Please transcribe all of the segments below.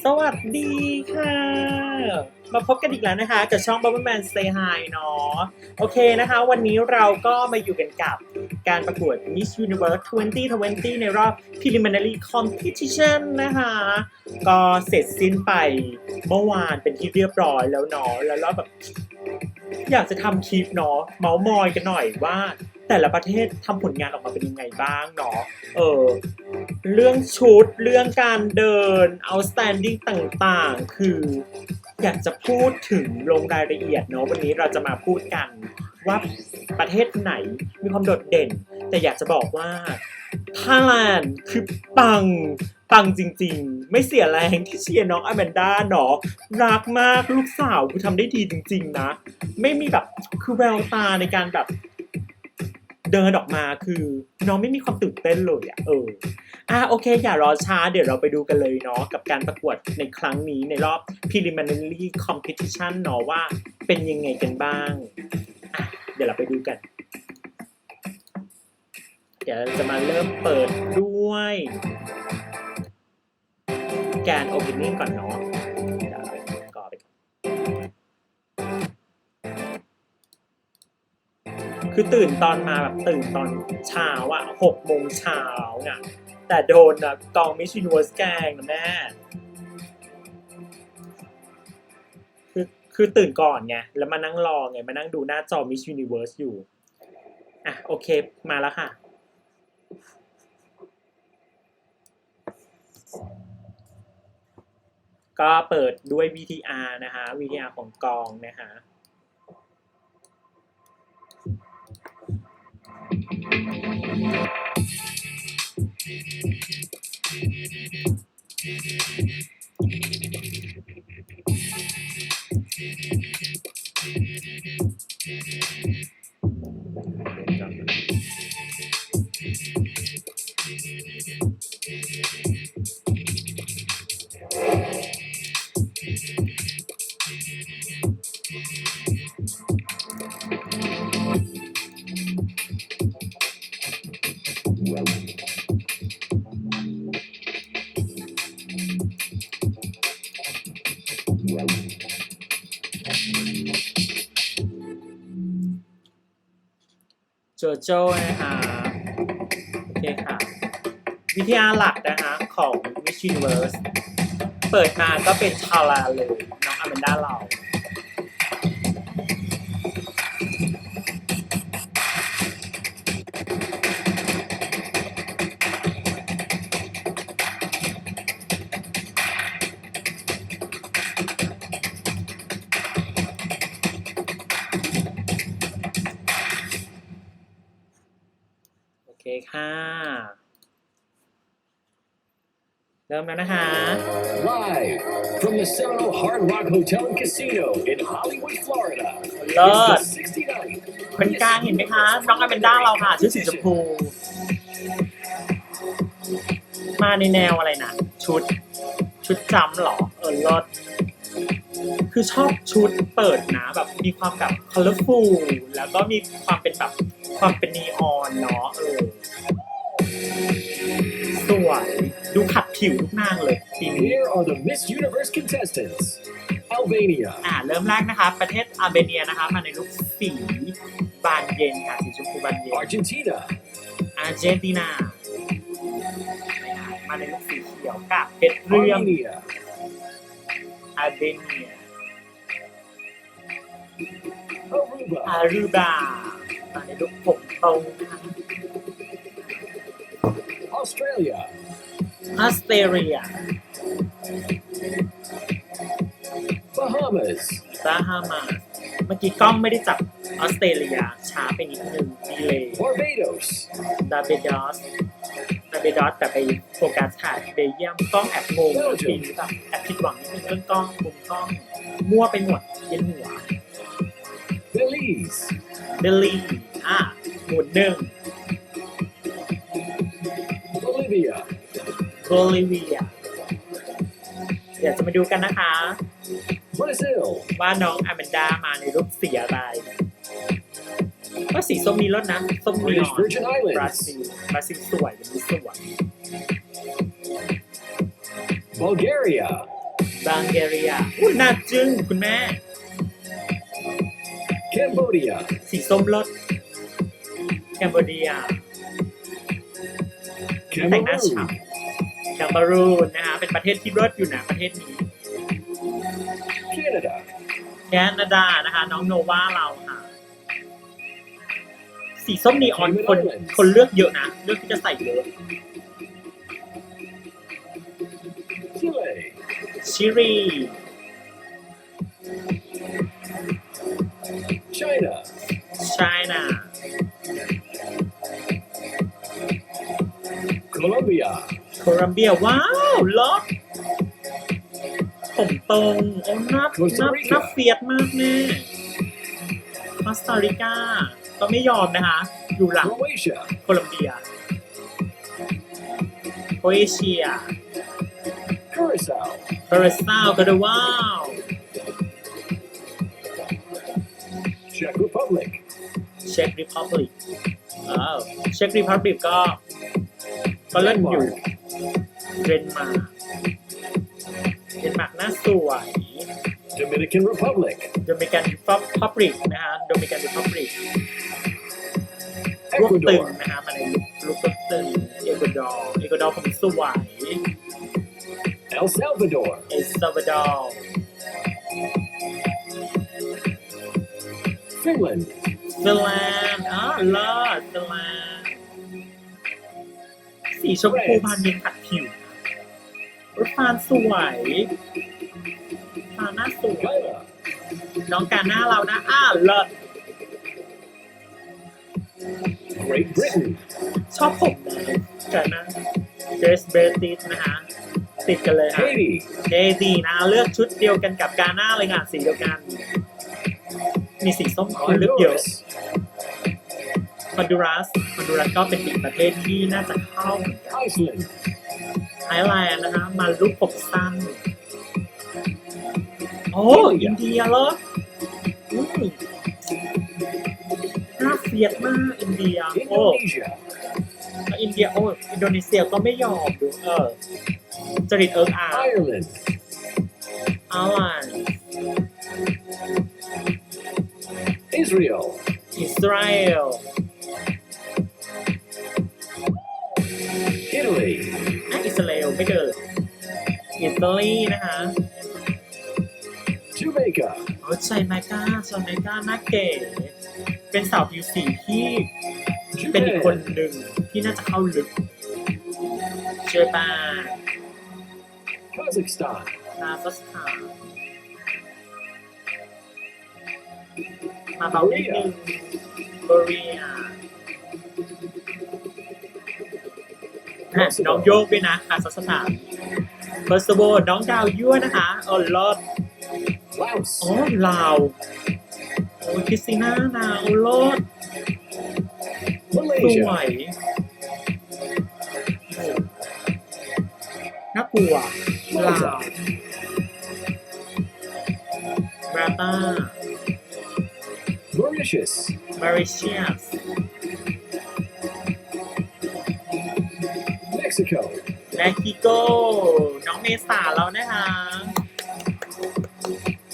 สวัสดีค่ะมาพบกันอีกแล้วนะคะกับช่อง Bomberman Sayhi เนาะโอเคนะคะวันนี้เราก็มาอยู่กันกับการประกวด Miss Universe 2020 ในรอบ Preliminary Competition นะคะก็เสร็จสิ้นไปเมื่อวานเป็นที่เรียบร้อยแล้วเนาะแล้วเราแบบอยากจะทำคลิปเนาะเมาส์มอยกันหน่อยว่าแต่ละประเทศทำผลงานออกมาเป็นยังไงบ้างเนาะเรื่องชุดเรื่องการเดิน outstanding ต่างๆคืออยากจะพูดถึงลงรายละเอียดเนาะวันนี้เราจะมาพูดกันว่าประเทศไหนมีความโดดเด่นแต่อยากจะบอกว่าไทยแลนด์คือปังจริงๆไม่เสียแรงที่เชียร์น้องอแมนด้าเนาะรักมากลูกสาวคือทำได้ดีจริงๆนะไม่มีแบบคือแววตาในการแบบเดินออกมาคือน้องไม่มีความตื่นเต้นเลยโอเคอย่ารอช้าเดี๋ยวเราไปดูกันเลยเนาะกับการประกวดในครั้งนี้ในรอบ Preliminary Competition เนาะว่าเป็นยังไงกันบ้างเดี๋ยวเราไปดูกันเดี๋ยวจะมาเริ่มเปิดด้วยการ Opening ก่อนเนาะก่อไปคือตื่นตอนมาแบบตื่นตอนเช้า6 โมงเช้าน่ะแต่โดนกอง Miss Universe แกล้งนะแม่คือตื่นก่อนไงแล้วมานั่งรอไงมานั่งดูหน้าจอ Miss Universe อยู่โอเคมาแล้วค่ะก็เปิดด้วย VTR นะคะ VTR ของกองนะคะโจโจ้นะคะโอเคค่ะวิทยาหลักนะคะของ Miss Universe เปิดมาก็เป็นชาลาเลยน้องอแมนด้าเราโอเคค่ะเริ่มแล้วนะคะ Live from the Seminole Hard Rock Hotel and Casino in Hollywood, Florida. เลิศคนกลางเห็นไหมคะน้องอแมนด้าเราค่ะชุดสีชมพูมาในแนวอะไรนะชุดจำหรอเลิศคือชอบชุดเปิดนะแบบมีความแบบ colorful แล้วก็มีความเป็นแบบความเป็นนีออนเนาะสวยดูขัดผิวทุกนางเลยทีนี้ Here are the Miss Universe contestants. Albania. เริ่มแรกนะคะประเทศอาร์เบเนียนะคะมาในลุคสีบานเย็นค่ะสีชมพูบานเย็น Argentina. อาร์เจนตินามาในลุคสีเขียวกับเพชรเรื่อง Armenia. อาร์เบเนีย Aruba. อารูบามาในลุคผมตรงค่ะ Australia. ออสเตรเลีย Bahamas. บาฮามาเมื่อกี้กล้องไม่ได้จับออสเตรเลียช้าไปนิดนึงดีเลย Barbados. บาร์เบดอสแต่ไปโฟกัสถ่ายเบลเยียมกล้องแอบงงปีนี้แบบแอบผิดหวังนิดนึงเรื่องกล้องมุมกล้องมั่วไปหมดเย็นหัว Belize. เบลลีหมุนหนึ่ง Bolivia. โบลิเวียเดี๋ยวจะมาดูกันนะคะ Brazil. ว่าน้องอแมนด้ามาในรูปสีอะไรก็สีส้มมีรสนะส้มนีออน Virgin บรา Islands. ซิลสวยอย่างนี้สวย Bulgaria. บังแกเรียอุ้ยน่าจึ้งคุณแม่ Cambodia, สีส้มรสแคนเบอร์เรียแต่งหน้า Cameroon, ฉ่ำแคมเบอรูนนะคะเป็นประเทศที่รสอยู่นะประเทศนี้ Canada, แคนาดานะคะน้องโนวาเราค่ะ สีส้มนีออนคนเลือกเยอะนะเลือกที่จะใส่เยอะ Chile, ชิลี China, ไชน่า Colombia, โคลัมเบียว้าวลอดผมตรงโอ้หน้าเฟียดมากแน่คอสตาริกาก็ไม่ยอมนะคะ อยู่หลัง Croatia, โคลัมเบียโครเอเชีย Curacao, เบราซิลก็ได้ว้าว Czech Republic, เช็กริพับลิกเช็กริพับลิกก็เล่นอยู่ Denmark, เดนมาร์กน่าสวย Dominican Republic, โดมินิกันริพับลิกนะคะโดมินิกันริพับลิกรวบตึง Ecuador, นะคะมาในลุกตึงเอกวาดอร์ผมสวย El Salvador, เอลซัลวาดอร์ Finland, ฟินแลนด์เลิศฟินแลนด์สีชมพูพานเย็นขัดผิวรถฟานสวยฟานหน้าสวย Ghana, น้องการหน้าเรานะเลิศ Great Britain, ชอบผมนะกันนะเกรซเบรติสนะคะติดกันเลยค่ะ Haiti, เจดีนะเลือกชุดเดียวกันกับกาหน้าเลยค่ะสีเดียวกัน มีสีส้มคนเลือกเยอะ Honduras, ฮอนดูรัสก็เป็นอีกประเทศที่น่าจะเข้าเหมือนกัน Iceland, ไอร์แลนด์นะคะมาลุกผมสั้นโอ้อินเดียเหรอน่าเฟียดมากอินเดียโอ้ Indonesia, อินเดียอินโดนีเซียก็ไม่ยอมดูจริตอาร์ Ireland, อาร์แลนด์ Israel, อิสราเอล Italy, อิสราเอลไม่เกินอิตาลีนะคะ Jamaica, ไชน่าน่าเก๋เป็นสาวผิวสีที่เป็นอีกคน Japan, หนึ่งที่น่าจะเข้าลึกเจแปน Kazakhstan, คาซัคสถานมาเบานิดนึงเบเรียน้องโยกด้วยนะคาซัคสถานเฟอร์สโบน้องดาวยั่วนะคะลอด Laos, ลาวคริสติน่านาลอดสว Malaysia, ยน่ากลัวลาวบราตา Mauritius, มาริเชียส Mexico, เม็กซิโกน้องเมษาแล้วนะคะ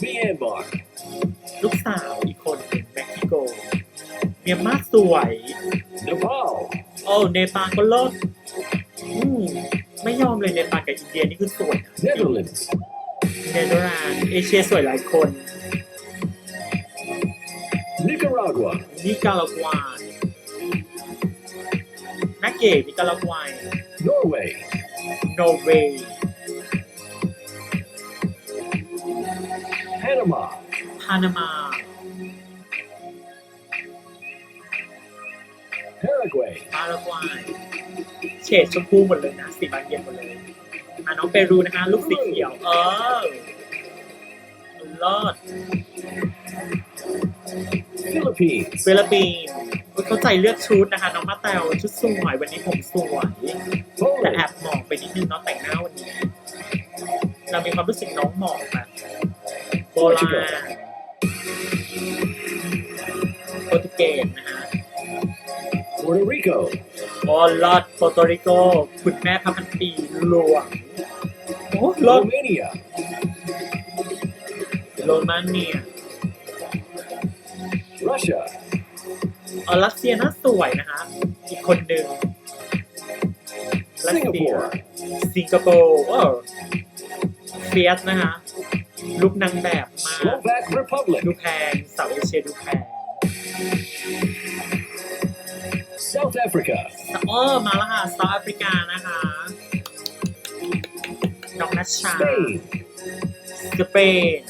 Myanmar, ลูกสาวอีกคนหนึ่งเม็กซิโกเมียนมาสวย Nepal, เนปาลก็เลิศไม่ยอมเลยเนปาลกับอินเดียนี่คือสวยนะ Netherlands, เนเธอร์แลนด์เอเชียสวยหลายคน Nicaragua, นิการากวายนักเก๋นิการากวาย Norway, นอร์เวย์ Panama, พานามา Paraguay, ปารากวัยเฉดชมพูหมดเลยนะสีบานเย็นหมดเลยน้องเปรูนะคะลูกสีเขียวรอด Philippines, ฟิลิปปินส์เข้าใจเลือกชุดนะคะน้องมาแตวชุดสวยวันนี้ผมสวยแต่แอ Poland, บหมองไปนิดนึงเนาะแต่งหน้าวันนี้เรามีความรู้สึกน้องหมองแบบโบราณโปรตุเกสนะฮะ Puerto Rico, ลอดโปรโตริโกคุณแม่พันปีหลวงลอด Romania, Romania Russia, รัสเซียน่าสวยนะคะอีกคนหนึ่งรัสเซีย Singapore, สิงคโปร์เฟียสนะคะลูกนางแบบมาก Slovak Republic, ดูแพงสาวเอเชียดูแพง South Africa, มาแล้วค่ะเซาท์แอฟริกานะคะน้องนัชชา Spain, สเปน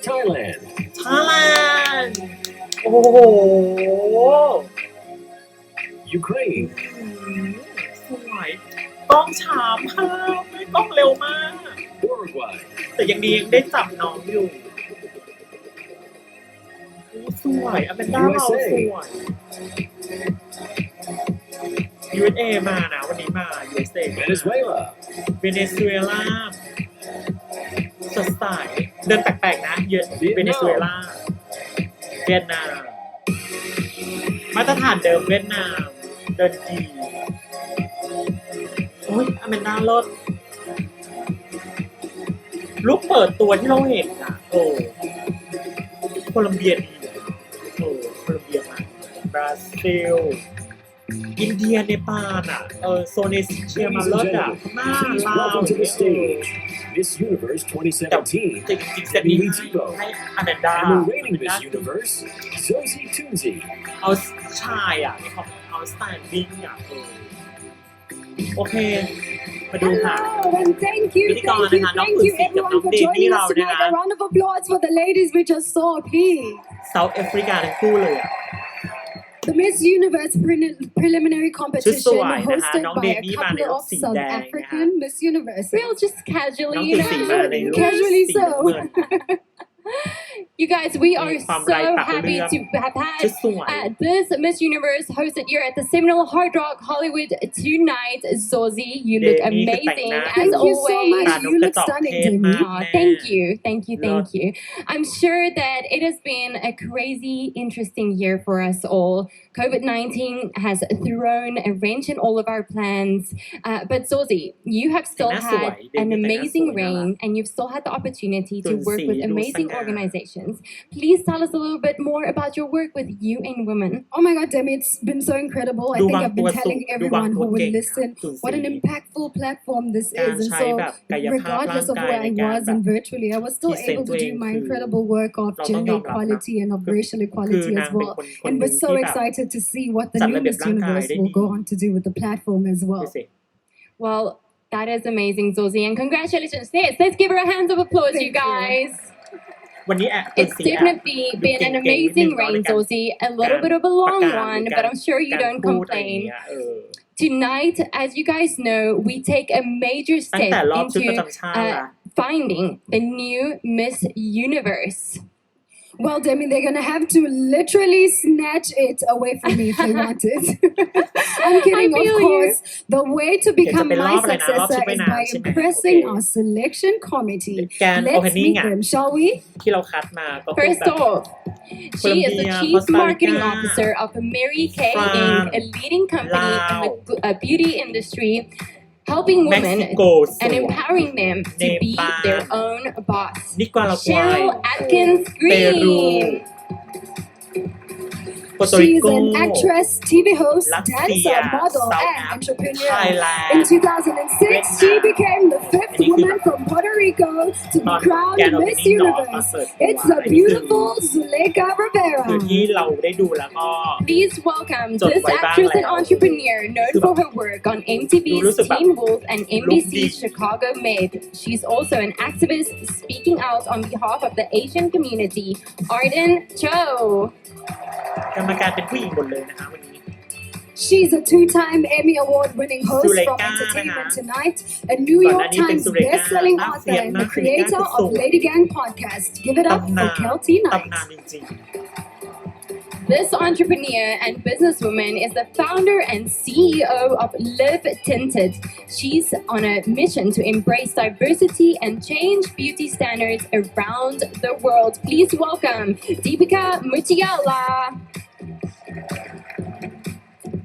Thailand, ไทยแลนด์โอ้โห Ukraine, สวยกล้องช้ามากกล้องเร็วมาก Uruguay, แต่ยังดียังได้จับน้องอยู่โอ้สวยอเมนด้าเราสวย USA มานะวันนี้มา USA Venezuela, เวเนซุเอลาสดใสเดินแปลกๆนะเยอะเวเนซุเอลาเวียดนามมาตรฐานเดิมเวียดนามเดินดีโอ้ยอเมนด้าลดลูกเปิดตัวที่เราเห็นอ่ะโอ้โคลัมเบียดีโอ้โคลัมเบียมาบราซิลอินเดียเนปาลอ่ะโซนเอเชียมา ladies เลิ and ศอ่ะ gentlemen, พม่า please ลาว welcome to the stage Miss Universe แต่ 2017 จริงๆเซตนี้ให้อเมนด้า and the reigning Miss Universe, Zoe Tunzi. เอาชายอ่ะมีความเอาสไตล์ดิ้งอ่ะโอเคมาดูค่ะ Hello and thank you everyone for joining us tonight. A round of applause for the ladies we just saw, please. เซาท์แอฟริกาทั้งคู่เลยอ่ะ The Miss Universe preliminary ชุด competition สวยนะคะ hosted น้องเด by a มี่มาใน couple ลุค of สี South แดงนะคะ African Miss Universe. Real just น้ casually, อง you สี know. มาในลุค Casually สี so. น้ำเงิน You guys, we are มีความ so ไร้ปาก happy เรื่อง to have ชุด had สวย this Miss Universe hosted here at the Seminole Hard Rock Hollywood tonight. Zosie, you look Demi amazing Katangna. as Thank you so always. much. You look stunning, Demi. Aw, thank you. I'm sure that it has been a crazy, interesting year for us all. COVID-19 has thrown a wrench in all of our plans. But Zosie, you have still Demi had sวย, an Demi amazing sวย reign and you've still had the opportunity to Dun work si, with du amazing sanga. organizations. Please tell us a little bit more about your work with UN Women. Oh my God, Demi, it's been so incredible. I ดู think บาง I've ตัว been สุ telling ดูบาง everyone ตัว who เก่ will ง listen ตุน what สี an impactful platform this การ is. And ใช้ so, แบบกายภาพร่าง regardless of กาย where ใน I การ was แบบ and virtually, I was still present able to do ตัวเอง my คือ incredible work of เราต้องย gender อมรับนะ equality and of คือ racial คือ equality นา as งเป็น well. คนคน And หนึ่ we're ง so ที่แบบ excited to see what the จัด new ระเบียบ Miss ร่างกาย Universe ได้ will ดี go on to do with the platform as ดู well. สิ Well, that is amazing, Zosie, and congratulations. Yes, let's give her a hand of applause, Thank you you. guys. วันนี้แอบตุน It's สีแอบ definitely ดู been เก่ an งๆนิดนึง amazing เนาะใน reign, การ Zosie. A little bit of a ประ long กาศห one, รือ but I'm sure you การ don't พูดอะไรอย่าง complain. เงี้ยTonight, as you guys know, we take a major ตั้ง step แต่รอบชุดประ into จำชาติละ finding the new Miss Universe. Well, Demi, they're gonna have to literally snatch it away from me if they want it. I'm kidding, I feel of you. course. The way to become เดี๋ยวจะเป็นร my อบอะไรนะรอบชุด successor ว่าย is น้ำ by ใช่ไหม impressing โอเค our selection committee. การ Let's opening meet อ่ะ them, shall we? ที่เราคัดมาก็พวก First แบบ off, she is the Colombia, Chief Costa Rica, Marketing Officer of Mary Kay Inc., France, a leading company in Lao, the beauty industry, helping women เม็กซิโกส and วย empowering them to be Nepal, their own boss. นิกวาลากวาย Cheryl Atkins เปรู Green. โปโต She ริ is โก an actress, TV host, รัสเซีย dancer, model, เซาท์ and แอฟ entrepreneur. ไทยแลน In ด์ 2006, she became the fifth woman from Puerto Rico to ต be อน crowned แกน Miss โอเพนนิ่งเนาะมา Universe. เปิดตัว It's อั the นนี้คือ beautiful Zuleika คือ Rivera. ที่เราได้ดูแล้วก็ Please welcome Jot thisไว้บ้าง actress and แล้ว entrepreneur known for her work on ดู MTV's รู้สึกแบบ Teen Wolf and ลุคดี NBC's Chicago Med. She's also an activist speaking out on behalf of the Asian community. Arden Cho. กรรมการเป็นผู้หญิงหมดเลยนะคะวันนี้ She's a two-time Emmy Award-winning host from Zuleika Entertainment นะคะ Tonight, a New ก่อนห York น้านี้เป็น Times ซูเรกา best-selling น่า author เฟีย and มา the กซูเรกา creator คือส of วย Lady Gang Podcast. Give it up ตำนา for น Kelty ตำ Knight. นานจริง This entrepreneur and businesswoman is the founder and CEO of Live Tinted. She's on a mission to embrace diversity and change beauty standards around the world. Please welcome Deepika Mutiala.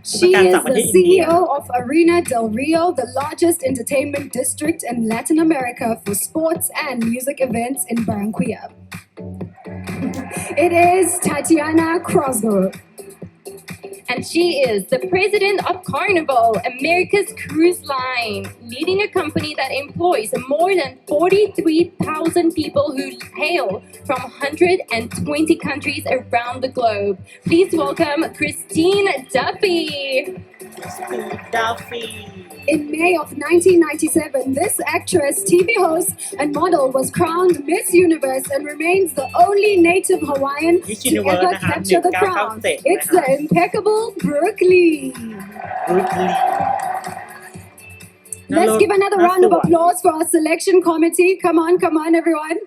She is the CEO of Arena del Rio, the largest entertainment district in Latin America for sports and music events in Barranquilla. It is Tatiana Crosgo. And she is the president of Carnival, America's cruise line, leading a company that employs more than 43,000 people who hail from 120 countries around the globe. Please welcome Christine Duffy. Duffy. In May of 1997, this actress, TV host, and model was crowned Miss Universe and remains the only native Hawaiian Miss to Universe ever นะครับ capture the crown. 1997 It's the impeccable Brooke Lee. Let's give another round of applause for our selection committee. Come on, everyone.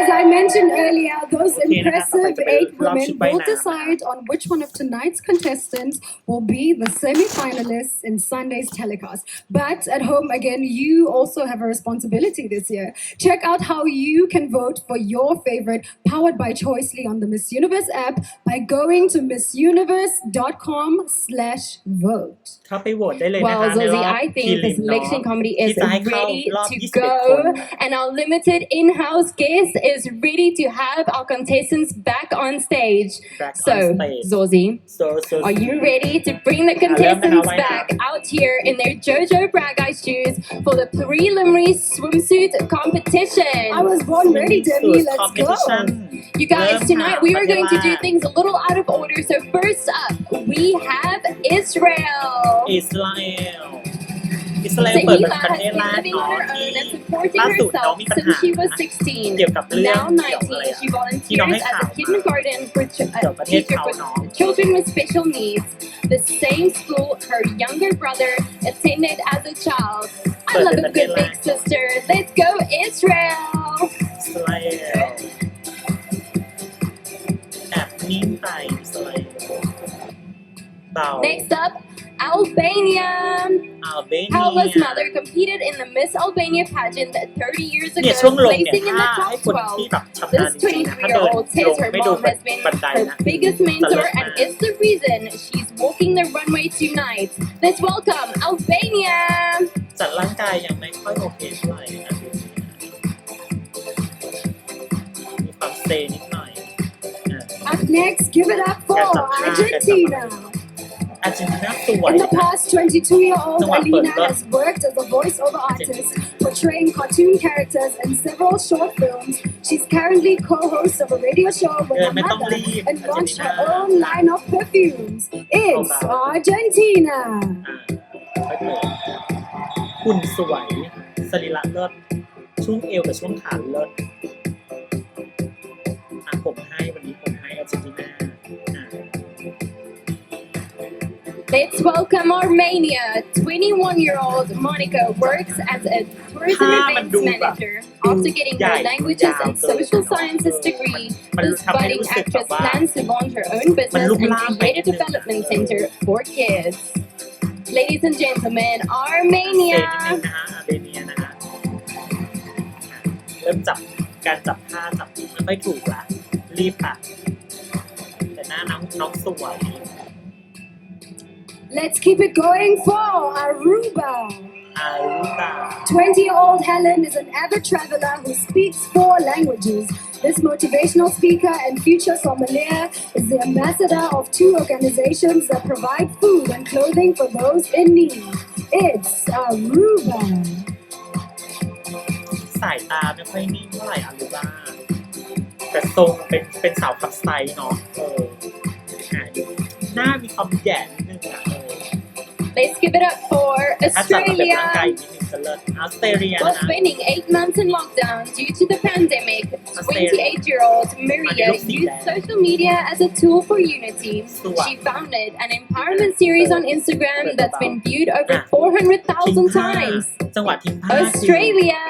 As I mentioned earlier, those impressive 8 women will decide on which one of tonight's contestants will be the semi-finalists in Sunday's telecast. But at home, again, you also have a responsibility this year. Check out how you can vote for your favorite, powered by Choicely on the Miss Universe app by going to missuniverse.com/vote. เข้าไปโหวตได้เลยนะคะ Well, ในร Zoe, อบ I พรี think ลิ the มเนาะ selection committee ที่ is จะให้เข้า ready รอบ to 21 คน go, and our limited in-house guest is ready to have our contestants back on stage. Back on So, stage. Zoe, so are you ready to bring the contestants back out here in their Jojo Braga shoes for the preliminary swimsuit competition? I was born ready, Demi. Let's go. competition You guys, tonight we are going to do things a little out of order. So first up, we have Israel. อิสราเอลเปิด Sayhi เป็นประ has เทศ been แรก living เนาะ on her ที่ own and supporting ล่าสุดน้อง herself มีปัญ since หา she was 16. เกี่ยวกับเรื่อง Now เกี่ยวกับอะไร 19, she ที่น้องให้ volunteers ข่าว as a kindergarten for a เกี่ยวกับประเทศ teacher เขา for เนาะ children with special needs. The same school her younger brother attended as a child. I love a good big sister. Let's go, Israel! อิสราเอลแอบนิ่งไปอิสราเอลเต่า Next up, Albania. อัลเบเนีย Paula's mother competed in the Miss Albania pageant 30 years เนี่ย ago, ช่วงลงเนี่ย placing in the ถ้าให้ top คนที่ 12. แบบชำนาญ This จริงๆนะถ้าเดิน 23-year-old ล says ง her ไม่ดู mom has been บันได her นะ biggest ตล mentor ก and มาก it's the reason she's walking the runway tonight. Let's welcome Albania. จัดร่างกายยังไม่ค่อยโอเคเท่าไหร่นะมีความเซนิดหน่อย Up next, give it up for Argentina. อาร์เจนตินาสวย In the past, 22-year-old Come on, Alina but- has worked as a voiceover artist, portraying cartoon characters in several short films. She's currently co-host of a radio show with herไม่ต้อง mother รีบ and launched her Argentina own line of perfumes. It's Argentina. ค่อยเปิดหุ่นสวยสรีระเลิศช่วงเอวกับช่วงขาเลิศผมให้วันนี้ผมให้อาร์เจนตินา Let's welcome Armenia. 21-year-old Monica works as a tourism events manager. After getting her languages and social sciences degree, this budding actress plans to launch her own business and create a development center for kids. Ladies and gentlemen, เซ Armenia. นิดนึงนะฮะอาร์เบเนียนะฮะเริ่มจับการจับผ้าจับไม่ค่อยถูกละรีบค่ะแต่หน้าน้องสวย Let's keep it going for Aruba. อารูบา 20-year-old Helen is an avid traveler who speaks 4 languages. This motivational speaker and future sommelier is the ambassador of 2 organizations that provide food and clothing for those in need. It's Aruba. สายตาไม่ค่อยนิ่งเท่าไหร่อารูบาแต่ทรงเป็นสาวขับไซส์เนาะหน้ามีความแย่นิดนึงอ่ะ Let's give it up for ถ้าจัดแบบร่างกาย Australia. นิดนึงจะเลิศออสเตรเลีย While นะ spending 8 months in lockdown due to the pandemic, 28-year-old Maria used social media as a tool for unity. She founded an empowerment series on Instagram that's been viewed over 400,000 times. จังหวะทิ้งผ้า Australia.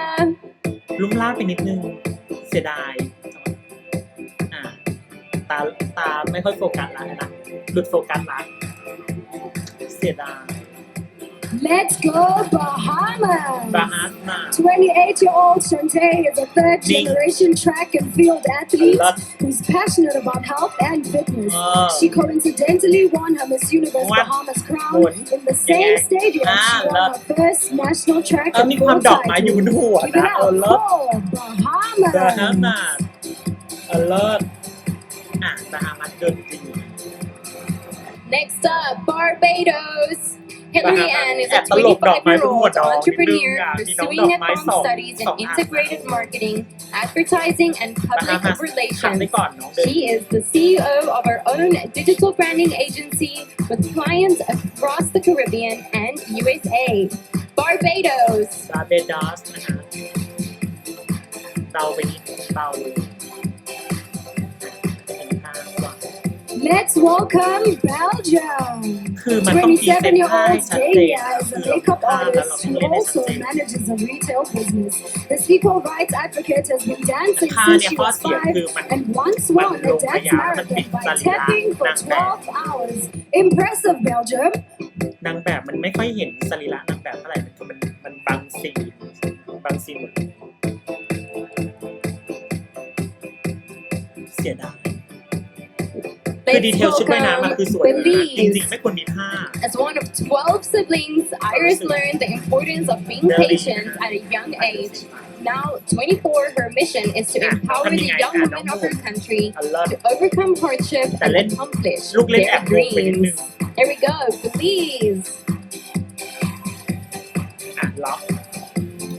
ลุ่มล่าไปนิดนึงเสียดายตาไม่ค่อยโฟกัสละนะหลุดโฟกัสละเสียดาย Let's go Bahamas! บาฮาสมา 28-year-old Shantae is a third-generation track and field athlete lot. who's passionate about health and fitness. Oh. She coincidentally won her Miss Universe One. Bahamas crown One. in the same Yeah. stadium she won lot. her first national track มี and ความ field ดอกไม้อยู่บน title. หัว Give it นะ up เลิศ for Bahamas! บาฮามาเลิศบาฮามาเดินจริง Next up, Barbados. Hillary Ann is a แอบตลกดอกไม้บนหัว 25-year-old ดอกนิดนึง entrepreneur มีน้อง pursuing ดอกไม้ advanced สอง studies in สองอัน integrated marketing, advertising, and บาฮา public มาขับ relations. ไปก่อนน้องเดิน She is the CEO of her own digital branding agency with clients across the Caribbean and USA. Barbados. บาเบดอสนะคะเบาไปนิดเบาเลยเป็นข้างกว่า Let's welcome Belgium! คือมันต้องพรีเซนต์ให้ 27-year-old ชัดเจน Sayhi นะ is คื a อเรา makeup ข้างแล้วเรา artist ไม่ who ได้ชัด also เจน manages a retail business. This equal rights advocate has been dancing ค่า since เนี่ย she ข้อ was เสีย 5 คือมัน and once มัน won ล a งระ dance ยะมันปิด marathon ส by รีระ tapping for นางแบบ 12 hours. Impressive, Belgium! นางแบบมันไม่ค่อยเห็นสรีระนางแบบเท่าไหร่มันบางสีหมดเสียดายคือ Let's ดีเทลชุดว่ายน้ำมันคือสวย welcome มากจริง Belize. ๆไม่ควรมีผ้า As one of 12 siblings, Iris learned the importance of being patient at a young age. Now 24, her mission is to empower the young women of her country อันเลิศ to overcome hardshipแต่ and เล่น accomplish ลูกเล่นแอ their บงงไปนิดนึง dreams. Here we go, Belize.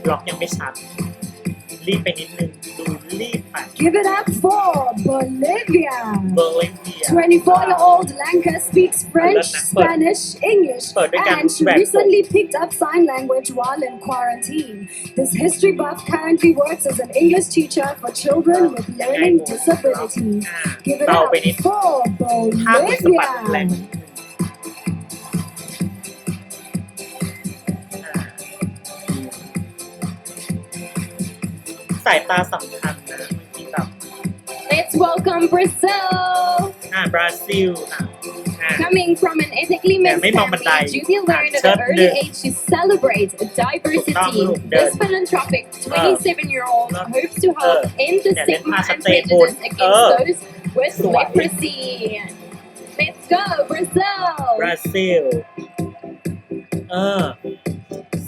ล็อกยังไม่ชัดรีบไปนิดนึงดูรีบไป Give it up for Bolivia! เบอร์ลิเวีย 24-year-old Lanka speaks French, Hold on, Spanish, English, Hold on, and she back. recently picked up sign language while in quarantine. This history buff currently works as an English teacher for children with learning disabilities. Give it เบา up ไปนิด for ห้ามมีสะบัดแรง Bolivia! สายตาสำคัญนะบางทีแบบ Let's welcome Brazil. บราซิลComing from an ethnically mixed Yeah, may mong family, matay. Judy learned at Shut an early the- age to celebrate diversity. look, This the- philanthropic 27-year-old look, hopes to help end the yeah, stigma then and nasa table. prejudice against those with Swipe. leprosy. Let's go, Brazil! บราซิล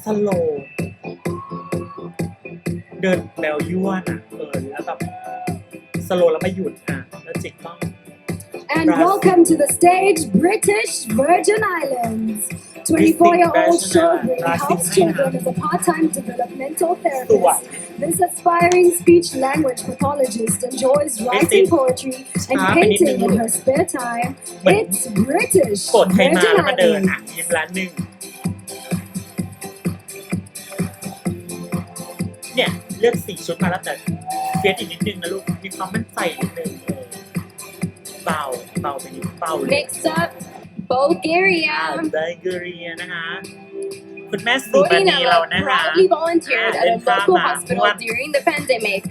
สโลว์เดินแบลยั่วน่ะแล้วแบบสโลว์แล้วไม่หยุดแล้วจิกต้อง And Brazil. welcome to the stage, British Virgin Islands. 24-year-old Showbreak helps children as a part-time developmental therapist. This aspiring speech language pathologist enjoys writing poetry and painting in her spare time. It's British กดใครมา Virgin แล้วมาเดิน Islands. ยิ้มร้านหนึ่งเนี่ยเลือกสีชุดมาแล้วแต่เฟียสอีกนิดนึงนะลูกมีความมั่นใจนิดนึงเบาไปนิดเบาเลย Next up, Bulgaria. ไบเกอรีนะคะคุณแม่สุมานีเรา Borinella นะคะ proudly volunteered at a local Benzama. hospital during the pandemic.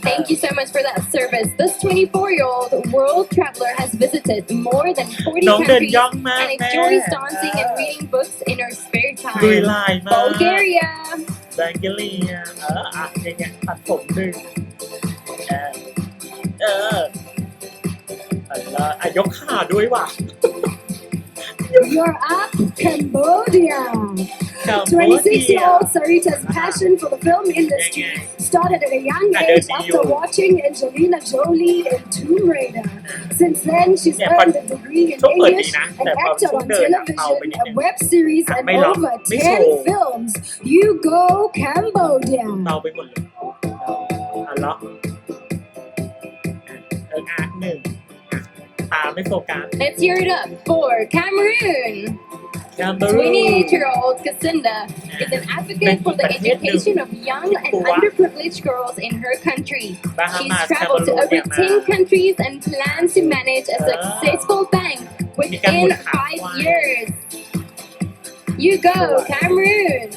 Thank you so much for that service. This 24-year-old world traveler has visited more than 40 น้องเดิน countries ย่องมาก and แม่ enjoys dancing and reading books in her spare ลุย time. ลายมาก Bulgaria. ไบเกอรีอย่างเงี้ยตัดผมหนึ่งยกขาด้วยว่ะ You're up, Cambodia. 26 26-year-old Sarita's passion for the film industry started at a young age after watching Angelina Jolie in Tomb Raider. Since then, she's earned a degree in English and acted on television, a web series, and over 10 films. You go, Cambodia. เบาไปหมดเลยล็อกหนึ่งตาไม่โฟกัส Let's hear it up for Cameroon. 28-year-old Casinda is an advocate for the education of young and underprivileged girls in her country. She's traveled to over 10 countries and plans to manage a successful bank within 5 years. You go, Cameroon!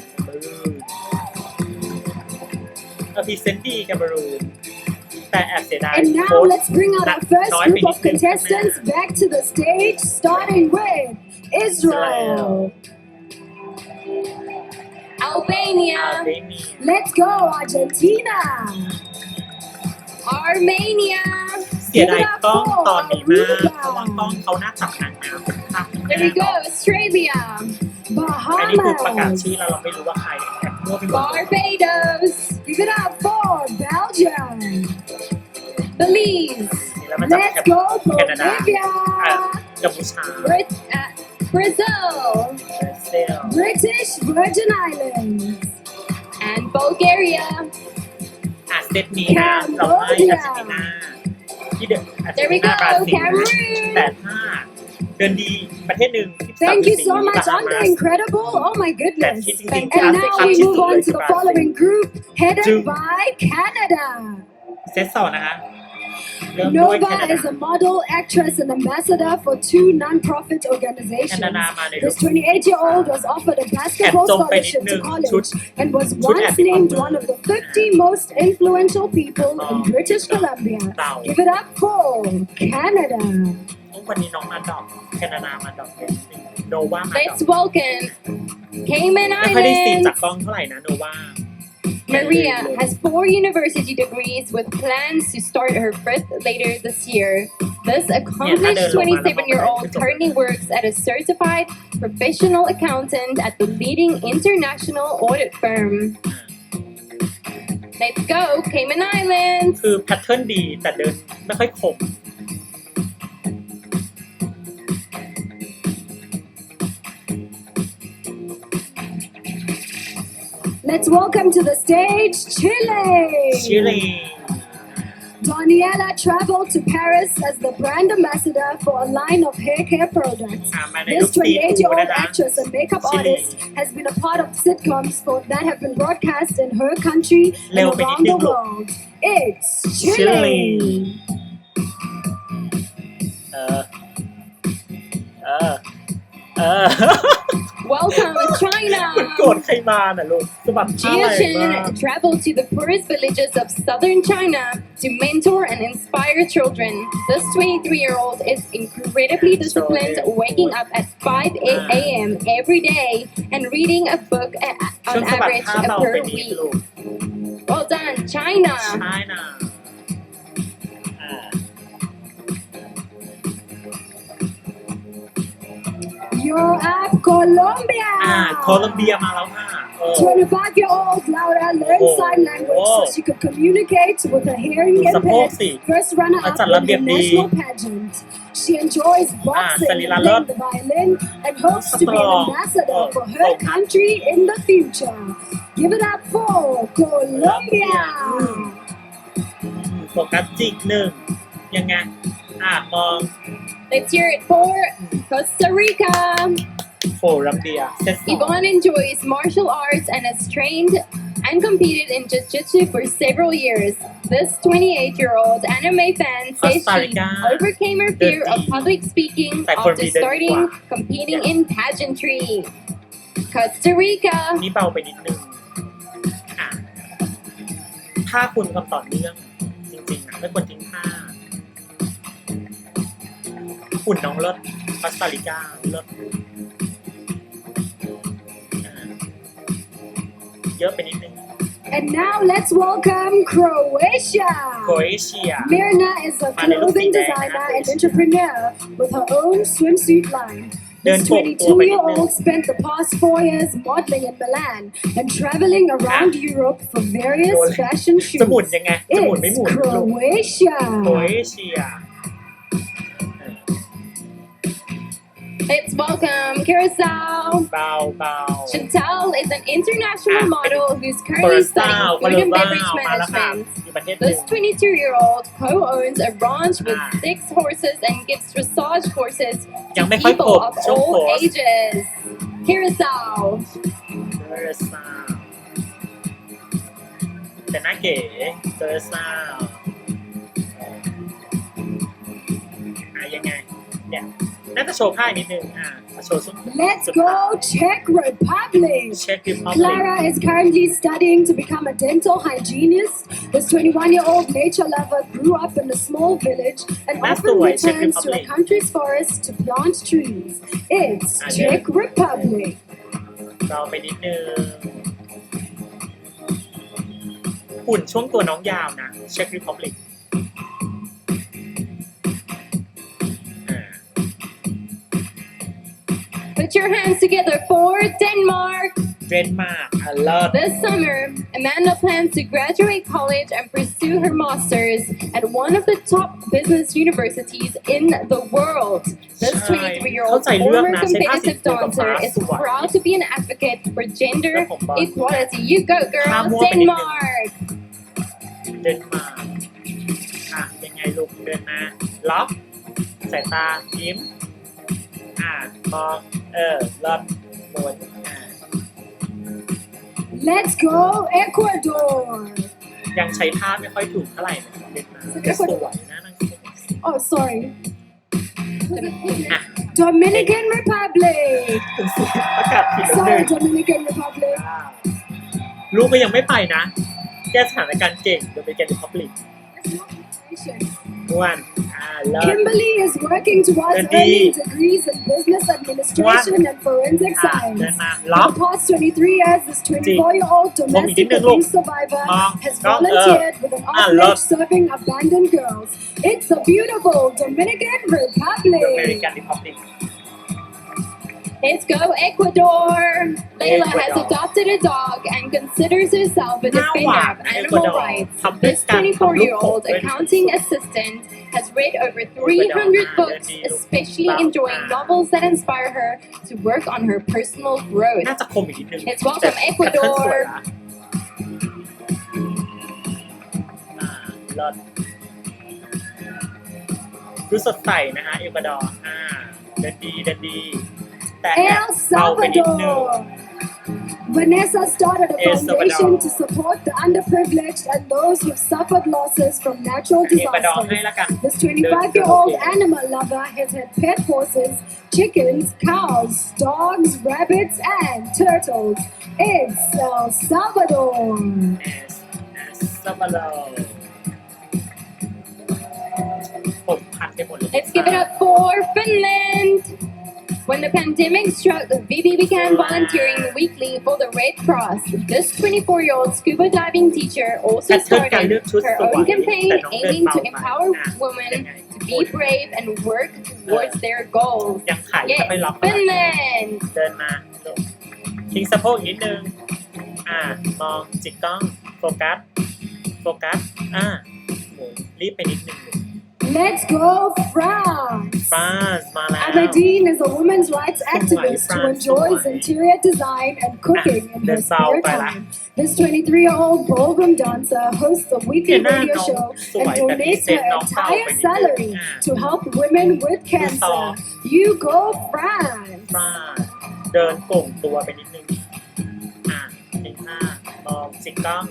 พรีเซนต์ดีแคมรูนแต่แอบเสียดาย And now let's bring out our first group of contestants back to the stage, starting with Israel. Albania, อาร์เมเนีย Let's go, Argentina. Armenia. เสียดายกล้องตอนนี้มากเพราะว่ากล้องเขาหน้าจับนางงามเป็นภาพ There we go, Australia, อันนี้คือประกาศ Bahamas. ชื่อแล้วเราไม่รู้ว่าใครแอบมั่วไปหมดเลย Barbados, Give it up for Belgium. Belize, แล้วมันจะ Let's แอบ go, แคนาดา Bolivia. กัมพูชา Brazil, เซล British Virgin Islands. and Bulgaria. เซตนี้นะเราให้อาร์เจนตินาที่เดินอาร์เจน There ติ we นา go, บราซิล Cameroon. แต่ถ้าเดินดีประเทศหนึ่งที่ Thank you so บา much, ฮา Under มาส Incredible. Oh my goodness. That's hitting And now we move on to the following group, headed Zoom. by Canada. เซตสองนะคะเริ่มด้วยแค Nova นาดา is a model, actress, and ambassador for 2 non-profit แค organizations. นาดามาในลุค This 28-year-old was offered a basketball At some point scholarship to in college and was should once have been named on one of the 50 most influential people in British Columbia. Give it up for Canada. วันนี้น้องมาดอกแคนาดามาดอกโนวามาดอก Let's welcome Cayman ไม่ค่อยได้ซีน Islands. จากกล้องเท่าไหร่นะโนวา Maria has 4 university degrees with plans to start her 5th later this year. This accomplished 27-year-old currently works as a certified professional accountant at the leading international audit firm. Let's go, Cayman Islands! คือแพทเทิร์นดีแต่เดินไม่ค่อยคม Let's welcome to the stage Chile. ชิลี Daniela traveled to Paris as the brand ambassador for a line of hair care products. มาในลุ This คซีฟูนะ 28-year-old จ๊ะ actress and makeup Chile. artist has been a part of sitcoms that have been broadcast in her country and เร็วไปนิด around นึ the งลูก world. It's Chile. Chile. เออ Welcome, China! คุณโกรธใครมาน่ะลูกสะบัดท่า Jia อะไรมาก Chen traveled to the poorest villages of southern China to mentor and inspire children. This 23-year-old is incredibly disciplined, waking up at 5 a.m. every day and reading a book ช่ว on งสะบัด average ท่าเบาไป per นิด week. ลูก Well done, China! ใช่นะ You're up, Colombia. โคลอมเบียมาแล้วค่ะ 25-year-old Laura learned sign language so she could communicate with her hearing impaired first runner-up in the national pageant. She enjoys boxing and playing the violin and hopes to be an ambassador for her country in the future. Give it up for Colombia. โฟกัสจิกหนึ่งยังไงมอง Let's hear it for Costa Rica. โคลัมเบียเซตสอง Yvonne enjoys martial arts and has trained and competed in jiu-jitsu for several years. This 28-year-old anime fan says she overcame her fear of public speaking after starting competing in pageantry. Costa Rica. นี่เบาไปนิดนึงถ้าคุณความต่อเนื่องจริงๆนะไม่ควรทิ้งท่าหุ่นน้องเลิศคอสตาริกาเลิศเยอะไปนิดนึง And now let's welcome Croatia. โครเอเชีย Mirna is a clothing designer and entrepreneur with her own swimsuit line. This 22-year-old spent the past 4 years modeling in Milan and traveling around Europe for various fashion จะหมุน shoots. ยังไงจะหมุนไม่หมุน It's โคร Croatia. เอเชีย Let's welcome Curacao. เบาเบา Chantal is an international model who's currently studying food and beverage มาแล้วค่ะ management. อยู่ประเทศหนึ่ง This 22-year-old co-owns a ranch with 6 horses and gives dressage courses to ยังไม่ค่อยคร people บ of ช่วง all โพส ages. Curacao. เจอซาแต่หน้าเก๋เจอซายังไงเนี่ยน่าจะโชว์ผ้านิดนึงมาโชว์สุด Let's go Czech Republic. เช็คดิพอม Clara is currently studying to become a dental hygienist. This 21-year-old nature lover grew up in a small village and often returns to a country's forest to plant trees. It's Czech Republic. เราไปนิดนึง หุ่นช่วงตัวน้องยาวนะเช็คริพับลิก Put your hands together for Denmark. เดนมาร์กเลิศ This summer, Amanda plans to graduate college and pursue her master's at one of the top business universities in the world. This 23-year-old former competitive dancer is proud to be an advocate for gender equality. You go, girl, Denmark! เดนมาร์กยังไงลูกเดินมาล็อกสายตายิ้มมองเลิศหมุนLet's go Ecuador ยังใช้ท่าไม่ค่อยถูกเท่าไหร่นะเด็กนะแต่สวยนะนางสวย Oh sorry Dominican Republic ประกาศผิดแล้ว Sorry Dominican Republic ลูกก็ยังไม่ไปนะแก้สถานการณ์เก่งโดยเป็นแกนดิพับลิกม่วนKimberly is working towards earning degrees in business administration and forensic science. For the past 23 years, this 24-year-old domestic abuse survivor has volunteered with an orphanage serving abandoned girls. It's a beautiful Dominican Republic. Let's go Ecuador! Layla has adopted a dog and considers herself a defender of animal rights. This 24-year-old accounting assistant has read over 300 books, especially enjoying novels that inspire her to work on her personal growth. น่าจะคมอีกนิดนึง Let's welcome Ecuador! รอดดูสดใสนะคะเอกวาดอร์เดินดีEl Salvador. Vanessa started a foundation to support the underprivileged and those who've suffered losses from natural disasters. This 25-year-old animal lover has had pet horses, chickens, cows, dogs, rabbits, and turtles. It's El Salvador. Let's give it up for Finland. When the pandemic struck, Vivi began volunteering weekly for the Red Cross. This 24-year-old scuba diving teacher also started her own campaign aiming to empower women to be brave and work towards their goals. Yes, Finland! เดินมาทิ้งสะโพกนิดนึงมองจิกกล้องโฟกัสหมุนรีบไปนิดนึงLet's go France! France มาแล้ว Aberdeen is a women's rights activist who enjoys interior design and cooking in her spare time. This 23-year-old ballroom dancer hosts a weekly radio show and donates her entire salary to help women with cancer. You go France! France เดินโก่งตัวไปนิดนึงมองจิกกล้อง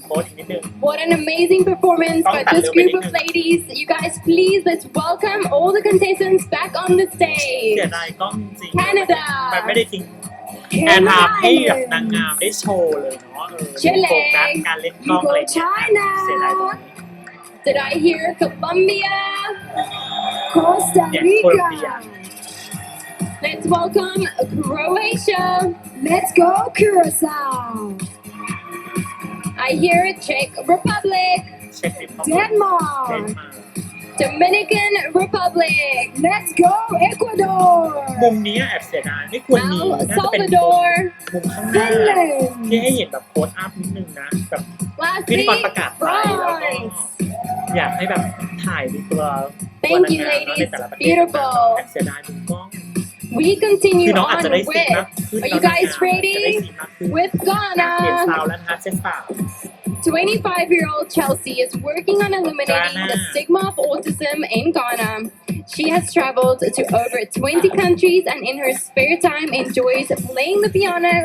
โพสอีกนิดนึง What an amazing performance by this group of ladies. You guys, please, let's welcome all the contestants back on the เสีย stage. ดายกล้องจริง Canada มันไม่ได้ทิ้งแอนทำให้แบบนางงามได้โชว์เลยเนาะโฟกัสการเล่นกล้องอะไรเงี้ยเสียดายตรงนี้ Did I hear Colombia? Costa Rica! Let's welcome Croatia. Let's go Curacao! I hear Czech Republic. Denmark! Dominican Republic. Let's go Ecuador! มุมนี้แอบเสียดายไม่ควรมี El น่าจะเป็นมุม Salvador. ข้างหน้าที่ให้เห็นแบบโพสอัพนิดนึงนะแบบพิธีกร Lastly, ประกาศไปแล้วก็ France. อยากให้แบบถ่ายในตัว Thank you, นางงาม ladies. ในแต่ละประเทศ Beautiful. แอบเสียดายมุมกล้อง We continue คือน้องอาจ on จะได้ with. ซีนมากขึ้น Are you guys จะได้ ready? ซีนมากขึ้น With เปลี่ยน Ghana. ซาวแล้วนะคะเซตสาว 25-year-old Chelsea is working on eliminating the stigma of autism in Ghana. She has traveled to over 20 countries and in her spare time enjoys playing the piano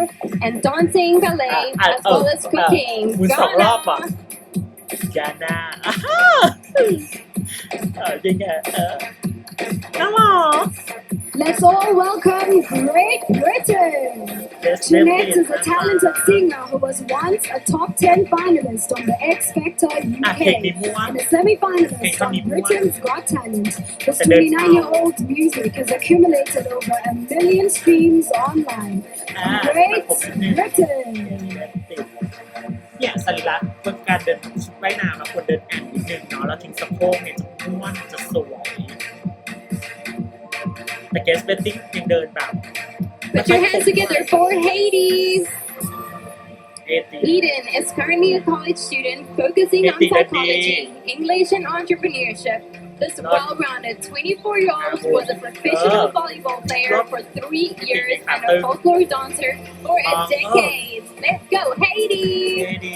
and dancing ballet as well as cooking. หมุนสองรอบอ่ะ Ghana. กาน่ายังไงน้องหมอ Let's all welcome Great Britain! Jeanette is a talented singer who was once a top 10 finalist on the X Factor UK and a semi-finalist on Britain's Got Talent. This 29-year-old's music has accumulated over 1 million streams online. Great Britain! Yes สรีระเพื่อการเดินชุดว่ายน้ำควรเดินแอนนิดนึงเนาะแล้วทิ้งสะโพกเนี่ยจะม้วนจะสวยแต่เกสเบตติ้งยังเดินแบบ Put your hands together for Hades. เอติ Eden is currently a college student focusing on psychology, English, and entrepreneurship. This well-rounded 24-year-old was a professional volleyball player for 3 years and a folklore dancer for a decade. Let's go, เอ Hades! ดี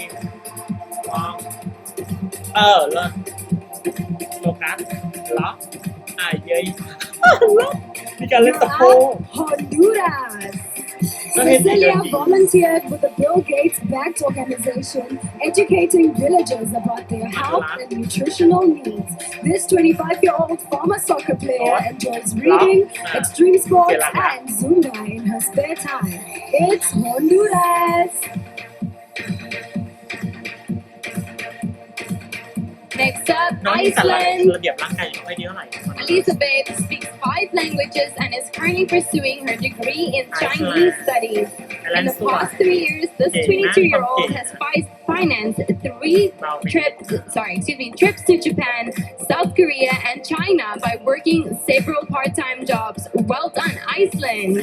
เลิศโฟกัสล็อกเย้ยล็อกมีการเล่น You're สะโพก at Honduras. Cecilia volunteered with the Bill Gates-backed organization, educating villagers about their health and nutritional needs. This 25-year-old former soccer player enjoys reading, extreme sports, and Zumba in her spare time. It's Honduras. Next up, น้องนี่แต่ละ Iceland. ระเบียบร่างกายยังไม่ค่อยดีเท่าไหร่ Elizabeth speaks 5 languages and is currently pursuing her degree in Chinese studies. In the past 3 years, this 22-year-old has financed 3 trips to Japan, South Korea, and China by working several part-time jobs. Well done, Iceland!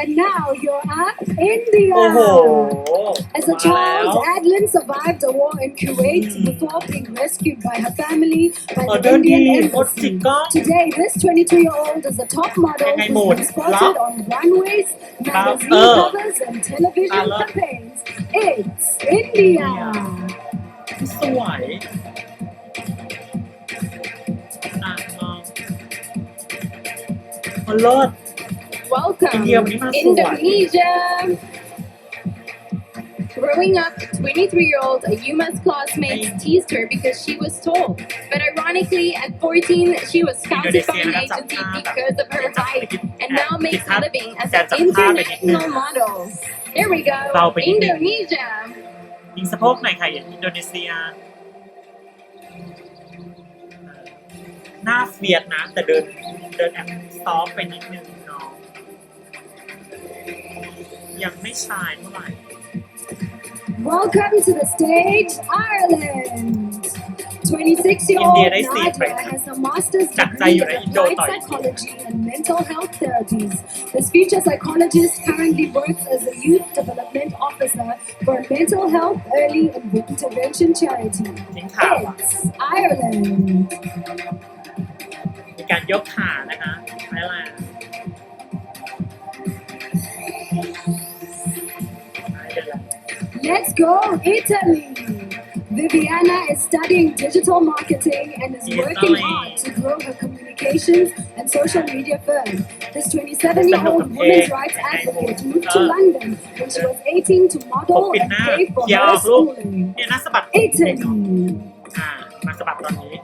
And now you're at India. โอ้โห As a child, Adlin survived a war in Kuwait before being rescued by her family by the Indian embassy. Today, this 22-year-old is a top model who's been spotted on runways, magazine covers, and television campaigns. It's India. สวยเลิศ Welcome, Indonesia! Growing up, 23-year-old Yuma's classmates teased her because she was tall. But ironically, at 14, she was scouted by an agency because of her height and now makes a living as an international model. There we go, Indonesia! ยิงสะโพกหน่อยค่ะอย่างอินโดนีเซียหน้าเฟียดนะแต่เดินแอบซอฟไปนิดนึงเนาะยังไม่ชายเท่าไหร่ Welcome to the stage, Ireland. 26-year-old Nadia has a master's degree in applied psychology and mental health therapies. This future psychologist currently works as a youth development officer for a mental health early intervention charity. It's Ireland. มีการยกขานะคะไม่อะไรLet's go, Italy! Viviana is studying digital marketing and is working hard to grow her communications and social media firm. This 27-year-old women's rights advocate moved to London when she was 18 to model and pay for her schooling. เนี่ยน่าสะบัด Italy! มาสะบัดตอนนี้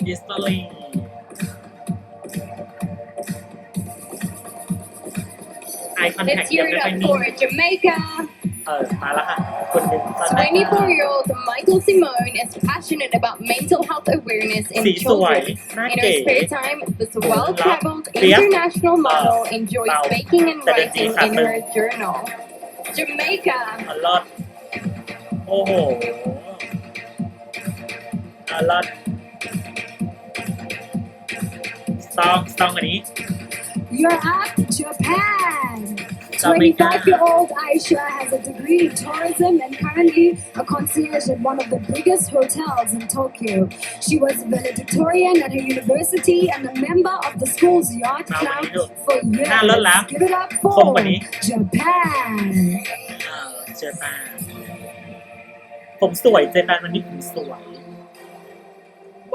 อิตาลีLet's hear it up for Jamaica. มาแล้วค่ะคนหนึ่ง 24-year-old Michael Simone is passionate about mental health awareness in children. In her spare time, this well-traveled international model enjoys baking and writing in her journal. Jamaica. อลอดโอ้โหอลอดซองอันนี้ You're at Japan. 25-year-old Aisha has a degree in tourism and currently a concierge at one of the biggest hotels in Tokyo. She was valedictorian at her university and a member of the school's yacht club for years. Give it up for Japan. เจแปนผมสวยเจแปนวันนี้ผมสวย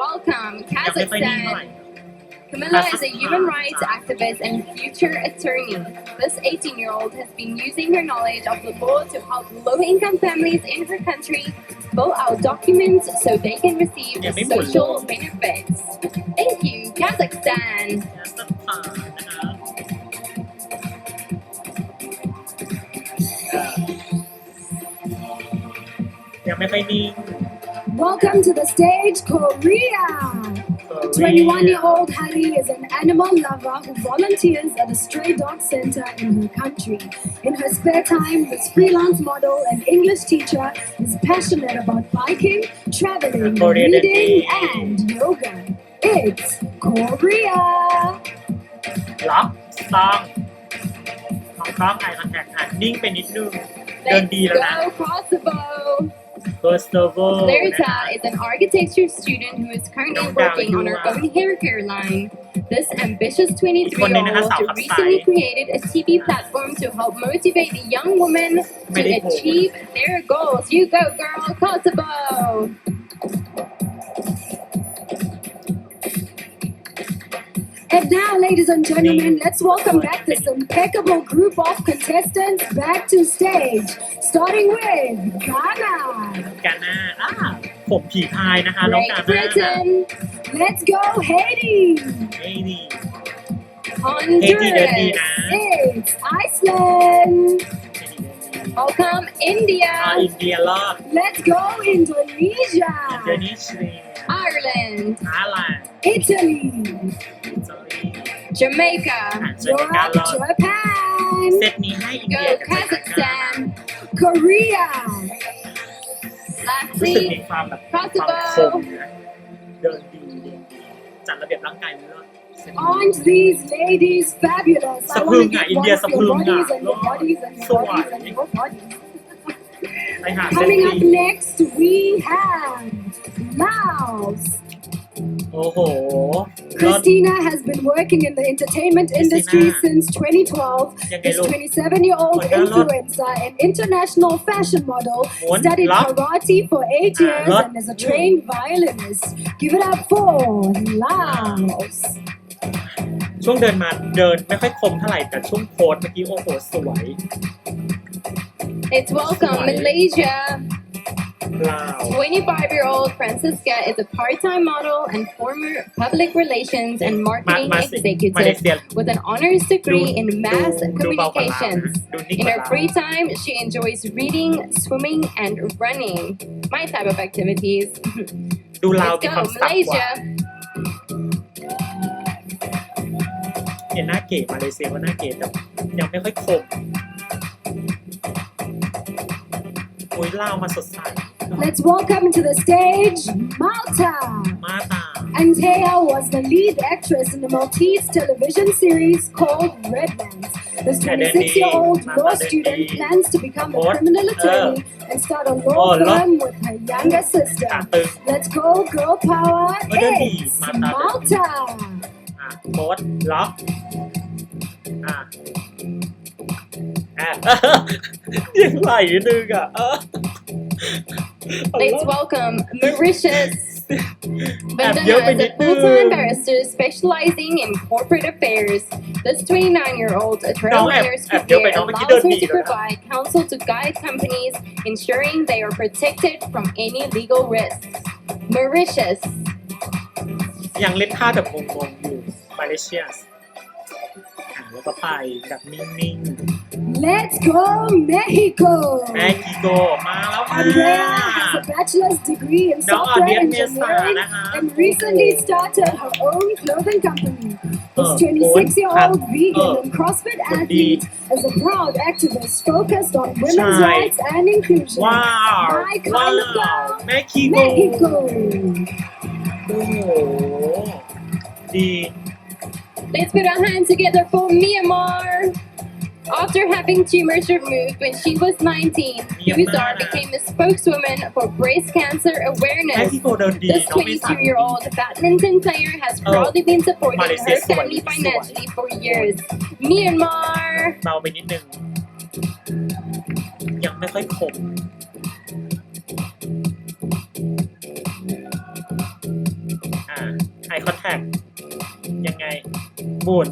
Welcome, Kazakhstan. Camilla is a human rights activist and future attorney. This 18-year-old has been using her knowledge of the law to help low-income families in her country fill out documents so they can receive social benefits. Thank you, Kazakhstan. ยังไม่ค่อยนิ่ง Welcome to the stage, Korea. 21-year-old Hari is an animal lover who volunteers at a stray dog center in her country. In her spare time, this freelance model and English teacher is passionate about biking, traveling, reading, and yoga. It's Korea. ล็อกต้องต้องไอคอนแทคนิ่งไปนิดนึงเดิน Let's ดีแล้วนะ go, Kosovo. Kosovo Larita is an architecture student who is currently working on her own hair care line. This ambitious 23-year-old recently created a TV platform to help motivate the young women to achieve their goals. You go, girl, Kosovo! And now, ladies and gentlemen, let's welcome back this impeccable group of contestants back to stage, starting with Ghana. กาน่าผมผีพายนะคะน้อง Great กาน่า Britain, Let's go, Haiti. เฮ้ยดี Honduras, It's Iceland. welcome India, อินเดียรอด Let's go, Indonesia. อินโดนีเซีย Ireland, อาร์แลนด์ Italy. สอรี่ Jamaica, เจอการรอด Japan. เซตนี้ให้อินเดีย go กับเจอการ Kazakhstan, Korea. รู้สึก lastly, มีความแบบความคมนะเดินดีจัดระเบียบร่างกายเลือด Aren't these ladies fabulous? I want to get one of your bodies and your bodies and your bodies and your bodies. ไปหาเซต Coming up ดี next, we have Laos. โอ้โห Christina has been working in the entertainment industry since 2012. This 27-year-old influencer and international fashion model studied karate for 8 years and is a trained violinist. Give it up for Laos. ช่วงเดินมาเดินไม่ค่อยคมเท่าไหร่แต่ช่วงโพสเมื่อกี้โอ้โหสวย let's welcome Malaysia. ลาว 25-year-old Francisca is a part-time model and former public relations and marketing executive with an honors degree in mass communications. In her free time, she enjoys reading, swimming, and running. My type of activities. ดูลาว Let's มีความ go, สับกว่า Malaysia. เนี่ยหน้าเก๋มาเลเซียว่าหน้าเก๋แต่ยังไม่ค่อยคมอุ้ยลาวมาสดใส Let's welcome to the stage Malta. มาตา Antea was the lead actress in the Maltese television series called Redlands. This 26-year-old law student plans to become a criminal attorney and start a law firm with her younger sister. Let's go, girl power! It's Malta. โพสล็อกยังไหลนึงLet's welcome Mauritius. Vandana is a full-time barrister specializing in corporate affairs. This 29-year-old trailblazer career allows her to provide counsel to guide companies, ensuring they are protected from any legal risks. Mauritius. ยังเล่นท่าแบบงงๆอยู่มาเลเซียแล้วก็ไปแบบนิ่ง Let's go, Mexico. ๆเม็กซิโกมาแล้วค่ะ Andrea has a bachelor's degree in software engineering and recently started her own clothing company. This 26-year-old vegan and CrossFit athlete is a proud activist focused on women's rights and inclusion. ว้าว My kind of girl, เม็กซิโก Mexico. โอ้โหดี Let's put our hands together for Myanmar. After having tumors removed when she was 19, Yuzar became a spokeswoman for breast cancer เม็ก awareness. ซิโกเดินดี This น้องไม่สั่น 22-year-old badminton player has proudly been supporting her family financially for years. Myanmar. เบาไปนิดนึงยังไม่ค่อยคมeye contact ยังไงหมุน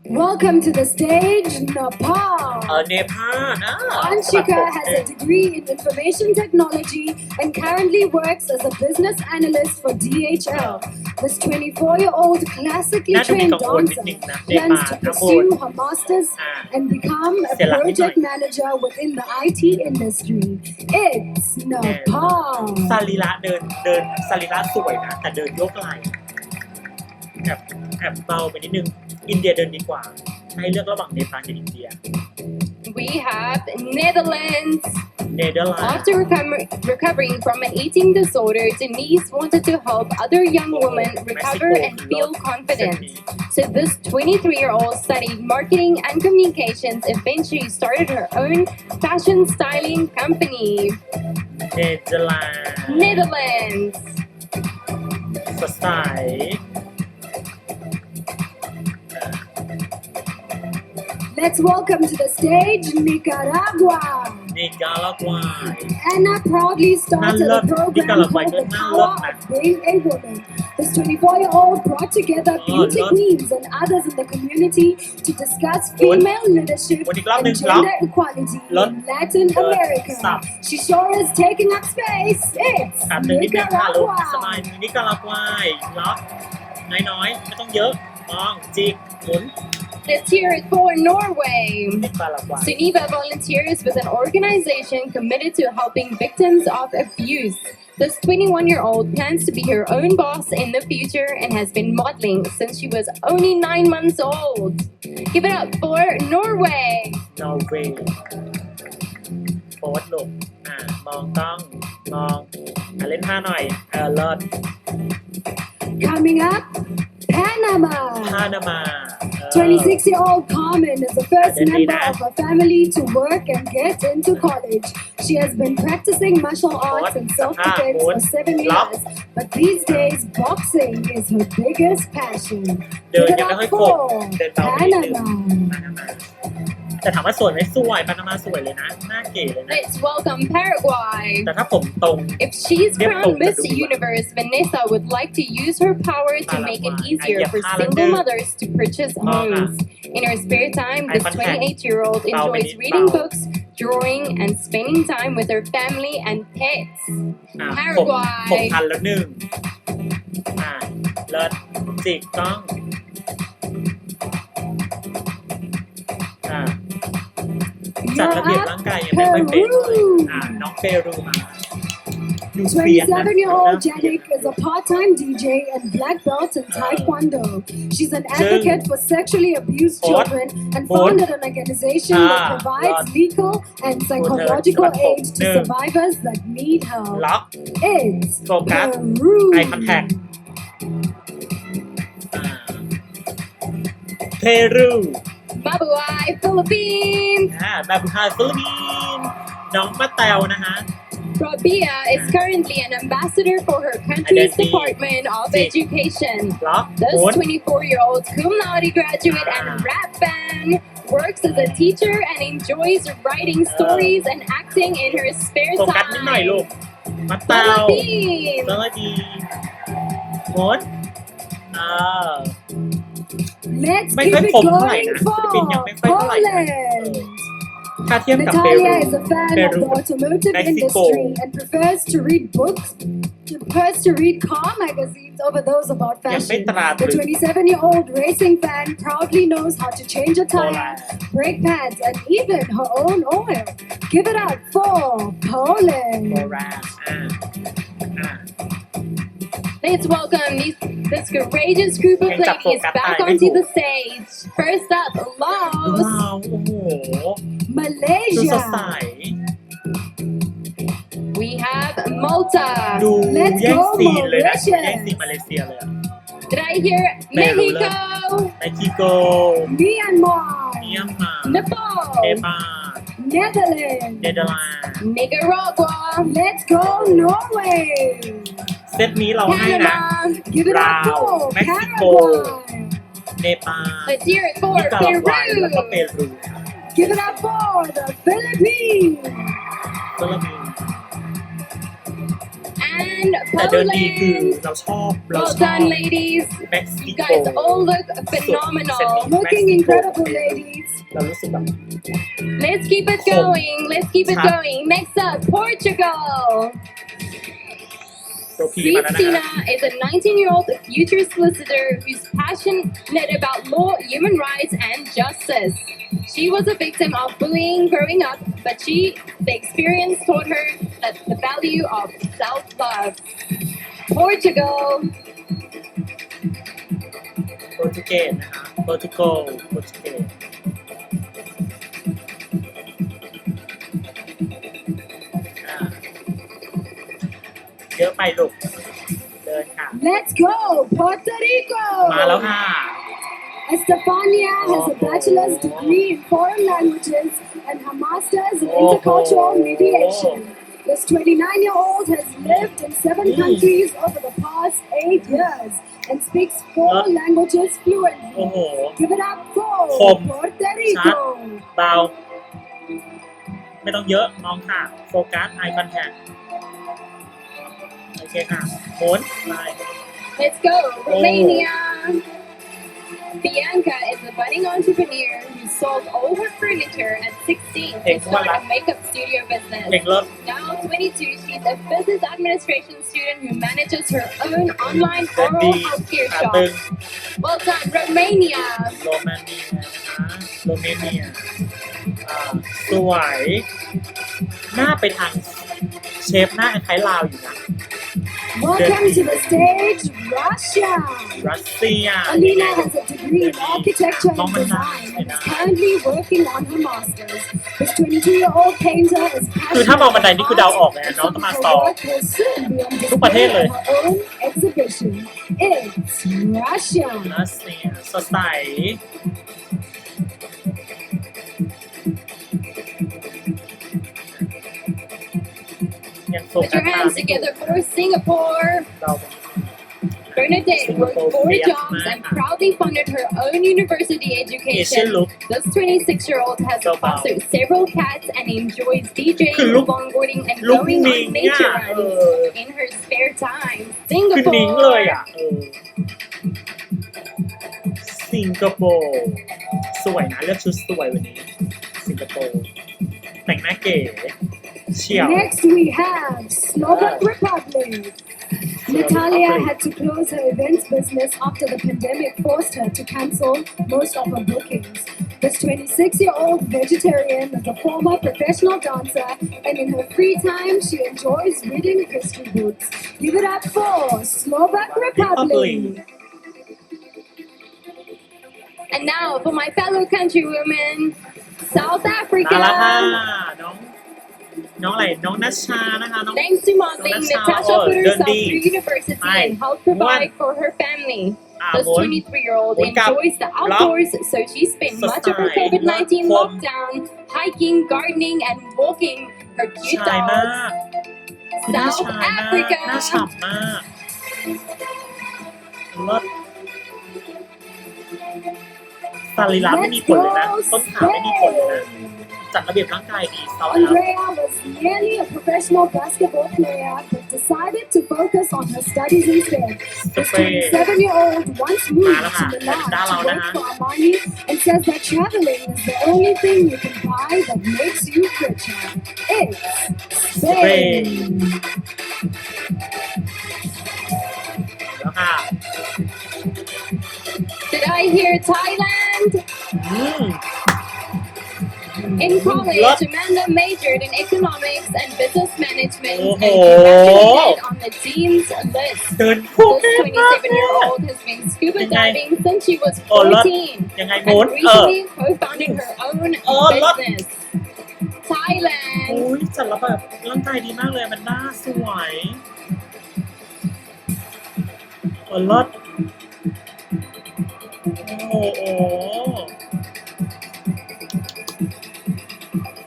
Welcome to the stage, Nepal. เนปาล Anshika has a degree in information technology and currently works as a business analyst for DHL. This 24-year-old classically trained dancer plans to pursue her master's and become a project manager within the IT industry. It's Nepal. สรีระเดินสรีระสวยนะแต่เดินโยกไหล่แอบเบาไปนิดนึงอินเดียเดินดีกว่าให้เลือกระหว่างเนปาลกับอินเดีย We have Netherlands. After recovering from an eating disorder, Denise wanted to help other young women recover and feel confident. So this 23-year-old studied marketing and communications, eventually started her own fashion styling company. Netherlands. สดใส Let's welcome to the stage Nicaragua. Anna proudly started a program called The Power of Being a Woman. This 24-year-old brought together beauty queens and others in the community to discuss female leadership and gender equality in Latin America. She sure is taking up space. It's Nicaragua. นิการากวายล็อกน้อยๆไม่ต้องเยอะมองจิกหมุน Let's hear it for Norway. Sunniva volunteers with an organization committed to helping victims of abuse. This 21-year-old plans to be her own boss in the future and has been modeling since she was only 9 months old. Give it up for Norway. โพสลงมองกล้องมองเล่นท่าหน่อยเลิศ Coming up, Panama. 26-year-old Carmen is the first member of her family to work and get into college. She has been practicing martial arts and self-defense for 7 years, but these days boxing is her biggest passion. Give it up for Panama. แต่ถามว่าสวยไหมสวยปานามาสวยเลยนะหน้าเก๋เลยนะ Let's welcome Paraguay. แต่ถ้าผมตรง If she's crowned Miss Universe, Vanessa would like to use her power to make it easier for single mothers to purchase homes. In her spare time, this 28-year-old enjoys reading books, drawing, and spending time with her family and pets. ผม Paraguay. ทันแล้วหนึ่งเลิศจิกกล้องจัดระเบียบร่างกายยังไม่ค่อยเป็นเลยน้องเปรูมา 27-year-old Janik is a part-time DJ and black belt in Taekwondo. She's an advocate for sexually abused children and founded an organization that provides legal and psychological aid to survivors that need help. It's Peru. Eye contact. Peru. Mabuhay, Philippines. แบบไทยฟิลิปปินส์น้องมะแตวนะฮะ Rabia is currently an ambassador for her country's Department of Education. This 24-year-old cum laude graduate and rap fan works as a teacher and enjoys writing stories and acting in her spare โฟกัสนิดหน่อยลูก time. มะแตว Philippines. สวัสดีโมด Let's ไม่ keep ค่อย it คมเท่าไหร่ going นะฟิลิปปินส์ยังไม่ for ค่อยเท่าไหร่นะ Poland. ถ้าเทียบกับเปรู Natalia is a fan of the automotive Mexico. industry and prefers to read car magazines over those about fashion. The 27-year-old racing fan proudly knows how to change a tire, brake pads, and even her own oil. Give it up for Poland. Let's welcome this courageous group of ladies back onto the stage. First up, Laos. ดูสดใส Malaysia. We have Malta. ดูแย่งซีนเลยนะแย่งซีนมาเลเซียเลย Did I hear ไม่รู้เลย Mexico? เม็กซิโก Myanmar. เมียนมา เน Nepal. ปาล Netherlands. เนเธอร์แลนด์ Nicaragua. Let's go Norway. เซตนี้เราให้นะ Canada. Give it up Wow. for Mexico. Paraguay. เนปาล Let's hear it for นิการากวายแล้วก็เป Peru. รู Give it up for the Philippines. ฟิลิปปินส์ And and แต่เดินดีคือ Poland. เราชอบ Well done, ladies. เม็กซิ You โก guys all look phenomenal. Looking incredible, ladies. เรารู้สึกแบบ Let's keep it going. Let's keep it going. Next up, Portugal. ตัวพีมาแล้วนะ Cristina is a 19-year-old future solicitor who's passionate about law, human rights, and justice. She was a victim of bullying growing up, but the experience taught her that the value of self-love. Portugal. โปรตุเกสนะคะโปรตุเกสเยอะไปลูกเดินค่ะ Let's go, Puerto Rico. มาแล้วค่ะ Estefania has a bachelor's degree in foreign languages and her master's in intercultural mediation. This 29-year-old has lived in 7 countries over the past 8 years and speaks 4 languages โอ้ fluently. โห Give it up ค for ม Puerto ชัด Rico. เบาไม่ต้องเยอะมองค่ะโฟกัส eye contact โอเคค่ะหมุนไป Let's go, Romania. Bianca is a budding entrepreneur who sold all her furniture at 16 to start a makeup studio เพลง business. เริ่ม Now 22, she's a business administration student who manages her own online เดิน oral ดี healthcare ขาตึง shop. Well done, Romania. โรมาเนียนะคะโรมาเนียสวยหน้าไปทางเชฟหน้าคล้ายลาวอยู่นะ Welcome to the stage, Russia. รัสเซีย Alina has a degree in architecture and design and is currently working on her master's. This 22-year-old painter is คือถ้ามองบันไดนี่คือเดาออกเลย passionate นะน้องต้องมา and สอบ her work will soon be on ทุกประเทศ display เลย at her own exhibition. It's Russia. รัสเซียสดใสยังโฟ Put กั your สตาม hands together for Singapore. เรา Bernadette worked 4 jobs and proudly funded her own university Asian education. look This 26-year-old has So fostered several cats and enjoys DJing, คือลุก longboarding, and ลุก going นิ่ง on อ่ะ nature เอ runs อ in her spare time. คือนิ่งเลยอ่ะ Singapore. สิงคโปร์สวยนะเลือกชุดสวยวันนี้ สิงคโปร์แต่งหน้าเก๋เฉียว Next we have Slovak Republic. Natalia had to close her events business after the pandemic forced her to cancel most of her bookings. This 26-year-old vegetarian is a former professional dancer, and in her free time, she enjoys reading history books. Give it up for Slovak Republic. And now for my fellow countrywomen, South มา Africa. แล้วค่ะน้องอะไรน้องนัชชานะคะน้อง Thanks to modeling, Natasha, Natasha oh, put herself Dundee. through university Hi. and helped provide One. for her family. อ่า This หมุน 23-year-old หมุนกลับ enjoys the outdoors, so she spent much of her Society. COVID-19 คม lockdown hiking, gardening, and walking her cute ชายมา dogs. กคุณน่า South ชายมาก Africa. น่าฉ่ำมากเลิศสรีระไม่มีผลเลยนะ ต้นขาไม่มีผลเลยนะ จัดระเบียบร่างกายดีเซาแล้ว Andrea was nearly a professional basketball player but decided to focus on her studies instead. This 27-year-old once moved to Milan to work for Armani and says that traveling is the only thing you can buy that makes you richer. It's Spain. แล้วค่ะ Did I hear Thailand? อืม In college, What? Amanda majored in economics and business management Oh. and graduated on the dean's list. เดินคู่ This กันมาก 27-year-old has been scubaยังไง diving since she was โอ้เลิศ 14 ยังไงหมุน and recently co-founded her own โอ้เลิศ business. Thailand. อุ้ยจัดแล้วแบบร่างกายดีมากเลยมันน่าสวยโอ้เลิศโอ้โห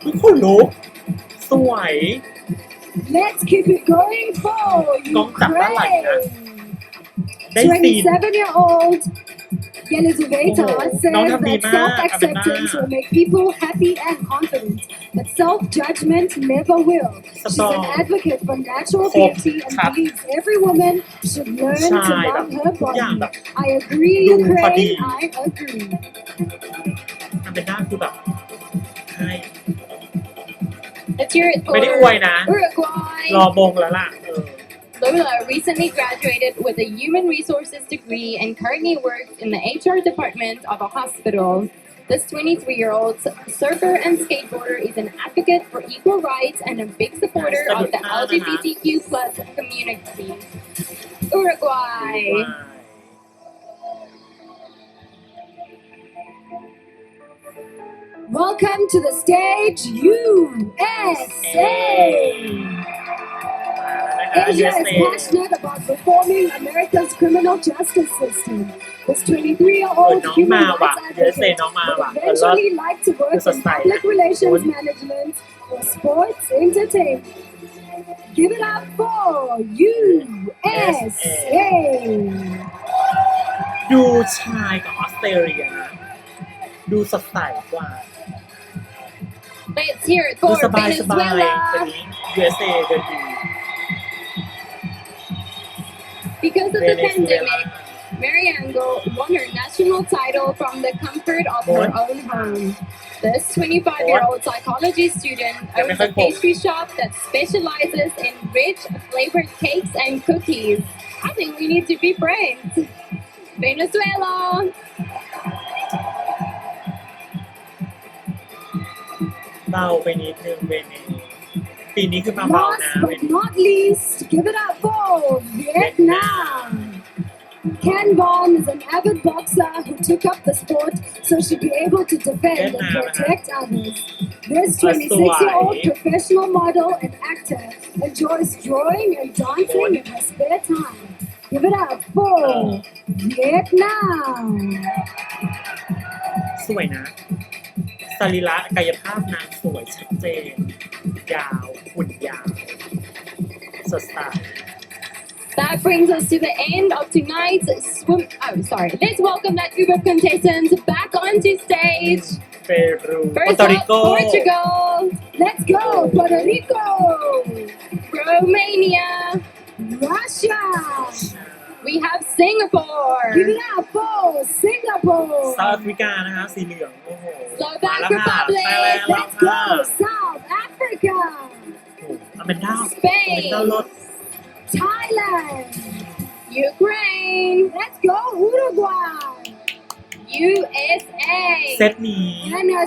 ทุกคนลุกสวย Let's keep it going for กล้องจับด้านหลังนะ Ukraine. ได้ซีน 27-year-old Yelizaveta says that self-acceptance will make people happy and confident, but self-judgment never will. She's an advocate for natural beauty and believes every woman should learn to love her body. I agree, Ukraine. I agree. ทำเป็นหน้าคือแบบให้ Let's hear it ไม่ได้อ for วยนะ Uruguay. รอบงแล้วล่ะLola recently graduated with a human resources degree and currently works in the HR department of a hospital. This 23-year-old surfer and skateboarder is an advocate for equal rights and a big supporter of the LGBTQ+ community. Uruguay. Welcome to the stage, USA. Asia is passionate about reforming America's criminal justice system. This 23-year-old human rights advocate would eventually like to work in public relations management or sports entertainment. Give it up for USA. ดูชายกับออสเตรเลียนะดูสดใสกว่า Let's hear it ดู for สบายคนนี้ Venezuela. USA เดินดี Because of the pandemic, Mariango won her national title from the comfort of her own home. This 25-year-old psychology student owns a pastry shop that specializes in rich, flavored cakes and cookies. I think we need to be friends. Venezuela. เบาไปนิดนึงเวเนปีนี้คือมาเบา Last นะ but not least, give it up for Vietnam. Ken Bond is an avid boxer who took up the sport so she'd be able to defend and protect others. This 26-year-old professional model and actor enjoys drawing and dancing in her spare time. Give it up for Vietnam. สวยนะสรีระกายภาพนางสวยชัดเจนยาวหุ่นยาวสดใส That brings us to the end of tonight's swim. Oh, sorry. Let's welcome that group of contestants back onto stage. เปรูโป First โตริ up, โก Portugal, Let's go, Puerto Rico. Romania. Russia. We have Singapore. Give it up for Singapore. เซาท์แอฟริกานะคะสีเหลืองโอ้โห Slovak มาแล้วค่ะ Republic ไทยแลนด์แล้ว Let's ค่ะ go, South Africa. อเมนด้า Spain อเมนด้ารถ Thailand. Ukraine. Let's go, Uruguay. USA. เซตนี้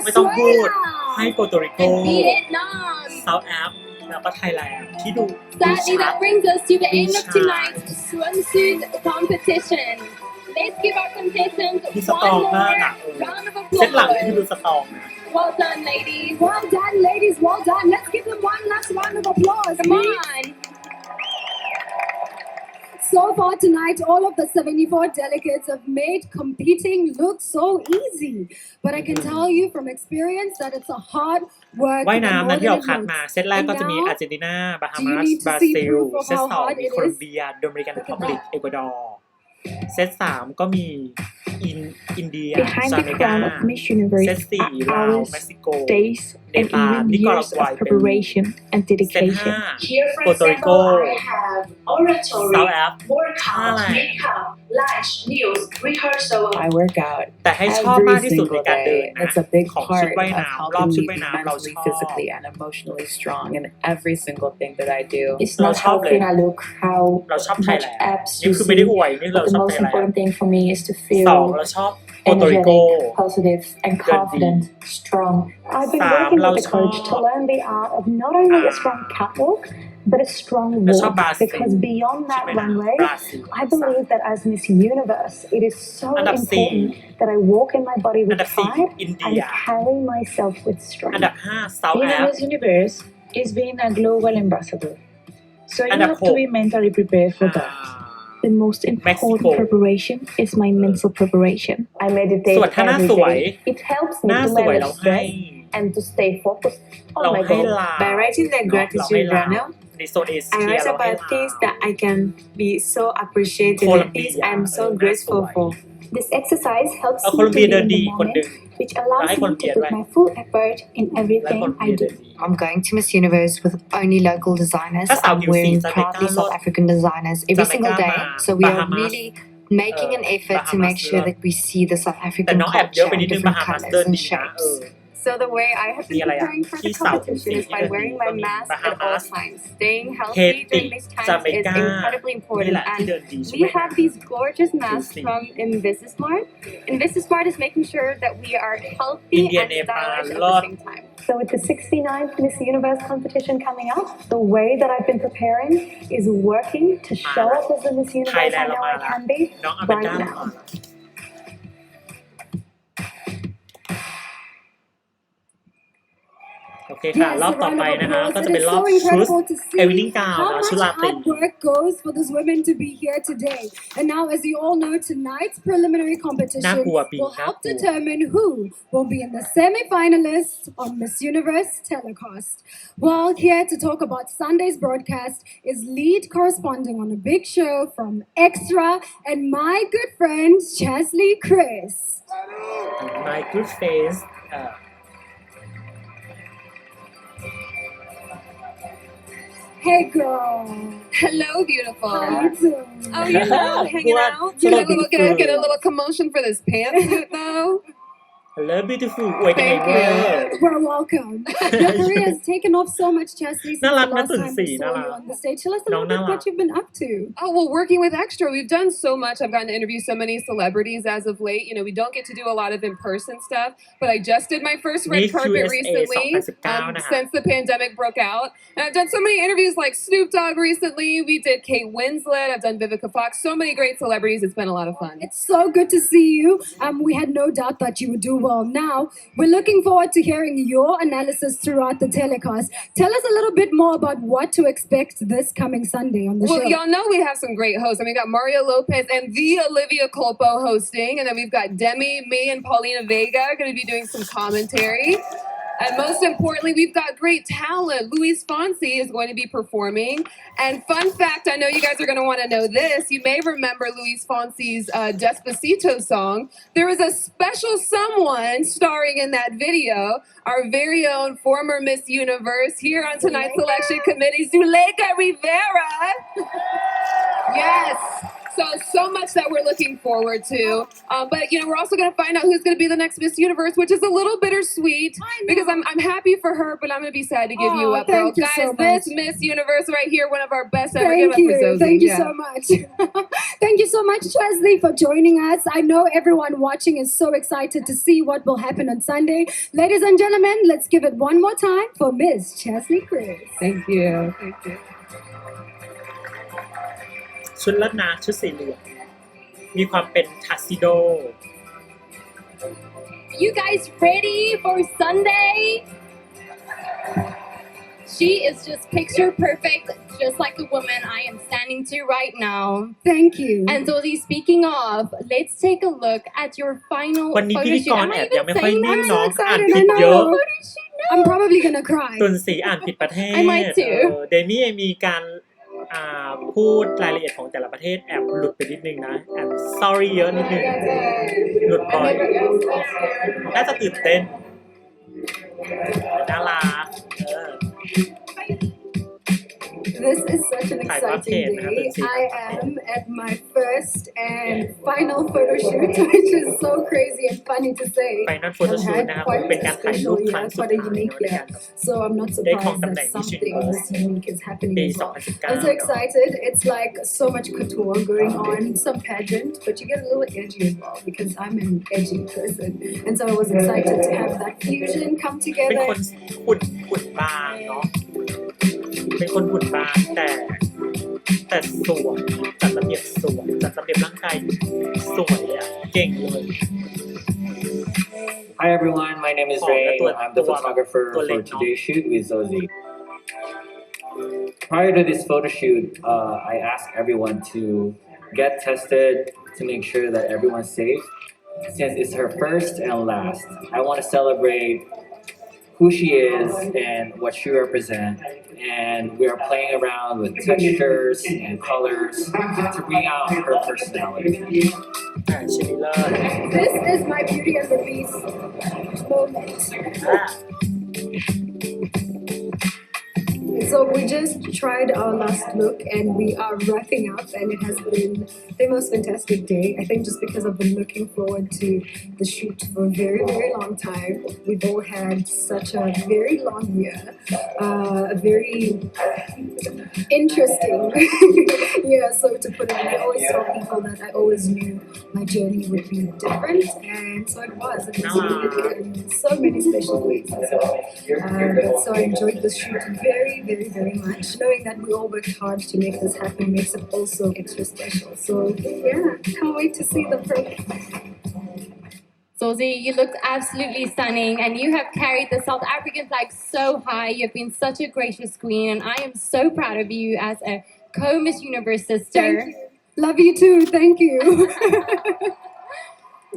ไม่ต้องพูดให้โปโตริโก And Vietnam. เซาท์แอฟแล้วก็ไทยแลนด์ที่ดู Sadly, ชัด that brings us to the end of tonight's swimsuit competition. Let's give our contestants ที่สตรอง one มาก more อ่ะ round of เซตหลังที่ดู applause. สตรองนะ Well done, ladies. Well done, ladies. Well done. Let's give them one last round of applause. Come please. on. So far tonight, all of the 74 delegates have made competing look so easy. But I can tell you from experience that it's a hard work. ว่ายน้ำนะ more ที่ than เรา it คัดมา looks. เซตแรกก็จะมี And now, อาร์เจนตินาบาฮา do you มาส need to บรา see ซิล proof of เซต how สอง hard มี it โคลอ is? มเบียโดมินิกัน r ีพับลิกเอกวาดอร์เซตสามก็มีอินเดีย Behind ซา the เมกา crown of Miss Universe เซตสี่ are ลาว hours, เม็กซิโก days, and Nepal, even years Nicaragua, of preparation and เซต dedication. ห้า Here, for Puerto Rico, example, I have oratory, South Af, workout, Thailand. makeup, lunch, news, rehearsal. I work out แต่ให้ชอบมาก every ที่สุดใน single การเดิน day. นะ It's a big ของชุด part ว่าย of น้ำรอบ helping ชุด me ว่าย be น้ำเราช mentally, อบ physically, and emotionally strong in every single thing that I do. It's not how thin I look, how เราชอบไทย much แลนด์ abs นี่ you คือไม่ได้ see. อวยนี่เรา But ช the อบไท most ยแลนด์ important thing for me is to สอง feel เราชอบโปโตริโก energetic, positive, and confident, strong. I've been working with the coach to learn the art of not only a strong catwalk, but a strong เราชอบ walk. บราซิล Because beyond ใช่ that ไหมนะ runway, บราซิล I believe that as Miss Universe, it is so อันดับสี่ important that I walk in my body อัน with ดับสี่ pride อิน and เดีย carry myself with อัน strength. ดับห้าเซาท์ Being แอ a ฟ Miss Universe is being a global ambassador. So you And a have to hope. be mentally prepared for that. The most important Mexico. preparation is my mental preparation. I meditate ส่วนถ้าหน้า every สวย day. It helps ห me น้า to สวย manage เราให้ stress and to stay focused เรา on my ให้ goal. ลาว By writing the เราให้ gratitude ลาว journal, ในโซนเอเชี I ย write เราให้ about ลาว things that I can be so appreciated and things I'm so grateful for. This exercise helps โค me ลัม to เบีย be เดิน in ดี the คนหนึ่ง moment, which allows ให้โค me ลัมเบี to ย put ด้วย my full effort in และ everything โคลัม I เบียเดิ do. นดี I'm going to Miss Universe with only local designers. ถ้าสาว I'm ผิวสี wearing จะไม่กล้า proudly ล South ด African designers จะ every ไม่ก single ล้า day. มา So we บา are ฮามัส really making an effort to บาฮามั make ส sure เลิศ that we see the South แต่ African น้องแอบเยอะ culture ไปนิ in ดนึงบา different ฮามัส colors เดิน and ดีนะ shapes. So the way I have มี been อะไรอ่ะ preparing for ที่ the สาวผิวสี competition is ที่ by เดินดี wearing ก็ my มี mask บาฮา at มั all ส times. Staying เค healthy ติ during this จา time เม is กา incredibly นี่ important. แหละที่ And เดินดีใช่ไห we ม have these gorgeous ผิว masks สี from InvisiSmart. InvisiSmart is making sure that we are อิน healthy เดีย and เนปาล stylish at รอ the ด same time. So with the 69th Miss Universe competition coming up, the way that I've been preparing is working to show up as the Miss ไทย Universe แล I นด์เรา know มา I แล้ว can be น้องอแมน right ด้าเรามา now. แล้วโอเคค่ะ Yes, รอบ a ต่อ round ไป of นะคะ applause. ก็ It จะเป็น is รอบ so ชุด incredible to เอวิ see นิ่งกาว how นะ much ชุดราตรี hard work goes for these women to be here today. And now, as you all know, tonight's preliminary น่า competition กลัวปี will น่า help กลัว determine who will be in the semi-finalists on Miss Universe telecast. Well, here to talk about Sunday's broadcast is lead corresponding on a big show from Extra and my good friend Chesley Chris. My good face Hey girl, Hello, beautiful. how you doing? Oh, you know, hanging What? out. So Get a beautiful. little commotion for this pantsuit, though. Hello beautiful อวยกันเองเวอ Thank ร์ We're welcome. Your career has taken off so much, Chesley, since น่า the รักนะ last ตื่น time สี we น่า saw รั you ก on the stage. Tell us a น้อง little น่า bit รั what ก you've been up to. Oh, well, working with Extra, we've done so much. I've gotten to interview so many celebrities as of late. You know, we don't get to do a lot of in-person stuff, but I just did my first red Miss carpet USA recently 2019 นะคะ since the pandemic broke out. And I've done so many interviews like Snoop Dogg recently. We did Kate Winslet. I've done Vivica Fox. So many great celebrities. It's been a lot of fun. It's so good to see you. We had no doubt that you would do well. Now, we're looking forward to hearing your analysis throughout the telecast. Tell us a little bit more about what to expect this coming Sunday on the Well, show. y'all know we have some great hosts. I mean, we got Mario Lopez and the Olivia Culpo hosting, and then we've got Demi, me, and Paulina Vega are going to be doing some commentary. And most importantly, we've got great talent. Luis Fonsi is going to be performing. And fun fact, I know you guys are going to want to know this. You may remember Luis Fonsi's Despacito song. There is a special someone starring in that video, our very own former Miss Universe here on tonight's selection committee, Zuleika Rivera. Yes. So much that we're looking forward to. But, you know, we're also going to find out who's going to be the next Miss Universe, which is a little bittersweet because I'm happy for her, but I'm going to be sad to give you up, girl. Thank you Guys, so this much. Miss Universe right here, one of our best ever. Give Thank it up for you. Zoe. Thank you Yeah. so much. Thank you so much, Chesley, for joining us. I know everyone watching is so excited to see what will happen on Sunday. Ladies and gentlemen, let's give it one more time for Miss Chesley Chris. Thank you. Thank you. ชุดเลิศนะชุดสีเหลืองมีความเป็นทัสซิโด You guys ready for Sunday? She is just picture perfect, just like the woman I am standing to right now. Thank you. And Zoe, speaking of, let's take a look at your final วันนี้ photo พิธี shoot. กร Am แอ I บยัง even ไม่ค่อย saying นิ่ง that? น้อง I'm so อ่าน excited, ผิ I ดเยอะ know. I'm probably gonna cry. ตุนสีอ่านผิดประเทศ I might too. เดมี่มีการพูดรายละเอียดของแต่ละประเทศแอบหลุดไปนิดนึงนะแอบ sorry เยอะนิดนึงหลุดบ่อยน่าจะตื่นเต้นน่ารักThis is such an Hi, exciting Bobcat. day. I am at my first and final photo shoot, which is so crazy and funny to say. ไฟนอลโฟโต้ I've ชูต had นะครับ quite เป็นการ a ถ่ายรู special ปครั้ง year, สุด quite a ท้าย unique ใน year. การ So I'm not ได้ครอง surprised ตำแหน่ง that Miss something Universe this unique is happening ปี as well. 2019 I'm so excited. It's like so much couture going on, some pageant, but you get a little edgy as well because I'm an edgy person. And so I was excited to have that fusion come เป็น together. คนหุ่นบางเนาะเป็นคนหุ่นบางแต่สวยจัดระเบียบสวยจัดระเบียบร่างกายสวยอ่ะเก่งเลย Hi everyone, my name is Ray. I'm the photographer for today's shoot with Zoe. Prior to this photo shoot, I asked everyone to get tested to make sure that everyone's safe. Since it's her first and last, I want to celebrate who she is and what she represents. And we are playing around with textures and colors to bring out her personality. ชิลิเลอร์ This is my Beauty and the Beast moment. So we just tried our last look and we are wrapping up and it has been the most fantastic day. I think just because I've been looking forward to the shoot for a very, very long time. We've all had such a very long year, a very interesting year. So to put it, I always tell people that I always knew my journey would be different and so it was. It was really in so many special ways as well. So I enjoyed the shoot very, very, very much. Knowing that we all worked hard to make this happen makes it also extra special. So yeah, can't wait to see the product. Sozi, you looked absolutely stunning and you have carried the South African flag so high. You've been such a gracious queen and I am so proud of you as a co-Miss Universe sister. Thank you. Love you too. Thank you.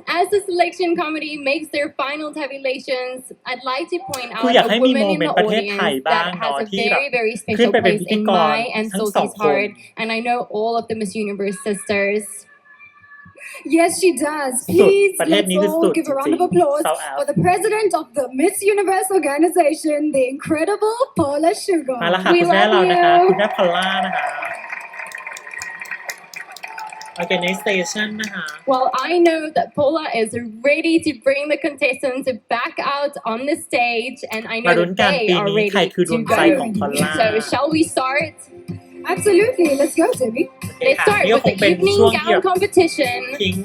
As the selection committee makes their final tabulations, I'd like to point คือ out อยาก a ให้มี woman โม in เมน the ต์ประเทศไทย audience บ้าง that เนาะ has a ที่แบบ very, very ขึ้น special ไปเป็น place พิธี in กร my and ทั้งสอง Sozi's คน heart, and I know all of the Miss Universe sisters. Yes, she does. Please, ประเทศ let's นี้คือ all สุด give จ a ริ round ง of applause ๆ South for the president of the Miss Universe organization, the incredible Paula Sugar. มาแล้วค่ะ We คุณแม่ love เรานะคะ you. คุณแม่พอลล่านะคะ Organization นะคะ Well, I know that Paula is ready to bring the contestants back out on the stage, and I มา know ลุ้น that กัน they ปี are นี้ใคร ready คือดว to งใจ go. ของพอลล่า So, shall we start? Absolutely. Let's go, Timmy. โอเค Let's ค่ะ start นี่ก็ with คง the เป็น evening ช่วงที่ gown competition. ทิ้ง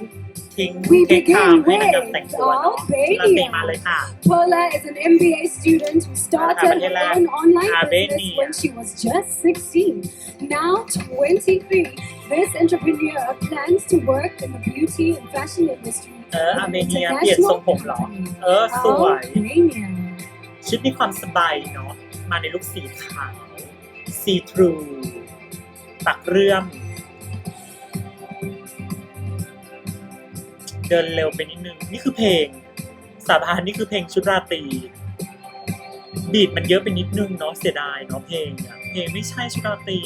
We เทคไทม์ begin ให้นางงามแต่ง with ตัวเนาะ Albania. ลาตีมาเลยค่ะ Paula is an MBA student who started her own online business when she was just 16. Now 23, this entrepreneur plans to work in the beauty and fashion industry. อาร์เมเนียเปลี่ยนทรงผมเหรอ สวย Albania. ชุดมีความสบายเนาะ มาในลุคสีขาว สีทรู ปักเรื่อม เดินเร็วไปนิดนึง นี่คือเพลง สาบานนี่คือเพลงชุดราตรี บีทมันเยอะไปนิดนึงเนาะ เสียดายเนาะเพลงอะเพลงไม่ใช่ชุดราตรี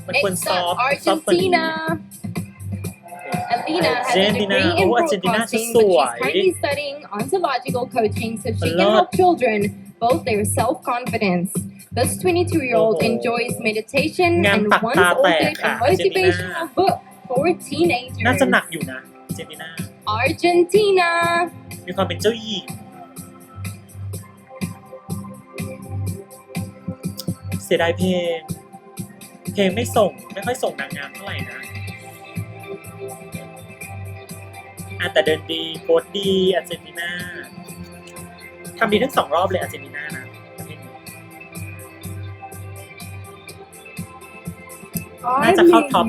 มันควร Next ซอ up, ฟต์กว่านี้ Argentina. Alina has a Argentina. degree in Oh, Argentina broadcasting, ส but วย she's currently studying ontological coaching so she A can lot. help children build their self-confidence. This 22-year-old Oh. enjoys meditation งาน and ปัก once ตาแตก authored ค่ะ a motivational book for น่าจะ teenagers. หนักอยู่นะอาร์เจนตินา Argentina. มีความเป็นเจ้าหญิง เสียดายเพลง เพลงไม่ค่อยส่งนางงามเท่าไหร่นะแต่เดินดีโพสดีอาร์เจนตินาทำดีทั้ง2 รอบเลยอาร์เจนตินานะน่าจะเข้าท็อป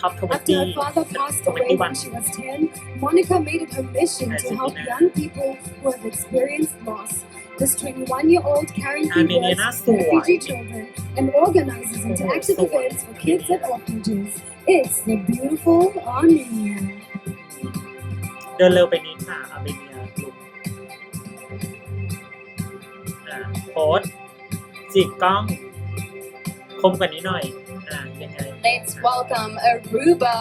After her father passed away when she was 10, Monica made it her mission to help young people who have experienced loss. This 21-year-old currently works with refugee children and organizes interactive events for kids at orphanages. It's the beautiful Armenia. เดินเร็วไปนิดค่ะอาร์เมเนียลูกโพสจิกกล้องคมกว่านี้หน่อยยังไง Let's welcome Aruba.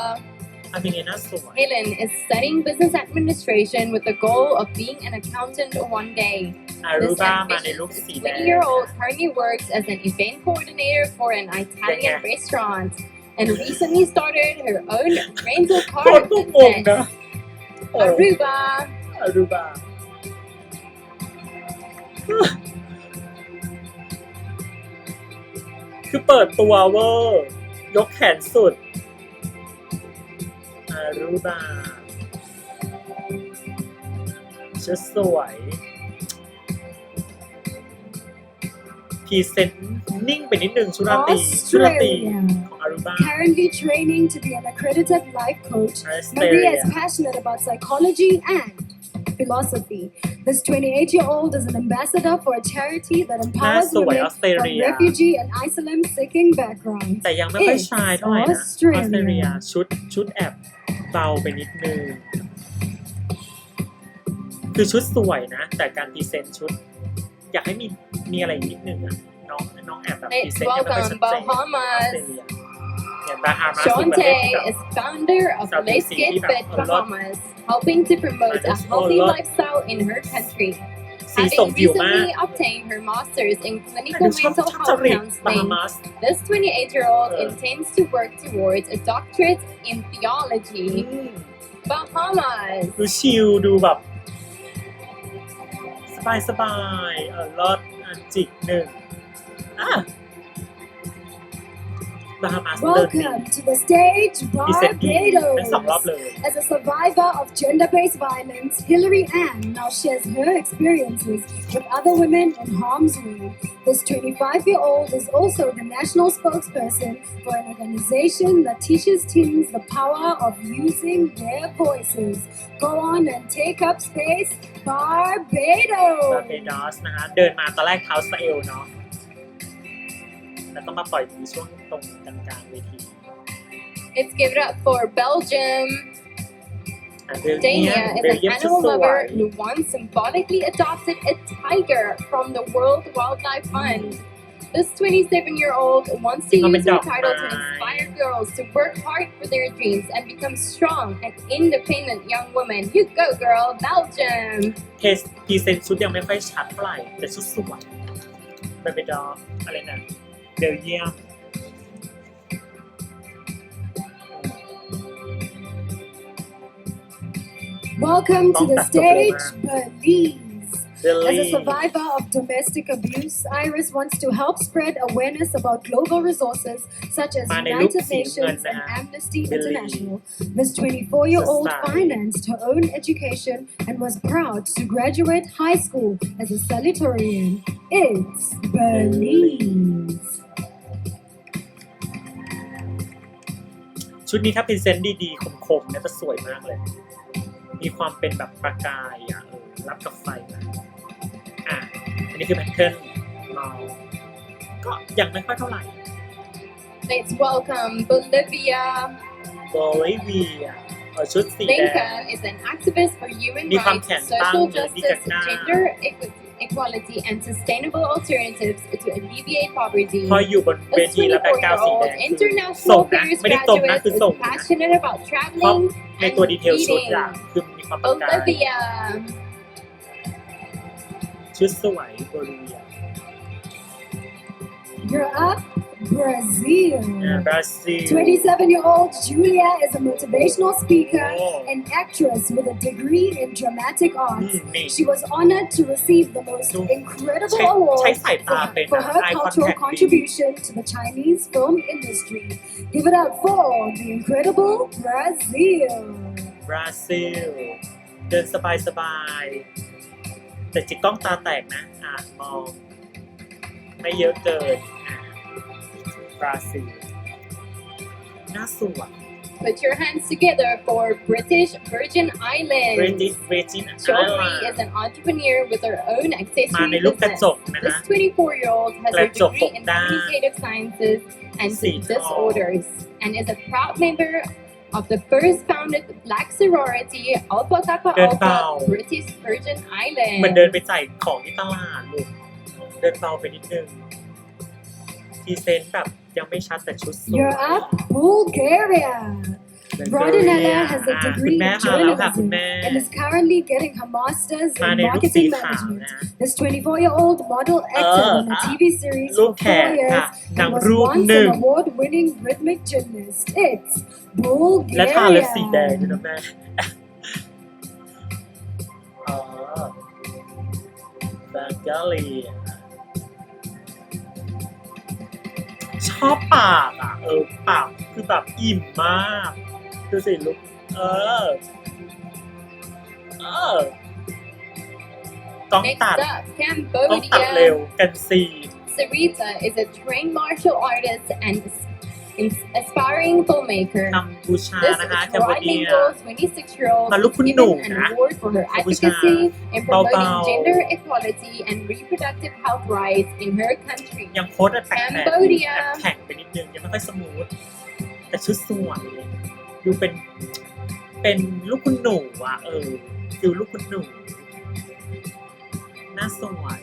อาร์เมเนียน่าสวย Helen is studying business administration with the goal of being an accountant one day. อารู This บามาในลุค ambitious สีแดง 20-year-old currently works as an event coordinator for an Italian restaurant and recently started her own rental โค car ตรงง business. นะ Aruba. อารูบาคือเปิดตัวเวอร์ยกแขนสุดอารูบาชุดสวยพรีเซนต์นิ่งไปนิดนึงชุดราตรีของอารูบา Currently training to be an accredited life coach, Maria is passionate about psychology and philosophy. This 28-year-old is an ambassador for a charity that empowers women from refugee and asylum-seeking backgrounds. แต่ยังไม่ค่อยชายเท่าไหร่นะออสเตรเลียชุดแอบเบาไปนิดนึง คือชุดสวยนะแต่การพรีเซนต์ชุดอยากให้มีอะไรนิดนึงอะน้องแอบแบบพรี Let's เซนต์ยังไม่ค่อยชัด welcome เจนออส Bahamas. เตรเลียเนี่ยบาฮามาส Shante is founder of Let's Get Fit Bahamas, helping to promote a healthy lifestyle in her country. สีส่ง Having ผิวมาก recently obtained her master's in แต่ clinical ดูชอบ mental จ health ริตบาฮา counseling, มาส this 28-year-old intends to work towards a doctorate in theology. Bahamas. ดูชิลดูแบบสบายรอดจิกหนึ่งบาฮามาสเดินดี Welcome to the stage, พรีเซนต์ดีทั้งสองรอบ Barbados. เลย As a survivor of gender-based violence, Hillary Ann now shares her experiences with other women in harm's way. This 25-year-old is also the national spokesperson for an organization that teaches teens the power of using their voices. Go on and take up space, Barbados. บาร์เบดอสนะฮะเดินมาตอนแรกเท้าสะเอวเนาะแล้วก็มาปล่อยทีช่วงตรงกลางๆเวที Let's give it up for Belgium. เบลเยีย Dania ม is เบล an เยียมชุด animal สวย lover who once symbolically adopted a tiger from the World Wildlife Fund. This 27-year-old wants to use her title to inspire girls to work hard for their dreams and become strong and independent young women. You go, girl, Belgium! เทสพรีเซนต์ชุดยังไม่ค่อยชัดเท่าไหร่แต่ชุดสวยบาร์เบดอสอะไรนะเบลเยียมWelcome to the stage, Belize. เบล As ลี่ a survivor of domestic abuse, Iris wants to help spread awareness about global resources such as United Nations and Amnesty International. This 24-year-old financed her own education and was proud to graduate high school as a salutatorian. It's Belize. ชุดนี้ถ้าพรีเซนต์ดีๆคมๆเนี่ยจะสวยมากเลยมีความเป็นแบบประกายรับกับไฟนะอันนี้คือแพทเทิร์นเราก็ยังไม่ค่อยเท่าไหร่ Let's welcome Bolivia. โบลิเวียชุดสีแดง Lenka is an activist for human มีความ rights, แข็งตั้ง social เลยดีกั justice, บหน้า gender equality, and sustainable alternatives to alleviate poverty. พออยู่บนเว This ทีแล้วแบ็คกราวด์สีแด 24-year-old งคือส่ international งนะ Paris ไม่ได้ตรงนะ graduate คือ is ส่งนะ passionate about เพราะ traveling ใน and ตัวดีเทลชุด reading. คือมีความประกาย Bolivia. ชุดสวยโบลิเวีย You're up, Brazil. บราซิล 27-year-old Julia is a motivational speaker Oh. and actress with a degree in dramatic arts. นี่ She was honored to receive the most incredible award ใช้สายตาเป็น for her eye cultural contact ดี contribution to the Chinese film industry. Give it up for the incredible Brazil. บราซิลเดินสบายๆแต่จิกกล้องตาแตกนะมองไม่เยอะเกินบราซิลน่าสวย Put your hands together for British Virgin Islands. British Virgin Shortly Islands is an entrepreneur with her own มาใน accessory รูปกระ business. จกนะ This ฮะ 24-year-old has a กระจก degree in 6 ด้าน communicative sciences and สีทอง disorders and is a proud member of the first founded Black sorority Alpha Kappa เดิน Alpha เบา British Virgin เหมือนเดิน Islands. ไปจ่ายของที่ตลาดลูกเดินเบาไปนิดนึงพรีเซนต์แบบยังไม่ชัดแต่ชุดสวย You're up, Bulgaria. Rodinella has a คุณ degree แม่ in มาแล้วค่ะคุณ journalism แม่ and is currently getting her master's มา in ในรูปสี marketing ขาว management. นะ This 24-year-old model acted in a TV series รูป for แข 4 น years ค่ะหนั and ง was รูป once หนึ่ง an award-winning rhythmic gymnast. It's และทาเล็บสีแดง Bulgaria. ด้วยนะแม่บังกาเลียชอบปากปากคือแบบอิ่มมากดูสิลูกต้อง Next ตัด up, เร็ว Cambodia. กันซี Sarita is a trained martial artist and aspiring filmmaker. กัมพูชา This นะคะแคมโบเดีย trilingual 26-year-old มาลูก was คุณหนู given an นะ award for her กัมพูชา advocacy in promoting เบาๆ gender equality and reproductive health rights in her country. ยังโพสต์แปลกๆ Cambodia แข็งไปนิดนึงยังไม่ค่อยสมูทแต่ชุดสวยดูเป็นลูกคุณหนูฟิลลูกคุณหนู น่าสวย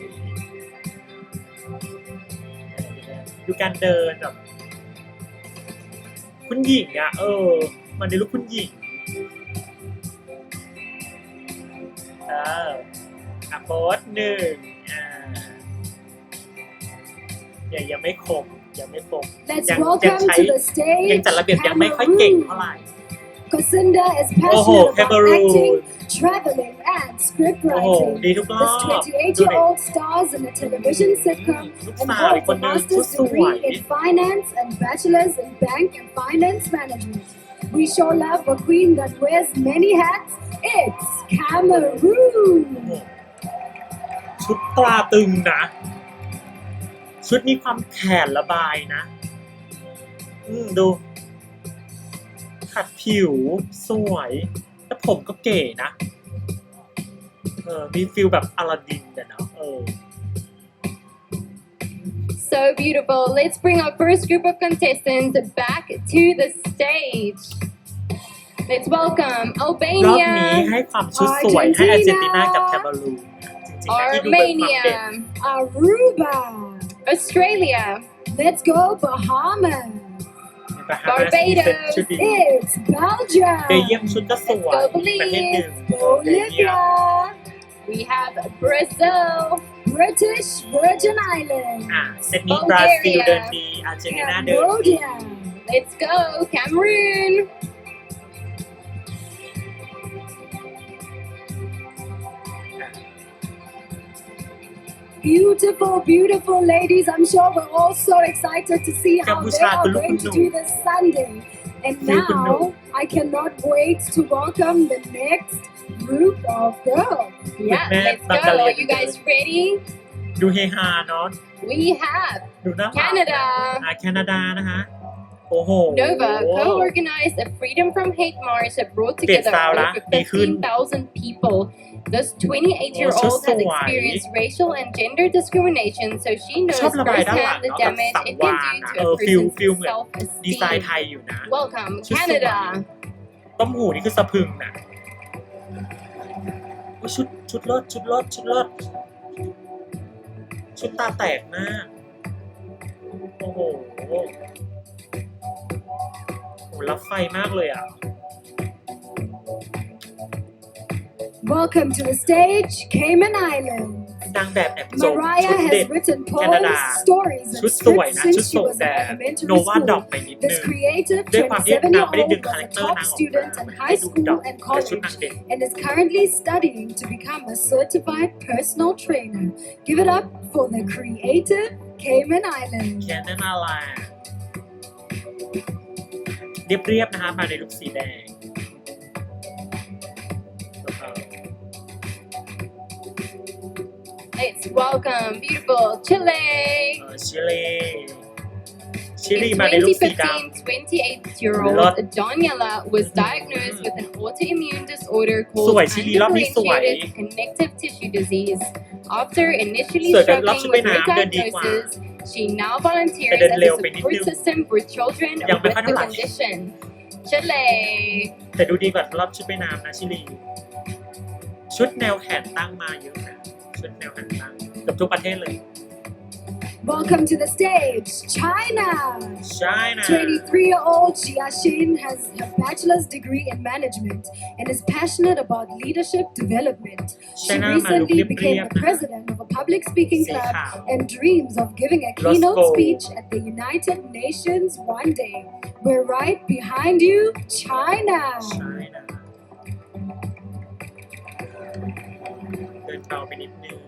ดูการเดินแบบคุณหญิงอ่ะมันได้ลูกคุณหญิงโพสต์หนึ่งยังไม่คมยังใช้ยังจัดระเบียบยังไม่ค่อยเก่งเท่าไหร่Cassandra is passionate about acting, traveling, and script writing. This 28-year-old stars in a television sitcom and holds a master's degree in finance and bachelor's in bank and finance management. We show love a queen that wears many hats. It's Cameroon. ชุดตราตึงนะชุดมีความแขนระบายนะดูขัดผิวสวยแล้วผมก็เก๋นะมีฟิลแบบอลาดินเนาะSo beautiful. Let's bring our first group of contestants back to the stage. Let's welcome รอบ Albania, นี้ให้ความชุดสวยให้อาร์เจนตินากับแคนารูนจริงๆที่ดูเป็นความเด่น Armenia, Aruba. Australia, Let's go Bahamas. Barbados, It's Belgium. เบลเยียมชุดก็สวยประเทศหนึ่งเบลเยียม Bolivia. we have Brazil, British Virgin Islands. เซตนี้บราซิลเดินดีอาร์เจนตินาเดินดี Cambodia. let's go Cameroon, Beautiful, beautiful ladies. I'm sure we're all so excited to see how they are going to do this Sunday. And now, I cannot wait to welcome the next group of girls. yeah, let's go. Are you guys ready? ดูเฮฮาเนาะ We have ดูน่ารัก Canada, แคนาดานะคะโอ้โห Nova co-organized a Freedom from Hate March that brought together over 15,000 people. This 28-year-old has experienced racial and gender discrimination, so she knows firsthand the damage it can do to a person's ดีไซน์ไท self-esteem. ยอยู่นะ Welcome, Canada. ต้มหูนี่คือสะพรึงนะชุดเลิศชุดตาแตกมากโอ้โหรับไฟมากเลยอ่ะ Welcome to the stage, Cayman Islands. นางแบบแอบจง Mariah ชุดเด็ด has written แคนาดา poems, stories, ชุด and สวย scripts นะชุด since she ส่ง was แต่ in elementary โนวาดอก school. ไปนิดนึ This ง creative ด้วยความที่นางไม่ได้ดึง 27-year-old คาแร was ค a เตอร์ top นางออกมา student in ให้ high ดู school ดอก and แต่ชุด college นางเด่น and is currently studying to become a certified personal trainer. Give it up for the creative Cayman Islands. แคนาดาเรียบๆนะคะมาในลุคสีแดงLet's welcome beautiful Chile. ชิลี In มาในลุคสีด 2015, 28-year-old Daniela was diagnosed with an autoimmune disorder ำ called สวยชิลีรอบนี้สวย undifferentiated connective tissue disease. After initially สวยแบบรอบ struggling ชุดว่าย with her น้ำเดินดีกว่า diagnosis, she now volunteers แต่เดิน as เร็ a วไปนิด support นึง system for children ยังไม่ with ค่อย the เท่าไหร่ condition. Chile. แต่ดูดีกว่ารอบชุดว่ายน้ำนะชิลีชุดแนวแขนตั้งมาเยอะนะชุดแนวแขนตั้งเกือบทุกประเทศเลย Welcome to the stage, China. ใช่นะ 23-year-old Jia Xin has her bachelor's degree in management and is passionate about leadership development. She recently became the president of a public speaking club and dreams of giving a keynote speech at the United Nations one day. We're right behind you, China. ใช่นะเดินเบาไปนิดนึง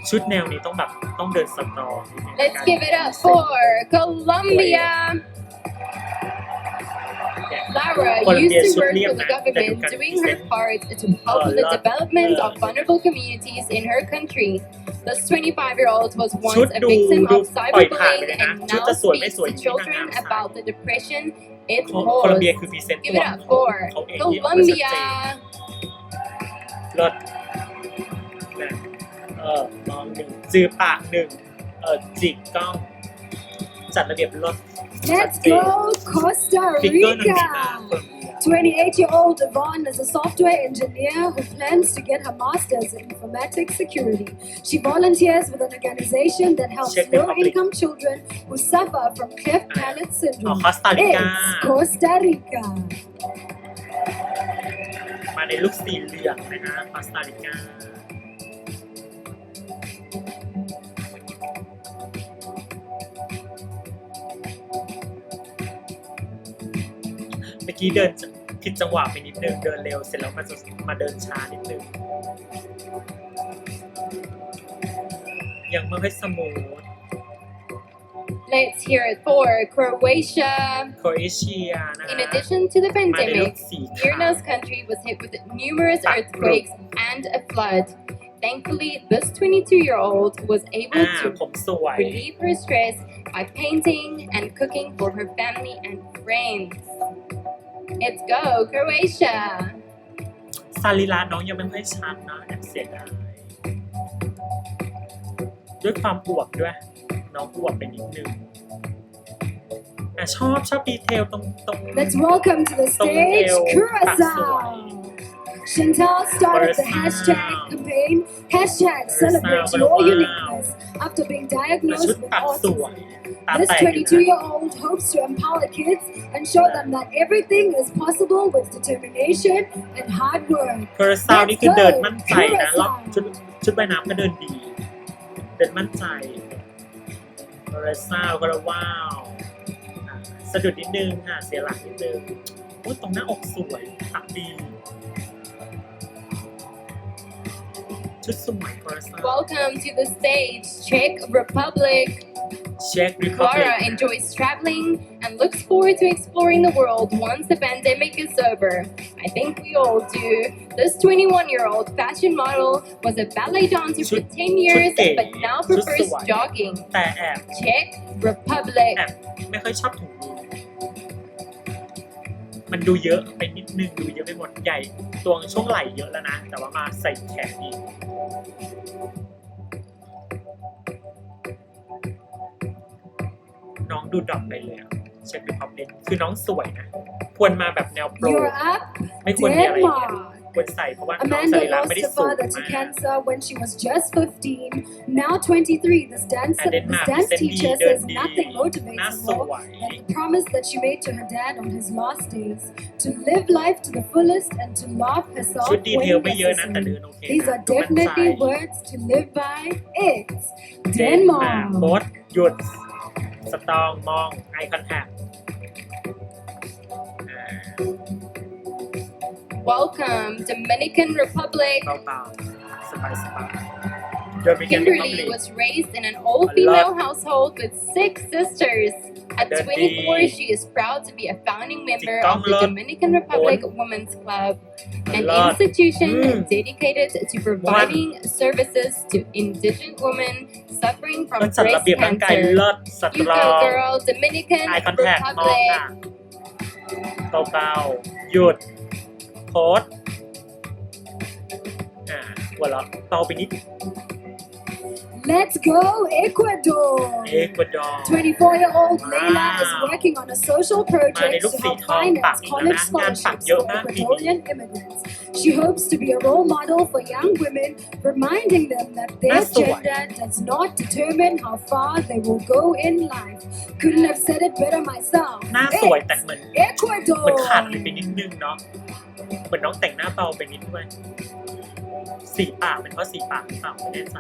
ชุดแนวนี้ต้องเดินสตรอง Let's give it up for Colombia. Lara used to work for the government, doing her part to help with the development of vulnerable communities in her country. This 25-year-old was once a victim of cyberbullying and now speaks to children about the depression it โคลัมเบีย caused. คือพรีเซนต์ Give ตัว it up for เขาเองที่ออกมาชัดเจน Colombia. รถมองหนึ่งจือปากหนึ่งจิกกล้อง จัดระเบียบรถ Let's go Costa ฟิกเกอร์หนังดีนะ Rica. 28-year-old Yvonne is a software engineer who plans to get her master's in informatics security. She volunteers with an organization that helps Czech Republic. low-income children who suffer from cleft palate อ๋อ syndrome. คอสตาริกา It's Costa Rica. มาในลูกสีเหลืองนะฮะคอสตาริกาเมื่อกี้เดินผิดจังหวะไปนิดนึงเดินเร็วเสร็จแล้วมาเดินช้านิดนึงยังไม่ค่อยสมูท Let's hear it for Croatia. โครเอเชียนะฮะ In addition to the มาในลู pandemic, กสีขาว Irna's country was hit with numerous earthquakes and a flood. Thankfully, this 22-year-old was able to ผมสวย relieve her stress by painting and cooking for her family and friends. Let's go, Croatia! ซาลิลาน้องยังไม่ค่อยชัดนะแอบเสียดายด้วยความอวบด้วยน้องอวบไปนิดนึงชอบดีเทลตรง Let's welcome to the stage Tongeo, Curacao. Chantal started the hashtag campaign, hashtag celebrate your uniqueness, after being แต่ diagnosed ชุด with ตัดสวย autism. ตา This แตกอยู่นะ 22-year-old hopes to empower kids and show them that everything is possible with determination and hard work. เคอร์ซาวนี่คือเดินมั่นใจนะรอบชุดว่ายน้ำก็เดินดี เดินมั่นใจเคอร์ซาวก็แล้วว้าวสะดุดนิดนึงค่ะเสียหลักนิดนึงโอ้ตรงหน้าอกสวยตักดีชุดสวยเคอร์ซาว Welcome to the stage, Czech Republic. เช็ครีพับลิ Clara ก enjoys traveling and looks forward to exploring the world once the pandemic is over. I think we all do. This 21-year-old fashion model was a ballet dancer for 10 years, but now prefers jogging. แต่แอบ Czech Republic. ไม่ค่อยชอบถุงมือมันดูเยอะไปนิดนึงดูเยอะไปหมดใหญ่ตัวช่วงไหล่เยอะแล้วนะแต่ว่ามาใส่แขนอีกน้องดูดรอปไปเลยอะเช็ครีพับลิกคือน้องสวยนะควรมาแบบแนวโปร You're up, ไม่ควรมีอะไรอย่างเงี้ย Denmark. ควรใส่เพราะว่าน้องส Amanda รีระ lost ไม่ได้ her สูง father to มาก cancer when she was just 15. Now 23, this dance teacher says nothing หน้า motivates ส her วย than the promise that she made to her dad on his last days to live life to the fullest and to laugh herself ชุดดีเทล when ไม่เยอะนะแต่เดิน necessary. โอเค These นะ are ดูมั่นใจ definitely words to live by. It's โ Denmark. พสหยุดสตรองมองไอคอนแทค Welcome, Dominican Republic. เบาๆสบายๆ Dominican Kimberly Republic was raised in an all-female household with 6 sisters. At 24, she is proud to be a founding member of the Dominican Republic Women's Club, an institution dedicated to providing services to indigent women suffering ก็ from จัดระ breast เบียบร่างกาย cancer. เลิศสต You รอง go, girl, Dominican ไอคอนแทคมอง Republic. ค่ะเบาๆหยุดโพสหัวเราะเบาไปนิด Let's go, Ecuador. เอกวาดอร์ 24-year-old Leila is working on a social project to help Wow. finance college scholarships for Ecuadorian immigrants. She hopes to be a role model for young women, reminding them that their gender does not determine how far they will go in life. Couldn't have said it better myself. หน้าสวยแต่เหมือน Ecuador. ขาดเลยไปนิดนึงเนาะเหมือนน้องแต่งหน้าเบาไปนิดด้วยสีปากเป็นเพราะสีปากหรือเปล่าไม่แน่ใจ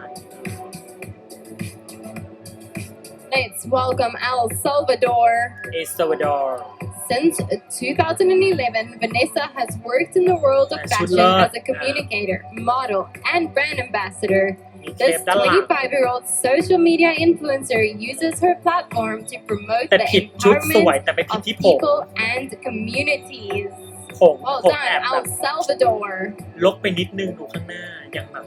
Let's welcome El Salvador. เอลซัลวาดอร์ Since 2011, Vanessa has worked in the world of fashion as a communicator, model, and brand ambassador. มีเท This ปด้านหลัง 25-year-old social media influencer uses her platform to promote แต่ the ผิดชุดสวย empowerment แต่ไปผิด of ที่ผม people and communities. ผม Well ผม done, แอบแบบ El Salvador. ลกไปนิดนึงดูข้างหน้ายังแบบ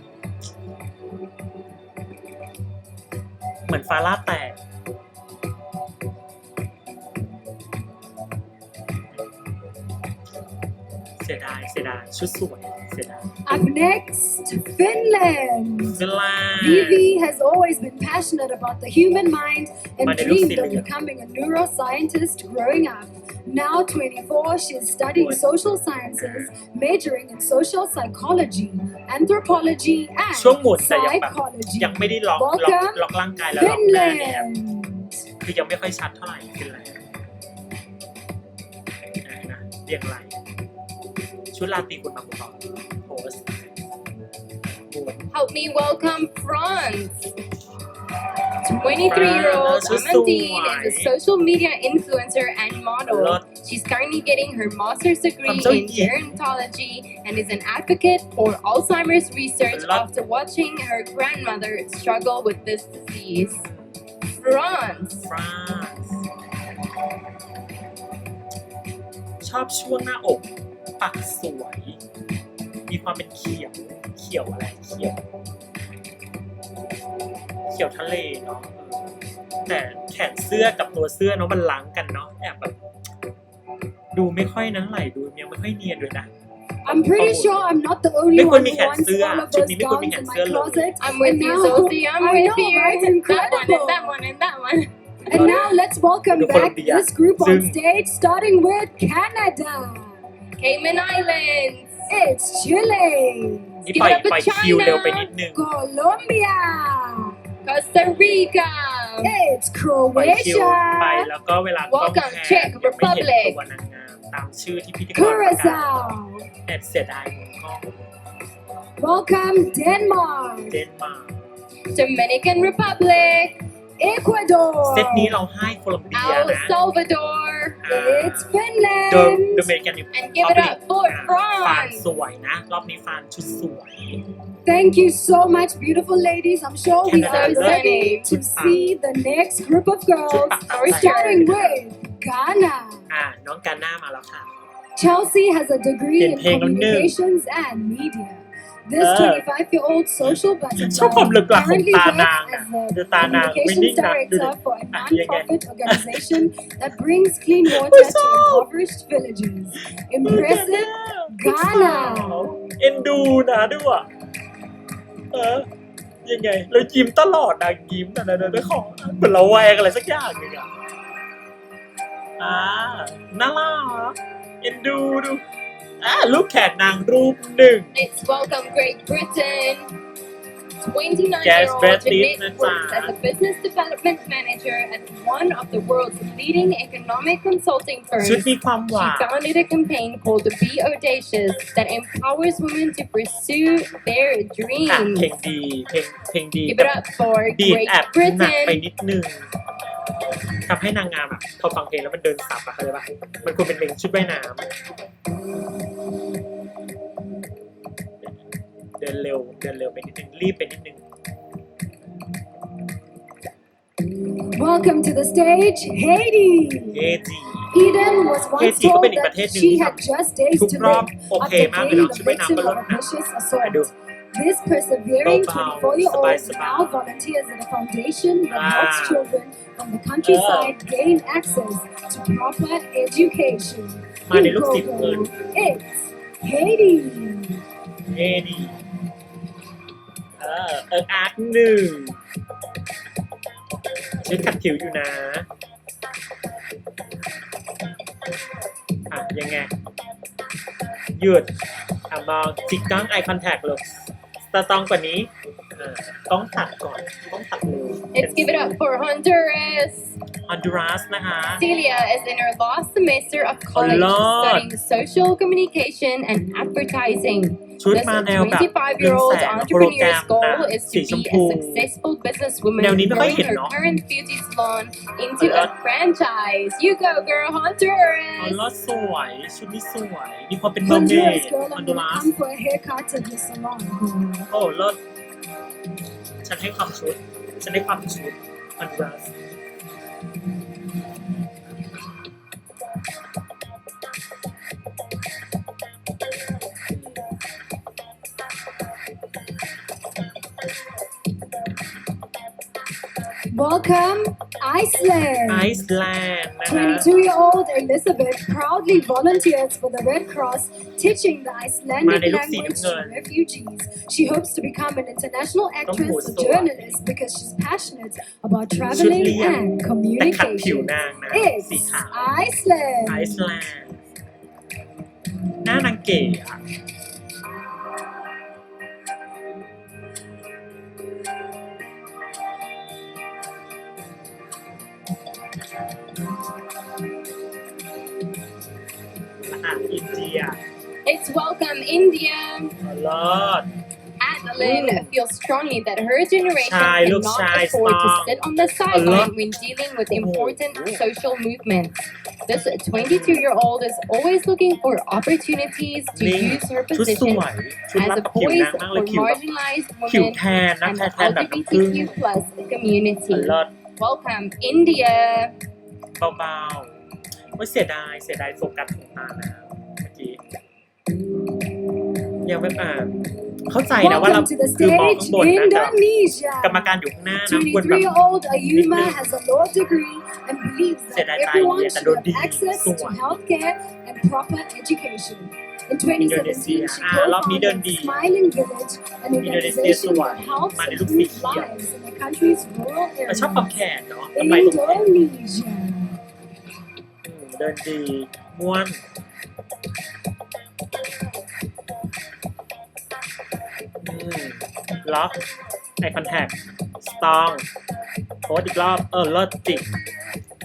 เหมือนฟาร่าแตกเสียดายชุดสวย เสียดาย Up next, Finland. ฟินแลนด์ Vivi has always been passionate about the human mind and Mane dreamed of Lucy. becoming a neuroscientist growing up. Now 24, she is studying social sciences, majoring in social psychology, anthropology, ช่วง and หมุนแต่ยังแบบ psychology. ยังไม่ได้ล็อก Welcome, ร่างกายแล้วล็อกหน้าเนี่ย Finland. คือยังไม่ค่อยชัดเท่าไหร่ฟินแลนด์นะเรียงไรชุดราตรีคุณมาคุณต่อโพสต์ Help me welcome France. 23-year-old Amandine is a social media influencer and model. She's currently getting her master's degree in gerontology and is an advocate for Alzheimer's research after watching her grandmother struggle with this disease. France. ชอบช่วงหน้าอกปักสวยมีความเป็นเขียวอะไรเขียวทะเลเนาะแต่แขนเสื้อกับตัวเสื้อเนาะมันล้างกันเนาะแอบแบบดูไม่ค่อยนั้นไหลดูยังไม่ค่อยเนียนด้วยนะ I'm pretty sure I'm not the only one who wants all of those gowns in my closet. I'm with you, Sophie. I'm with you. Right? Incredible. That one, and that one. And now let's welcome back this group on stage, starting with Canada. Cayman Islands. It's Chile. นี่ปล่อยคิวเร็วไปนิดนึง Colombia. Costa Rica. It's ปล่อยคิวไป Croatia. แล้วก็เวลาต้อง Welcome, แข่ Czech งยังไม่เห็น Republic. ตัวนางงามตามชื่อที่พิธีกรประกาศ Curacao. แอบเสียดายกล้อง Welcome, Denmark. เดนมาร์ก Dominican Republic. Ecuador. เซตนี้เราให้โคลอมเบีย El นะ Salvador. It's Finland. โดมินิกัน And give it up for ฟาน France. สวยนะ รอบนี้ฟานชุดสวย Thank you so much, beautiful ladies. I'm sure we Canada are is ready to good. see the next group of girls, starting with Ghana. น้องกาน่ามาแล้วค่ะ Chelsea has a degree in Heng Heng communications and media. This 25-year-old social ชอบความลึก butterfly ลับของ currently ตา works นาง as ดู the ตานางไม่นิ่ง communications นะดู director ดิ for a ยังไง non-profit organization that brings clean water to impoverished villages. Impressive Ghana. เอ็นดูนะด้วยยังไงเรายิ้มตลอดนะยิ้มนะขอเหมือนเราแวงอะไรสักอย่างนึงน่ารักเอ็นดูรูปแขนนางรูปหนึ่ง Let's welcome Great Britain. 29-year-old Yes, Brad Pitt Jeanette นะจ๊ะ works as a business development manager at one of the world's leading economic consulting firms. ชุดมีความห She วาน founded a campaign called the Be Audacious that empowers women to pursue their เพล dreams. งดีเพลงดี Give it up for บีด Great แอบหนักไป Britain. นิดนึงทำให้นางงามพอฟังเพลงแล้วมันเดินสับเข้าใจปะมันควรเป็นเพลงชุดว่ายน้ำเดินเร็วไปนิดนึงรีบไปนิดนึง Welcome to the stage, Haiti. เอจี Eden was once Haiti ก็ told เป็นอีกประ that เทศหนึ่ง she ที่ had just days ทุก to รอบ live โอเค after มากเลย being เนาะ the ชุดว่ายน้ำ victim ก็ล of ด a หนัก vicious ดู assault. This persevering Bar-bound, 24-year-old saba-saba. now volunteers at a foundation that helps children from the countryside gain access to proper education. มาในรูปสีเงิน It's Haiti. เอดีอาร์ตหนึ่งชุดขัดผิวอยู่นะยังไงหยุดมองจิกกล้อง eye contact เลยสตรองกว่านี้กล้องตัดก่อนกล้องตัดเร็ว Let's give it up for Honduras. Honduras นะคะ Celia is in her last semester of college Lord. studying social communication and advertising. ชุด This มาแนวแบบ 25-year-old โปรแกรม entrepreneur's goal is สี to ชม be พู a successful businesswoman แนวนี้ไม่ค่อย growing เห็น her เนอะ current beauty salon into a franchise. You go, girl, Honduras! รถสวยชุดนี้สวยมีความเป็นเมอร์เมด Honduras girl, I'm gonna Honduras come for a haircut at the salon. โอ้รถฉันให้ความชุดHonduras Welcome, Iceland. ไอซ์แลนด์นะคะ 22-year-old Elizabeth proudly volunteers for the Red Cross, teaching the Icelandic language to refugees. She hopes to become an international actress or journalist because she's passionate about traveling and แต่ขัดผิว communication. นางนะสี It's ขาว Iceland. ไอซ์แลนด์หน้านางเก๋อะ อินเดีย It's welcome India. ลอด Adeline feels strongly that her generation Chai, look, cannot Chai, afford to stop. sit on the sideline lot. when dealing with important social movements. This 22-year-old is always looking for opportunities to นี่ use her ชุดส position วยชุด as รับ a กับผิว voice นางมากเลย for ผิวแบบ marginalized ผิว women แทนนะ and แท the นแบบน้ำผึ้ง LGBTQ+ community. ลอด Welcome India. เบาๆว่าเสียดายโฟกัสของตานะเมื่อกี้ยังไม่เข้าใจนะว่าเรา Welcome to the คือมอง stage, ข้างบนนะแต่กรรม Indonesia. การอยู่ข้างหน้านะควรแบบ 23-year-old Ayuma has a law degree and believes that Said I everyone died, should yeah, have access to healthcare and proper education. In 2017, she co-founded Smiling Village, an organization that helps improve lives in the country's rural แต่ชอบความ areas. แขนเนาะทำไมตรงแขน Indonesia. เดินดีม้วนล็อกไอคอนแทคสตองโพสอีกรอบเลิศจริง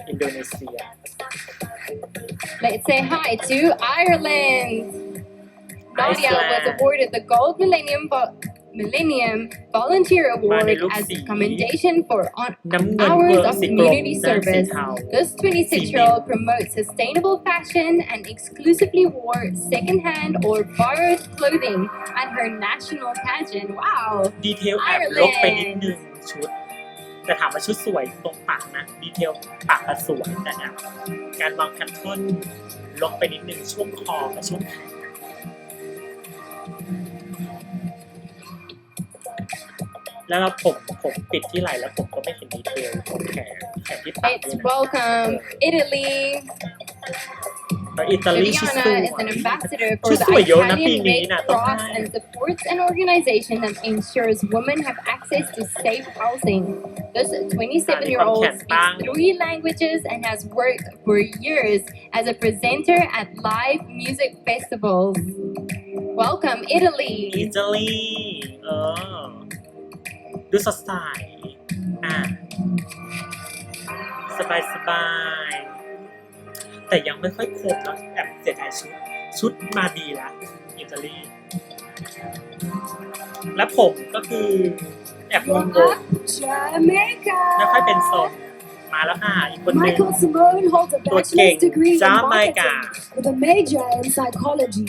อินโดนีเซีย Let's say hi to Ireland. Nadia was awarded the Gold Millennium Volunteer Award as a commendation for hours of community service. This 26-year-old promotes sustainable fashion and exclusively wore second-hand or borrowed clothing at her national pageant. Wow! ดีเทลแอบลบไปนิดนึงชุดแต่ถามว่าชุดสวยตรงปากนะดีเทลปากสวยแต่เนี่ยการวางแพทเทิร์นลบไปนิดนึงช่วงคอกับช่วงแขนแล้วเราผมปิดที่ไหล่แล้วผมก็ไม่เห็นดีเทลของแขนที่ปากด้วย Let's นะ welcome Italy. อิตาลีชุดสวย Viviana is an ambassador ชุ for ด the สวยเยอะนะปี Italian นี้ Red นะต้อง Cross ให้ and supports an organization that ensures women have access to safe housing. This 27-year-old speaks 3 languages and has worked for years as a presenter at live music festivals. Welcome Italy. อิตาลีดูสดใสสบายแต่ยังไม่ค่อยคมนะแอบเสียดายชุดมาดีแล้วอิตาลีและผมก็คือแอบงง Jamaica. ไม่ค่อยเป็นทรงมาแล้วค่ะอีกคนนึง Michael Simone holds a bachelor's degree in Jamaica. marketing with a major in psychology.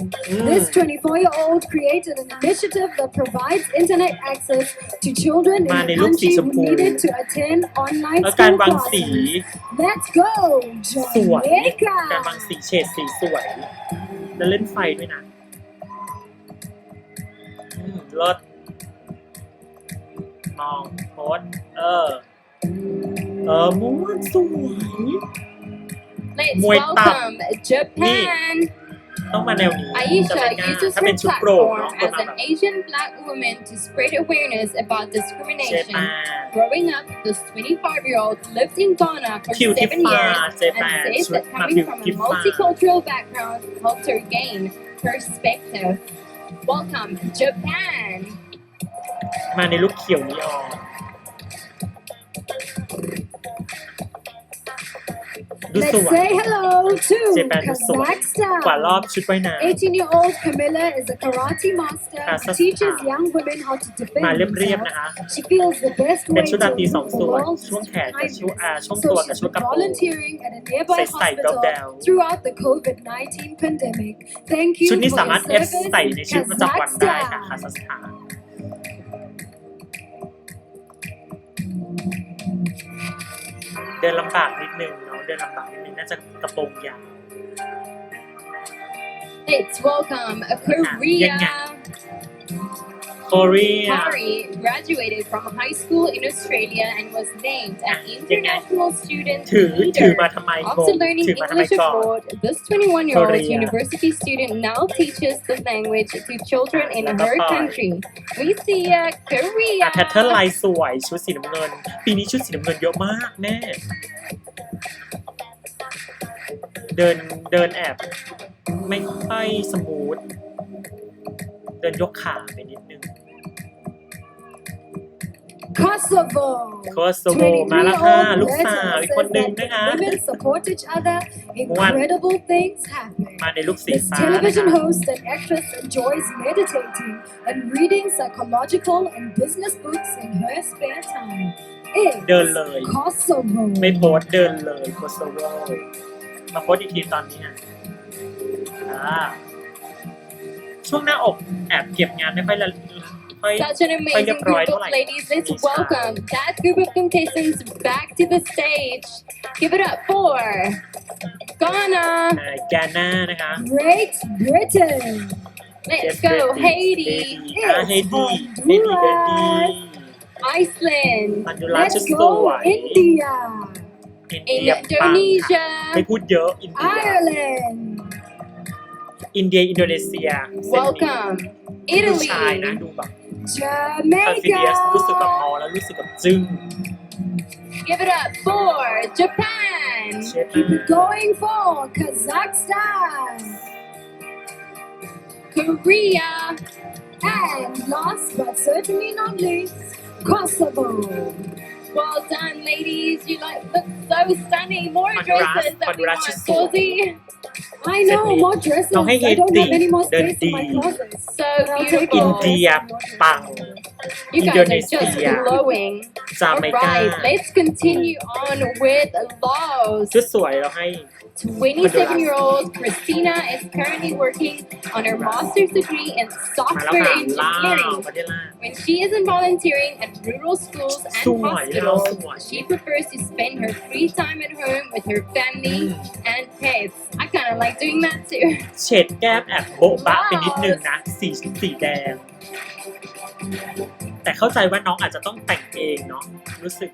This 24-year-old created an initiative that provides internet access to children in the country who needed to attend online การ school วางสี classes. Let's go, สวย Jamaica. การวางสีเฉดสีสวยแล้วเล่นไฟด้วยนะเลิศมองโพสม้วนสวย Let's Muay Thai. welcome Japan. ต้องมาแนวนี้จะ Aisha เป็นง่าย uses ถ้าเป็ her นชุดโปร่ง platform เนาะประ as มาณ an แบบ Asian Black woman to spread awareness about เจ discrimination. แปน Growing up, this 25-year-old lived in Ghana for ผิวที่ 7 ฟ้า years เจแป and น says ชุด that มา coming ผิว from ที่ a ฟ้า multicultural background helped her gain perspective. Welcome, Japan. มาในลุคเขียวนีออนดูส Let's วย say hello to เจแปนดูสวยกว่ารอบ Kazakhstan. ชุดว่ายน้ำ 18-year-old Camilla is a karate master who Kazakhstan. teaches young women how to มา defend เรียบๆ themselves. นะคะ She feels the best เป็น way ชุด to ราตรี win สอง the ส่วน world ช่วง is แขนกับช่วง kindness. ช่วง So ตัวกับ she's ช่วง been กระโปรง volunteering at a nearby Sai hospital Dobdel. throughout the COVID-19 pandemic. Thank you ชุด for นี้ your สามารถ service, ใส่ในชีวิตประจำวันได้ค่ะ Kazakhstan. คาซัคสถานเดินลำบากนิดนึงเนาะเดินลำบากนิดนึงน่าจะกระโปรงยาว Let's welcome Korea. ข Korea Hari graduated from high school in Australia and was named an international student ถือ leader. มาทำไมง After ง learning ถือมาทำไม English ก่อน abroad, this 21-year-old Korea university student now teaches the language to children in แล้วก็ her ปล่อย country. We see Korea. แพทเทิร์นลายสวยชุดสีน้ำเงิน ปีนี้ชุดสีน้ำเงินเยอะมากแม่เดินแอบไม่ค่อยสมูทเดินยกขาไปนิดนึง Kosovo. โคโซโวมาแล้วค่ะลูกสาวอีกคนนึงนะคะ Women support each other. Incredible things happen. มาในลูกสี This ฟ้านะคะ television host and actress enjoys meditating and reading psychological and business books in her spare time. It's เดินเลย Kosovo. ไม่โพสต์เดินเลยโคโซโวมาโพสต์อีกทีตอนนี้อ่ะช่วงหน้าอกแอบเก็บงานไม่ค่อย Such an amazing group of ladies. Let's welcome that group of contestants back to the stage. Give it up for Ghana. แกน่านะคะ Great Britain. Let's go Haiti. เฮดี้เดินดี Iceland. มันดูร้านชุด Let's สวย go India. อินเดียปังค่ะ Indonesia. ไม่พูดเยอะอินเดีย Ireland. อินเดียอินโดนีเซีย Welcome ผู้ชาย Italy. นะดูแบบคอนฟิเดียส Jamaica. รู้สึกแบบมองแล้วรู้สึกแบบจึ้ง Give it up for Japan. เชฟ Keep it going for Kazakhstan. Korea. And last but certainly not least, Kosovo. Well done, ladies. You look so stunning. More Honduras, dresses that we Honduras want, is so- Cozy. I know, more dresses. Now, hey, I don't have Haiti, any more space in my Dundee. closet. So I'll take beautiful. อินเดียปัง You guys are just Indonesia. glowing. จาเมกา Alright, let's continue on with Laos. ชุดสวยแล้วให้ 27-year-old Christina is currently working on her master's degree in มาแล้ว software ค่ะลาว engineering. ประเทศลาว When she isn't volunteering at rural schools and Sure, hospitals, yeah. she prefers to spend her free time at home with her family and pets. I kind of like doing that too. เฉดแก้มแอบโบ๊ะบะไปนิดนึงนะสีแดง แต่เข้าใจว่าน้องอาจจะต้องแต่งเองเนาะรู้สึก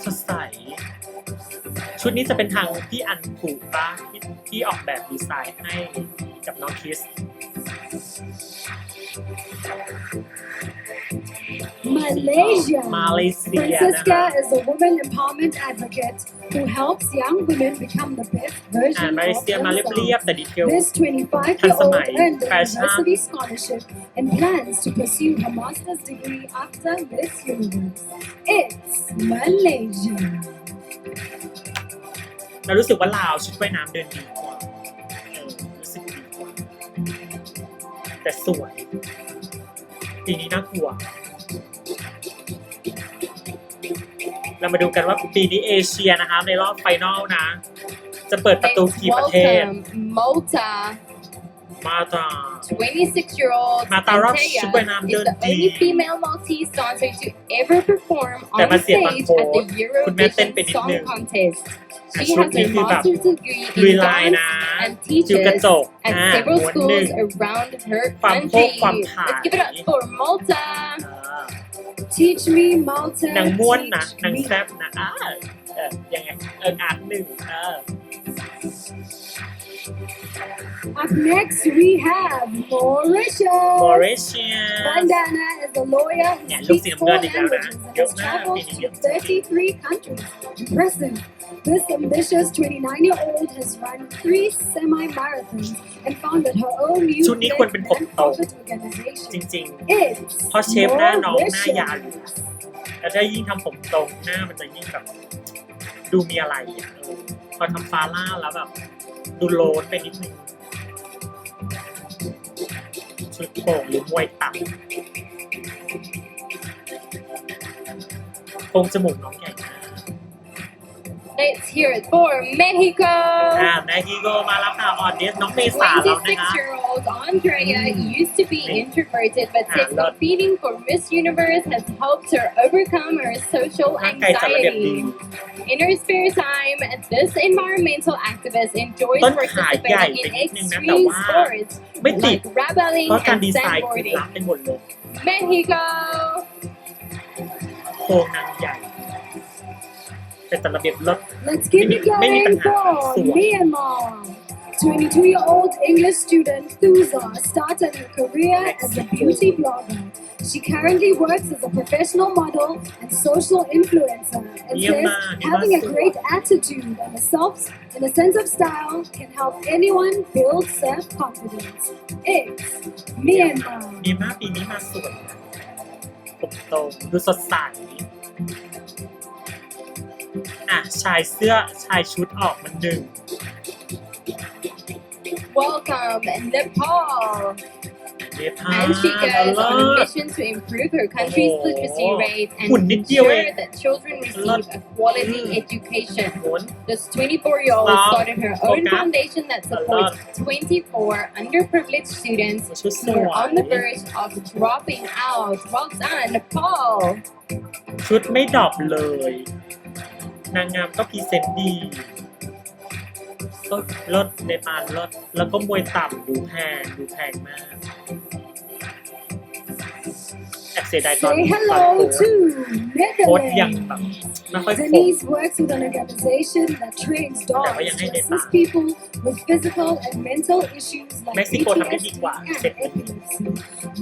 สดใสชุดนี้จะเป็นทางพี่อันผูป่ะที่ออกแบบดีไซน์ให้กับน้องคิส Malaysia. Malaysia Francisca is a woman empowerment advocate who helps young women become the best อ่า version มาเล of เซียมาเรีย themselves. บๆแต่ดีเทล This 25-year-old Tansamai, earned a fashion. university scholarship and plans to pursue her master's degree after this universe. It's Malaysia. เรารู้สึกว่าลาวชุดว่ายน้ำเดินดีกว่ารู้สึกดีกว่าแต่สวยปีนี้น่ากลัวเรามาดูกันว่าปีนี้เอเชียนะคะในรอบไฟนอลนะ จะเปิดประตู Let's กี่ประเทศ welcome Malta. มาตรา 26-year-old Mata Rock Antea Super Nam is the Dundee. only female Maltese dancer to ever perform แต่ on มาเสียบาง stage โพ at the คุณแม่เต้นไป Eurovision นิด Song นึง Contest. แต่ She ชุด has นี้ her คือแบบ master's degree ลุย in ลาย dance นะ and จิวกระ teaches จก at ม้ several วนหนึ่ง schools around her ความโคก country. ความผาย Let's give it up for Malta. Teach me, Malta. นางม้วนนะ teach นาง me. แซ่บนะยังไงอ่านหนึ่งUp next, we have Mauritius. มอริเชีย Bandana is a lawyer who Yeah, look, speaks see, I'm 4 gonna do that. languages and Yo, has man, traveled I'm to gonna 33 countries. Impressive. This ambitious 29-year-old has run 3 semi-marathons and founded her own ชุดนี้ควรเป็นผม youth-led โต non-profit จ organization. ริง It's ๆเพราะเชฟหน้าน้องหน้า Mauritius. ยาวอยู่แล้วถ้ายิ่งทำผมตรงหน้ามันจะยิ่งแบบดูมีอะไรอ่ะพอทำฟาล่าแล้วแบบดูโลนไปนิดนึงชุดโป่งหรือมวยต่ำโครงจมูกน้องใหญ่มาก Let's hear it for Mexico. แม็กกี้โกมาแล้วค่ะออเดสน้องเมษาแล้วนะคะ 26-year-old Andrea used to be introverted, but since competing for Miss Universe has helped her overcome her social ร่างกายจัดระเบียบดี anxiety. In her spare time, this environmental activist enjoys ต้นขาใหญ่ participating ไป in นิดนึงนะแต่ extreme ว่า sports ไม่ติด like rappelling เพราะการ and ดีไซน์คือ sandboarding. รับไปหมดเลย Mexico. โครงนางใหญ่แต่จัดระเบียบรถ Let's keep it going for Myanmar. 22-year-old English student Thuza started her career as a beauty blogger. She currently works as a professional model and social influencer and says having a great attitude and a sense of style can help anyone build self-confidence. It's Myanmar. ดีมากปีนี้มาสวยนะผมโตดูสดใสชายเสื้อชายชุดออกมันดึง Welcome Nepal. เนปา And she ล goes เลิ on a ศ mission to improve her country's literacy rate and หุ่นนิดเดียวเอง ensure that children receive a quality education. โหน This 24-year-old Stop. started her own Focus. foundation that supports 24 underprivileged students ชุดส who ว are on the ย verge of dropping out. Well done, Nepal. ชุดไม่ดรอปเลย นางงามก็พรีเซนต์ดีรถในปานรถแล้วก็มวยต่ำดูแพงมากแอบเสียดายตอน Say ตอน hello โค้ชยัง to แบบไม่ค่อยคม Denise works with an organization that trains dogs to assist people with physical and mental issues like Mexico ทำได้ดีกว่า PTSD and epilepsy.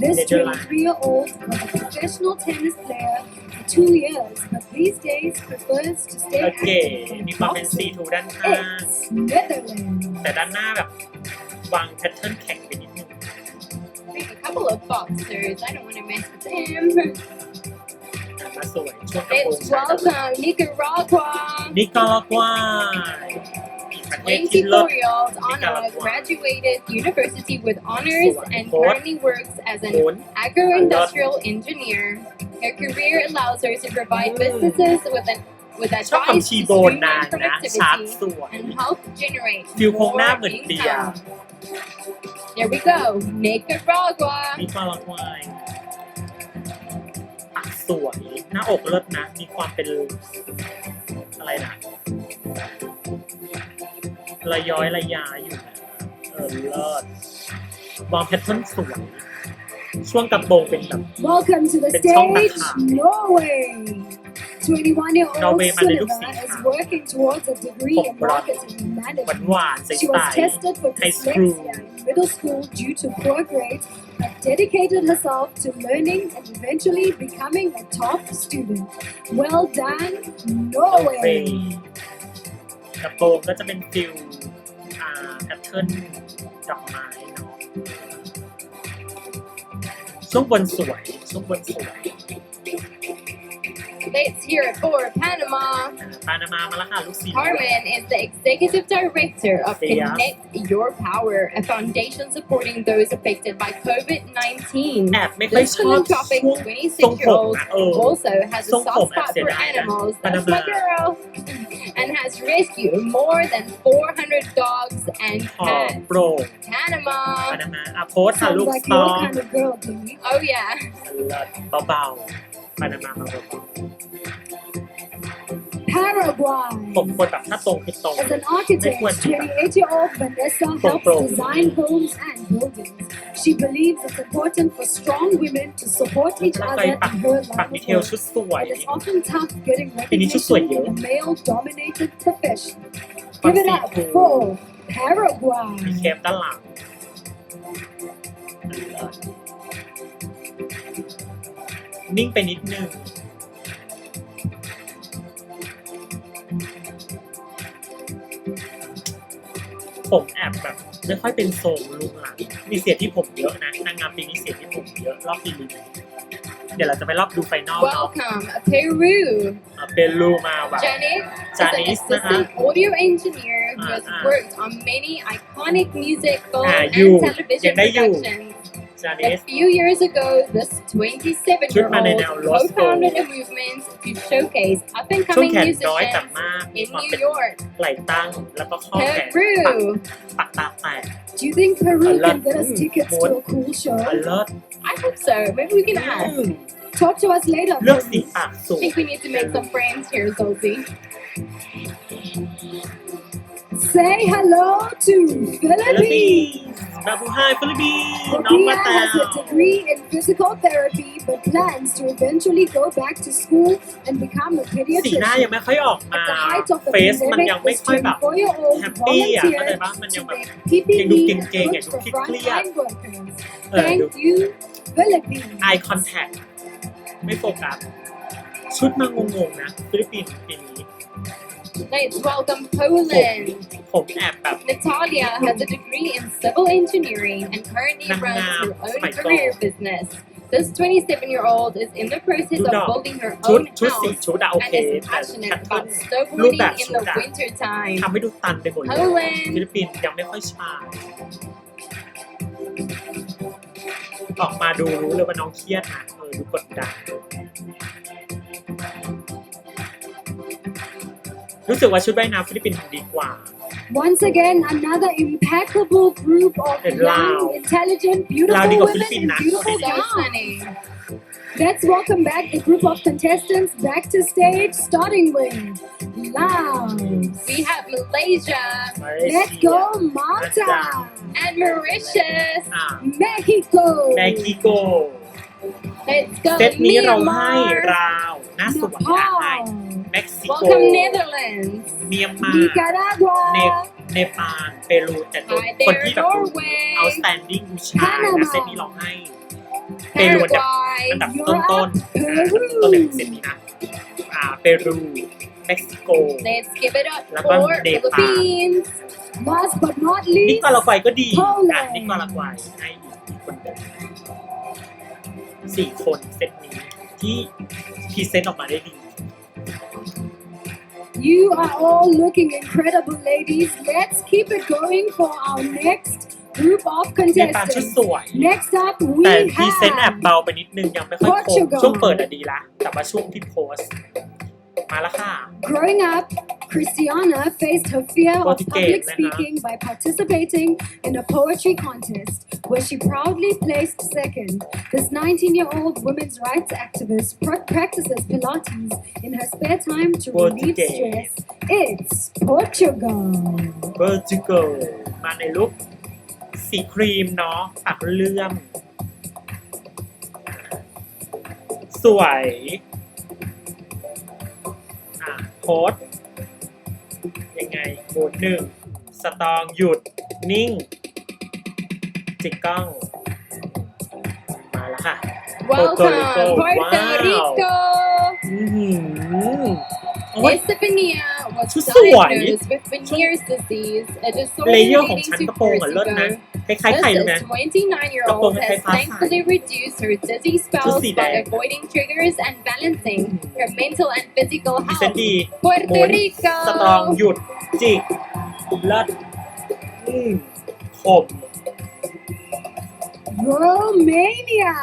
This 23-year-old was a professional tennis player for 2 years, but these days prefers to stay โอเค active มี by ความเป็น boxing. ซีทูด้านข้าง It's Netherlands. แต่ด้านหน้าแบบวางแพทเทิร์นแข็งไปนิดนึง A couple of boxers. I don't want to mess with them. มาสวยช่วงกระโปรง Let's welcome Nicaragua. นิการากวาอีกประเทศที่เลิศ 24-year-old Anna graduated university with honors and currently works as an agro-industrial engineer. Her career allows her to provide businesses with ชอบ advice คำชี to โบน streamline นางนะชาร์จ productivity สวย and help generate ฟิลโครงหน้า more เหมือนเปีย income. There we go, Nicaragua. นิการากวาปากสวยหน้าอกเลิศนะ มีความเป็นอะไรนะระย้อยระยาอยู่นะเลิศวางแพทเทิร์นสวย ช่วงกระโปรงเป็นแบบ Welcome to theเป็นช่องตะ stage, ขาบ Norway. 21-year-old Norway มาในรูปสี Sunniva ขาว is working towards a degree ผม in บรอนซ์ marketing and หวาน management. ๆใส She was tested for ไฮสคูล dyslexia in middle school due to poor grades, but dedicated herself to learning and eventually becoming a top student. Well done, เว Norway! กระโปรงก็จะเป็นฟิลแพทเทิร์นดอกไม้เนาะช่วงบนสวย Let's hear it for Panama. ปานามามาแล้วค่ะลูกศิษย์ Carmen is the executive director of Yeah. Connect Your Power, a foundation supporting those affected by COVID-19. แอบไม่ค่อย This ชอบ philanthropic ช่วงทรงผม 26-year-old นะalso has a ทรงผม soft แอบ spot เสีย for ดายนะ animals. ปานา That's มา my girl. And has rescued more than 400 dogs and ขอบ cats. โปร่ง Panama. ปานามาโพสค่ะ Sounds ลูก like ซอ your ง kind of girl, Demi. Oh yeah. เบาๆปานามาเบา Paraguay. ๆผมควรแบบถ้าตรงคือตรง As an architect, 28-year-old Vanessa helps design homes and buildings. She believes it's important for strong women to support each แล้ว other ก็ปัก in her ปัก line ดี of เทล work. ชุดสวย But it's often tough getting ปีนี้ชุดสวย recognition เยอะ in a male-dominated profession. ความ Give it สี up ทู for มี Paraguay. เคปด้านหลังนิ่งไปนิดนึงผมแอบแบบไม่ค่อยเป็นทรงลุงหลังมีเสียที่ผมเยอะนะนางงามปีนี้เสียที่ผมเยอะรอบปีนี้เดี๋ยวเราจะไปรอบดูไฟนอลเนาะ Welcome, Peru. เปรูมาว่ะ Janet is an Janice, assistant audio engineer who has worked on many iconic music, film, and you. television Yan na you. productions. จานิ A ส few years ago, this 27-year-old co-founded a movement to showcase ช่วง up-and-coming แขนน้อยแต่ musicians มากมี in ความ New เป็น York. ไหล่ตั้งแล้วก็ข้อแขน Peru. ปักตาแตก Do you think Peru I love- can get us tickets to a cool อ show? เลิศ I hope so. Maybe we can ask. Talk to us later. เลือกสี please. ปากสู I ง think we need to make some friends here, Zoe. Say hello to ฟิลิปปิน Philippines. ส์บาบูไฮฟิลิปปินส์น้อง Bobia มาตา has a degree in physical therapy but plans to eventually go back to school and become a สีหน้า pediatrician. ยังไม่ค่อยออกมา At the height of the เฟสมันยัง pandemic, ไม่ this ค่อยแบบ 24-year-old แฮปปี้อ่ะเข้าใจ volunteered ปะมันยัง to แบบ make ยังดู PPE เก่งๆ and อ่ะ goods ดู for เครียด frontline workers. เออ Thank ดู you, Philippines. eye contact ไม่โฟกัสชุดมางงๆนะฟิลิปปินส์ปีนี้ Let's welcome Poland. ผมแอบแบบ Natalia has a degree in civil engineering and currently runs her own career business. This 27-year-old is in the process of building her ชุด own สี house ชุดอะโอ and เค is แต่ passionate แพทเทิร์ about นรูปแบบ snowboarding in ชุด the อะ winter time. ทำให้ดูตันไปหมดเลย Poland ฟิลิปปินส์ยังไม่ค่อยชาออกมาดูรู้เลยว่าน้องเครียดนะดูกดดันรู้สึกว่าชุดว่ายน้ำฟิลิปปินส์ทำดีกว่า Once again, another impeccable group of And Lao. young, intelligent, Lao beautiful di ko women Philippine and na. beautiful So guys. stunning. Let's welcome back the group of contestants back to stage, starting with Laos. We have Malaysia Let's go, Malta. and Mauritius. อ่า Mexico. แม็กซิโก Let's go เซตนี้เราให้ Myanmar. ราวน่าสวยนะให้ Nepal. เม็กซิโก Welcome Netherlands. เมียนมา Nicaragua. เนปาล เปรูแต่ตัว Hi คน there, ที่แบบ Norway. outstanding ผู้ชายนะเซตนี้เราให้เปรูอันดับ Paraguay. ต้นๆต้นหนึ่งเซตนี้นะเปรูเม็กซิโก Let's give it up Laban for Nepal. Philippines. Last but not นิ least, กาลาควายก็ดี Poland นิกาลาควายให้อีกคนหนึ่ง4 คนเซตนี้ที่พรีเซนต์ออกมาได้ดี you are all looking incredible, ladies. Let's keep it going for our next group of เนปาลชุด contestants. สวย Next up, แต่ we พรีเซนต์แอบ have เบาไปนิดนึงยังไม่ค่อยคม Portugal ช่วงเปิดอะดีละแต่ว่าช่วงที่โพสต์มาแล้วค่ะ growing up. Christiana faced her fear of Portuguese, public uh-huh. speaking by participating in a poetry contest where she proudly placed second. This 19-year-old women's rights activist practices Pilates in her spare time to relieve Portuguese. stress. It's Portugal. เบอร์จิโกมาในลุคสีครีมเนาะปากเลื่อม สวยโพสต์ยังไงโหมดหนึ่งสตองหยุดนิ่ง จิกกล้อง มาแล้วค่ะ Welcome, Rico. Puerto Wow. Rico. อื้อหือโอ้ย Estefania was Chú sủi. diagnosed with Meniere's disease, a disorder เลเยอร์ของ leading ชั้น to กระโปรงอะเลิศนะ vertigo. คล้ายๆใครรู้ไหม This 29-year-old has thankfully reduced her dizzy spells Chú by đẹp. avoiding triggers and balancing her mental and physical พรีเซน health. ต์ดีห Puerto มุน Rico. สตรองหยุดจิกเลิศคม Romania.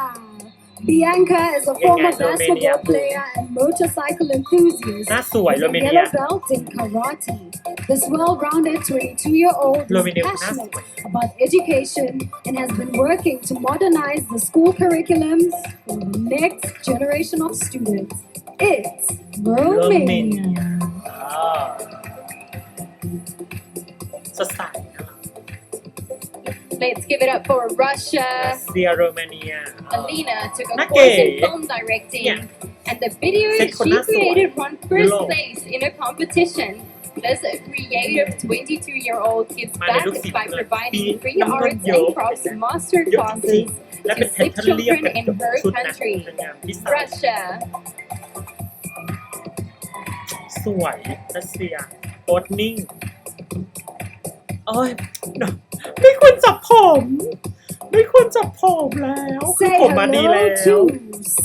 Bianca is a former Romania. basketball player and motorcycle enthusiast หน้าสวย with a โรมาเนีย yellow belt in karate. This well-rounded 22-year-old is Romania passionate น่าสวย about education and has been working to modernize the school curriculums for the next generation of students. It's Romania. สดใสนะ Let's give it up for Russia. เซียโรมาเนีย Alina took a Nake. course in film directing, Yeah. and the video Set she Konasua. created won first Hello. place in a competition. This creative 22-year-old gives Ma, back look, by see, providing see, free number arts yo. and crafts master เยอะจริ classes งๆและเป็น to แพท sick เทิร์นเรียบ children กับ in her ชุดนะ country. เป็นงานที่ใส่ Russia. สวยรัสเซียโพสต์นิ่งโอ้ยไม่ควรจับผมไม่ควรจับผมแล้วคือ Say ผมมาดีแล้ hello ว to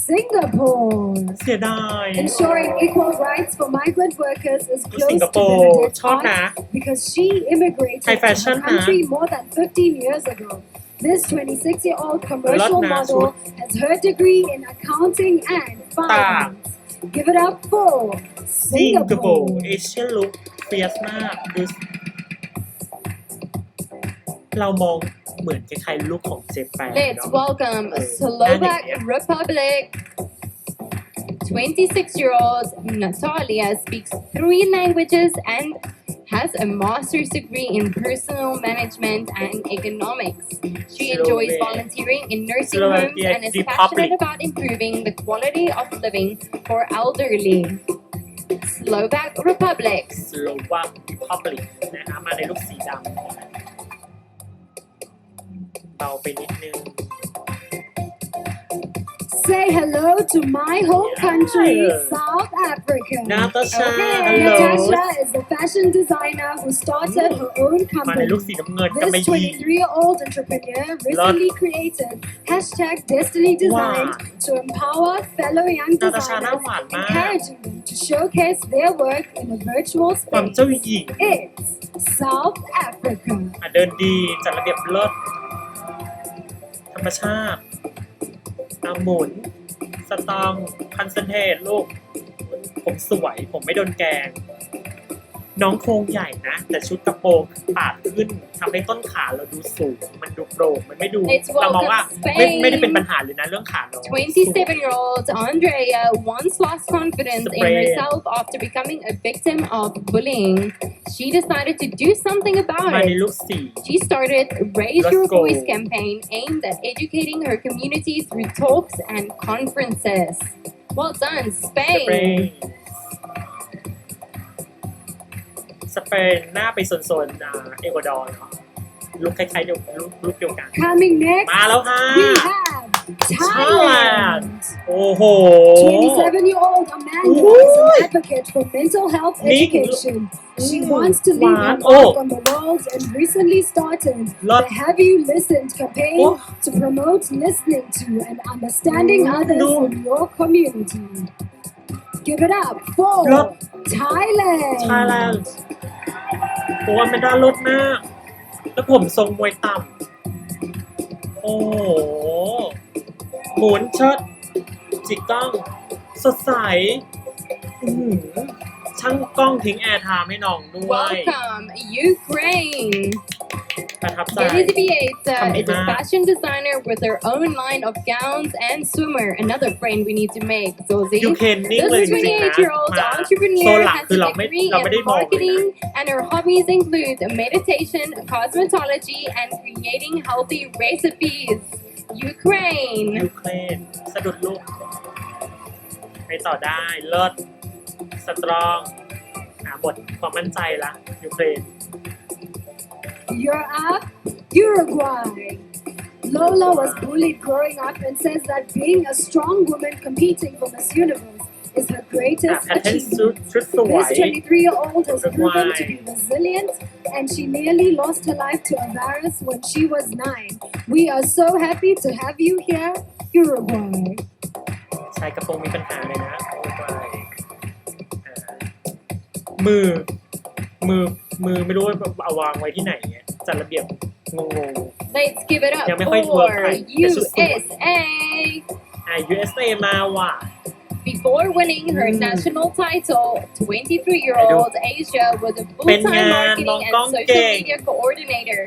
Singapore. เสียดาย Ensuring equal rights for migrant workers is close to Singapore. Benedette's Chอบนะ heart because she immigrated High to fashion the นะ country more than 15 years ago. This 26-year-old commercial model has her degree in accounting and finance. Give it up for Singapore Singapore. Asian look เฟียสมากดูเรามองเหมือนคล้ายๆลุคของเจแปน Let's welcome Slovak Republic. 26-year-old Natalia speaks 3 languages and has a master's degree in personal management and economics. She enjoys volunteering in nursing homes and is passionate about improving the quality of living for elderly. Slovak Republic. Slovak Republic นะฮะมาในลุคสีดำเบาไปนิดนึง Say hello to my home country, South Africa. Natasha, Okay, hello. Natasha is a fashion designer who started her own มาใน company. ลุคสีน้ำเงินกับไม่ This ยี 23-year-old entrepreneur recently created #Destiny Design to empower fellow young นาตาชาหน้า designers, หวานมาก encouraging them to showcase their work in a virtual ความ space. เจ้าหญิง It's South Africa. เดินดีจัดระเบียบเลิศธรรมชาติเอาหมุนสตองคอนเซนเทรตลูกผมสวยผมไม่โดนแกงน้องโครงใหญ่นะแต่ชุดกระโปรงปาดขึ้นทำให้ต้นขาเราดูสูงมันดูโปร่งมันไม่ดูเรามองว่าไม่ได้เป็นปัญหาเลยนะเรื่องขาน้อง 27-year-old Andrea once lost confidence in herself after becoming a victim of bullying. She decided to do something มา about ใน it. ลุคสี She started a Raise Let's Your go. Voice campaign aimed at educating her community through talks and conferences. Well done, สเปน Spain. สเปนหน้าไปโซนเอกวาดอร์เนาะลุคคล้ายๆเดียวลุคเดียวกัน Coming next, มาแล้วค่ะ we have Thailand Thailand. โอ้โห 27-year-old Amanda Ooh. is an advocate for mental health Nick. education. She wants to leave her Wow. mark on the world and recently started Lot. the Have You Listened campaign Oh. to promote listening to and understanding others No. in your community. Give it up for Lot. Thailand. Thailand โอ้ไม่ได้ลดมาก แล้วผมทรงมวยต่ำโอ้โหหมุนเชิดจิกกล้อง สดใสช่างกล้องทิ้งแอร์ไทม์ให้น้องด้วย Welcome, Ukraine. ประทับใจ Elizaveta Come is a back. fashion designer with her own line of gowns and swimwear. Another friend we need to make, Zozie. ยูเคนนิ่งเลย This จริงๆนะ 28-year-old มาโซน entrepreneur หลัง has คือ a เราไม่ degree ได้ม in องเลยนะ marketing, and her hobbies include meditation, cosmetology, and creating healthy recipes. Ukraine. ยูเครนสะดุดลูกไปต่อได้เลิศสตรองบทความมั่นใจละยูเครน You're up, Uruguay. Lola was bullied growing up and says that being a strong woman competing for Miss Universe is her greatest แพทเทิร์น achievement. ชุดสวย This 23-year-old has proven to be Uruguay. resilient, and she nearly lost her life to a virus when she was 9. We are so happy to have you here, Uruguay. ชายกระโปรงมีปัญหาเลยนะโอ้ยมือไม่รู้ว่าเอาวางไว้ที่ไหนไงจัดระเบียบงง Let's give it up Yeah,ไม่ค่อยเวิร์ก for เท่าไหร่แต่ชุดสวย USA. USA มาว่ะ Before winning her national title, 23-year-old Asia was a เป็นงา full-time น marketing น้อง and กล้อง social เก่ง media coordinator.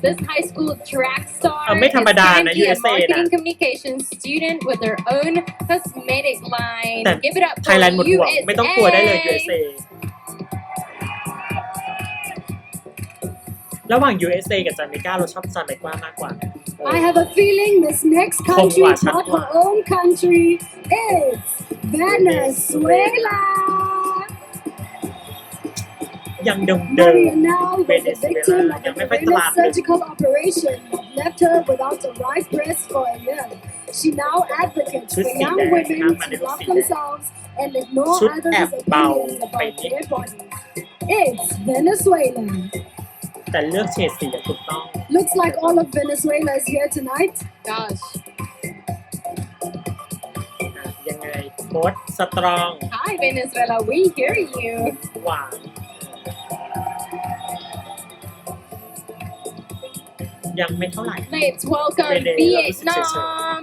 This high school track star ไม่ is ธรรมดานะ currently a USA นะ marketing communications student with her own cosmetic line. แต่ Give it up for Thailand หมดห่วงไม่ต้องกลัวได้เลย USA. USA ระหว่าง USA กับจาเมกาเราชอบจาเมกามากกว่า I have a feeling this next country is not her own country. It's Venezuela. ยังเดิม Mariana was a Venezuela victim of a ยังไม่ค่อยต horrendous ลาดเลย surgical operation that left her without a right breast for a year. She now advocates for young women to love themselves and ignore Should others' have bow opinions about by their bodies. It's Venezuela. แต่เลือกเฉดสีถูกต้อง Looks like all of Venezuela is here tonight. Gosh. ยังไงโค้ดสตรอง Hi, Venezuela. We hear you. หวาน ยังไม่เท่าไหร่ Let's welcome Vietnam.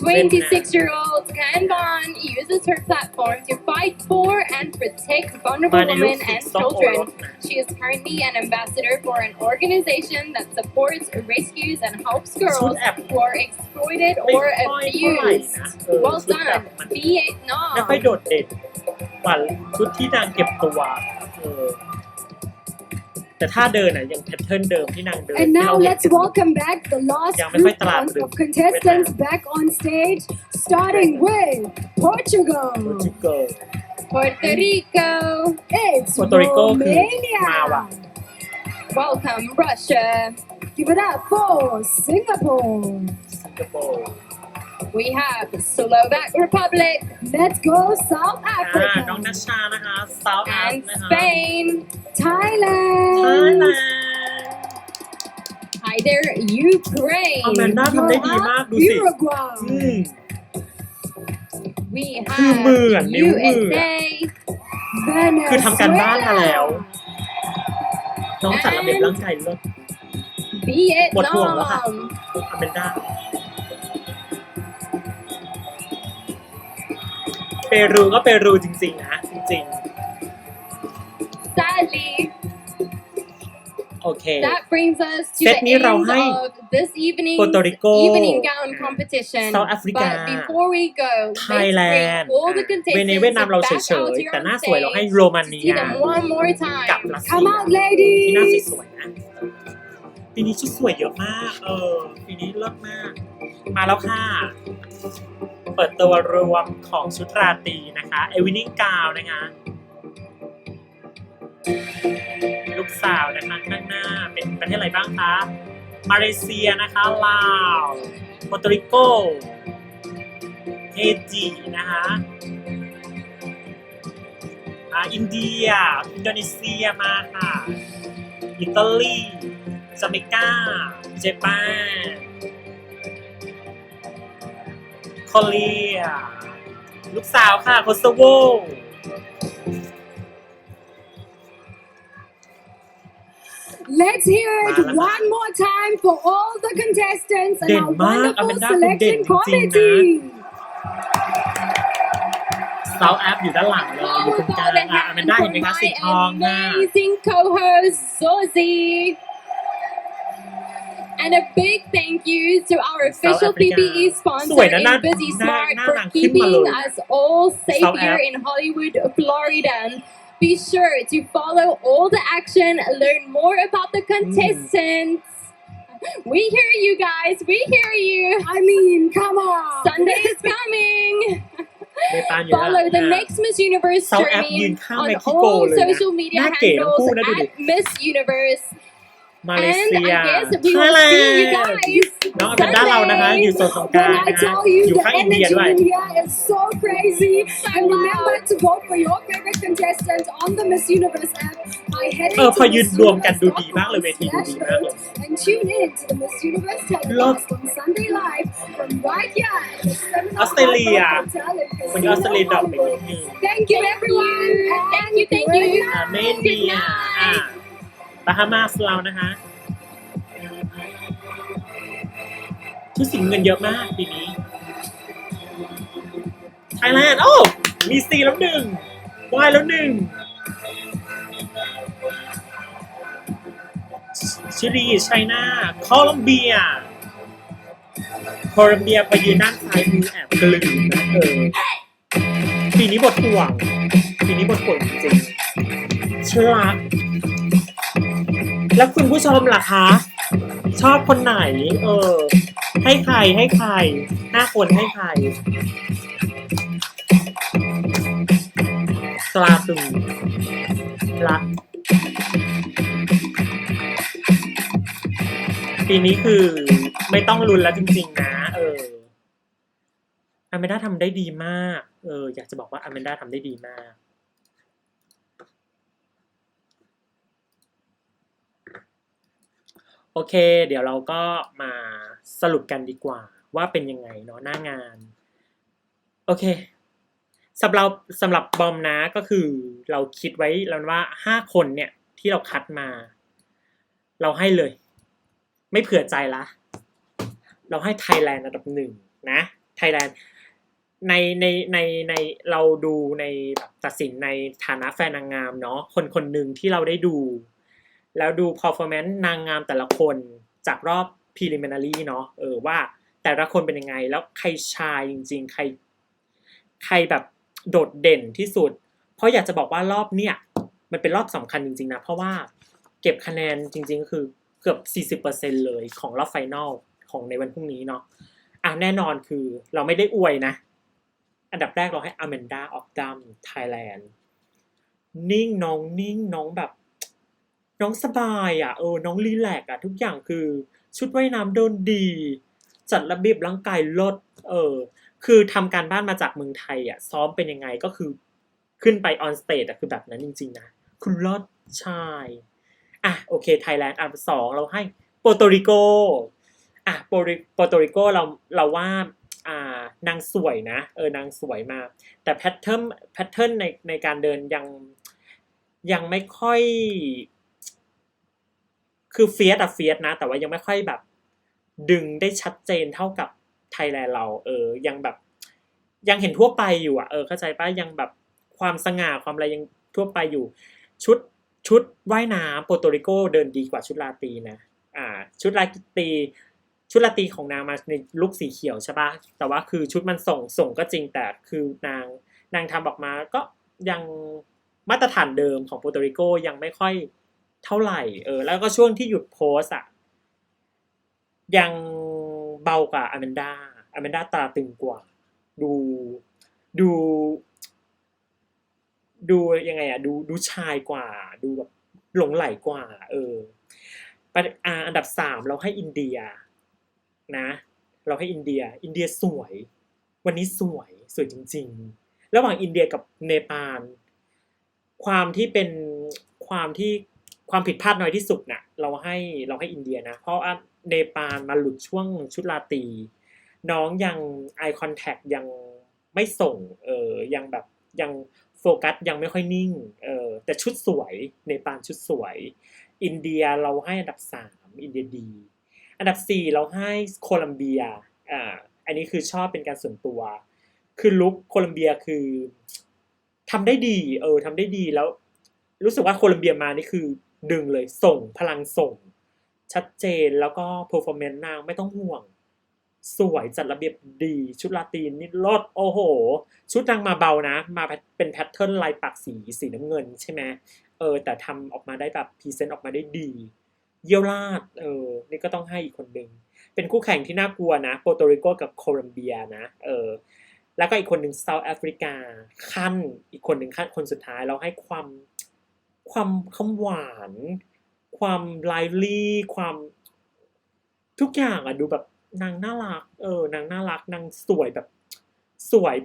26-year-old Can Bon uses her platform to fight for and protect vulnerable women and children. She is currently an ambassador for an organization that supports, rescues, and helps girls who are exploited or abused. Well done, ไม่ค่อย Vietnam. โดดเด่นกว่าชุดที่นางเก็บตัวแต่ถ้าเดินยังแพทเทิร์นเดิมที่นางเดิน And now let's welcome back the last group of contestants back on stage, starting with Portugal. Puerto Rico. It's โปรโตริโกคือมาว่ะ Welcome, Russia. Give it up for Singapore. สิงคโปร์ We have Slovak Republic. Let's go South น้อง Africa. นัชชานะคะ South And Africa นะคะ Spain. Thailand. Hi there, Ukraine. อแมนด้าทำได้ดีมากดูสิ Uruguay. We คือมือ have นิ้วมือ USA. คือทำการบ้านมาแล้ว Venezuela. น้องจัดระเบียบร่างกายเลิศหมดห่วงแล้วค่ะ Vietnam. อแมนด้าเปรูก็เปรูจริงๆนะจริง Sadly, ๆโอเค that brings us to เซต the นี้เรา end ให้ of this evening's Puerto Rico evening gown competition. South Africa But before we go, let's Thailand bring all the เวียดนาม contestants เรา back เฉ out ย here ๆแต่ on หน้าสวยเราให้ stage โรมา to เนี see ย them one more กับ time. รัสเซี Come ย out, ที่หน้า ladies. สวยๆนะปีนี้ชุดสวยเยอะมากปีนี้เลิศมาก มาแล้วค่ะ เปิดตัวรวมของชุดราตรีนะคะเอวินิ่งกาวนะคะลูกสาวนะคะข้างหน้าเป็นประเทศอะไรบ้างคะมาเลเซียนะคะลาวโปรโตริโกเฮจินะคะอินเดียอินโดนีเซียมาค่ะอิตาลีจาเมกาเจแปนโคเรียลูกสาวค่ะโคโซโว Let's hear it one more time for all the contestants and our เด่นมาก wonderful Amanda คุณเด่น selection จริงๆนะ committee. เซาแอปอยู่ด้านหลังเลยอยู่ตรงกลางอแมนด้าเห็นไหมคะสีทองค่ะ Amazing co-host Zoe. And a big thank you to our official PPE sponsor Busy Smart for keeping us all safe here in Hollywood, Florida. Be sure to follow all the action, learn more about the contestants. We hear you guys, we hear you. I mean, come on. Sunday is coming. Follow the next Miss Universe journey on all social media handles at Miss Universe. มาเล And เซีย I guess we will see you guys น้องอแมนด้าเรานะคะอยู่โซนตรงกลาง When I นะคะ tell you อยู่ the ข้างอินเดีย energy ด้วย in here is so crazy, and remember to vote for your favorite contestant on the Miss Universe app by heading พอยืน to รวมกันดูดีมากเลยเวทีดูดีมากเลย and tune in to the Miss Universe telecast on Sunday live from right here at the Seminar ออสเตรเลีย Hotel in วันนี้ออสเตรเลียดรอปไปนิดนึง Thank you everyone. Thank you, thank you. เมเนียบาฮามาสเรานะคะชุดสีเงินเยอะมากปีนี้ไทยแลนด์โอ้มีซีแล้วหนึ่งวายแล้วหนึ่งชิลีไชน่าโคลอมเบียพอยืนด้านซ้ายมือแอบกลืนนะปีนี้บทห่วงจริงๆเชื่อแล้วคุณผู้ชมล่ะคะชอบคนไหนให้ใครหน้าคนให้ใครตราตึงรักปีนี้คือไม่ต้องลุ้นแล้วจริงๆนะอแมนด้าทำได้ดีมากอยากจะบอกว่าอแมนด้าทำได้ดีมากโอเคเดี๋ยวเราก็มาสรุปกันดีกว่าว่าเป็นยังไงเนาะหน้างานโอเคสำหรับบอมนะก็คือเราคิดไว้แล้วว่า5คนเนี่ยที่เราคัดมาเราให้เลย ไม่เผื่อใจละเราให้ไทยแลนด์อันดับ1นะไทยแลนด์ในเราดูในแบบตัดสินในฐานะแฟนนางงามเนาะคนหนึ่งที่เราได้ดูแล้วดู performance นางงามแต่ละคนจากรอบ preliminary เนาะว่าแต่ละคนเป็นยังไงแล้วใครชายจริงๆใครแบบโดดเด่นที่สุดเพราะอยากจะบอกว่ารอบเนี้ยมันเป็นรอบสำคัญจริงๆนะเพราะว่าเก็บคะแนนจริงๆก็คือเกือบ 40% เลยของรอบไฟนอลของในวันพรุ่งนี้เนาะแน่นอนคือเราไม่ได้อวยนะอันดับแรกเราให้อแมนดาออกดัมไทยแลนด์นิ่งน้องแบบน้องสบายน้องรีแลกซ์ทุกอย่างคือชุดว่ายน้ำเดินดีจัดระเบียบร่างกายลดคือทำการบ้านมาจากเมืองไทยซ้อมเป็นยังไงก็คือขึ้นไปออนสเตจคือแบบนั้นจริงๆนะคุณลดชายโอเคไทยแลนด์อันดับ2เราให้โปโตริโกโปโตริโกเราว่านางสวยนะนางสวยมากแต่แพทเทิร์นในการเดินยังไม่ค่อยคือเฟียสนะแต่ว่ายังไม่ค่อยแบบดึงได้ชัดเจนเท่ากับไทยแลนด์เรายังแบบยังเห็นทั่วไปอยู่เข้าใจป่ะยังแบบความสง่าความอะไรยังทั่วไปอยู่ชุดว่ายน้ำโปรโตริโกเดินดีกว่าชุดลาตรีนะชุดลาตรีของนางมาในลุคสีเขียวใช่ป่ะแต่ว่าคือชุดมันส่งก็จริงแต่คือนางทำออกมาก็ยังมาตรฐานเดิมของโปรโตริโกยังไม่ค่อยเท่าไหร่แล้วก็ช่วงที่หยุดโพสยังเบากว่าอแมนดาตาตึงกว่าดูยังไงดูชายกว่าดูแบบหลงไหลกว่าอันดับ3เราให้อินเดียนะเราให้อินเดียสวยวันนี้สวยจริงๆระหว่างอินเดียกับเนปาลความผิดพลาดน้อยที่สุดน่ะเราให้อินเดียนะเพราะเนปาลมาหลุดช่วงชุดลาตรีน้องยัง eye contact ยังไม่ส่งยังแบบยังโฟกัสยังไม่ค่อยนิ่งแต่ชุดสวยเนปาลชุดสวยอินเดียเราให้อันดับ3อินเดียดีอันดับ4เราให้โคลัมเบียอันนี้คือชอบเป็นการส่วนตัวคือลุคโคลัมเบียคือทำได้ดีทำได้ดีแล้วรู้สึกว่าโคลัมเบียมานี่คือดึงเลยส่งพลังส่งชัดเจนแล้วก็เพอร์ฟอร์แมนซ์นางไม่ต้องห่วงสวยจัดระเบียบดีชุดลาตรีนี่ลดโอ้โหชุดนางมาเบานะมาเป็นแพทเทิร์นลายปักสีน้ำเงินใช่ไหมแต่ทำออกมาได้แบบพรีเซนต์ออกมาได้ดีเยี่ยวลาดนี่ก็ต้องให้อีกคนนึงเป็นคู่แข่งที่น่ากลัวนะโปรโตริโกกับโคลัมเบียนะแล้วก็อีกคนหนึ่งเซาท์แอฟริกาขั้นอีกคนหนึ่งขั้นคนสุดท้ายเราให้ความหวานความไลฟ์ลี่ความทุกอย่างดูแบบนางน่ารักนางน่ารักนางสวยแบ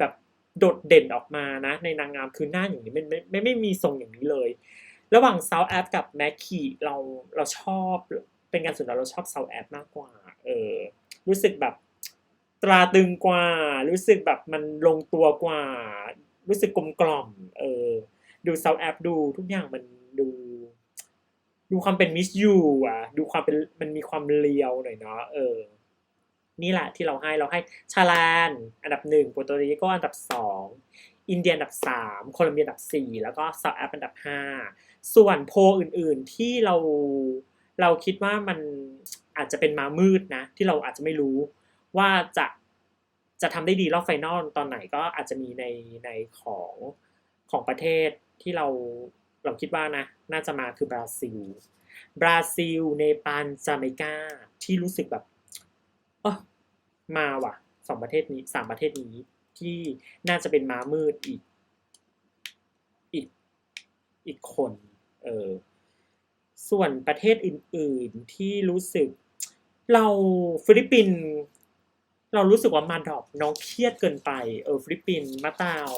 บโดดเด่นออกมานะในนางงามคือหน้าอย่างนี้ไม่มีทรงอย่างนี้เลยระหว่างเซาท์แอฟกับแมคคีเราชอบเป็นการส่วนตัวเราชอบเซาท์แอฟมากกว่ารู้สึกแบบตราตึงกว่ารู้สึกแบบมันลงตัวกว่ารู้สึกกลมกล่อมดูเซาท์แอฟดูทุกอย่างมันดูความเป็นมิสยูดูความเป็นมันมีความเลียวหน่อยเนาะนี่แหละที่เราให้ชาแลนด์อันดับ1โปรโตริโกอันดับ2อินเดียอันดับ3โคลัมเบียอันดับ4แล้วก็เซาท์แอฟอันดับ5ส่วนโพลอื่นๆที่เราคิดว่ามันอาจจะเป็นม้ามืดนะที่เราอาจจะไม่รู้ว่าจะทำได้ดีรอบไฟนอลตอนไหนก็อาจจะมีในของประเทศที่เราคิดว่านะน่าจะมาคือบราซิลเนปาลจาเมกาที่รู้สึกแบบมาว่ะ3ประเทศนี้ที่น่าจะเป็นม้ามืดอีกคนส่วนประเทศอื่นๆที่รู้สึกฟิลิปปินส์เรารู้สึกว่ามาดรอปน้องเครียดเกินไปฟิลิปปินส์มะตาว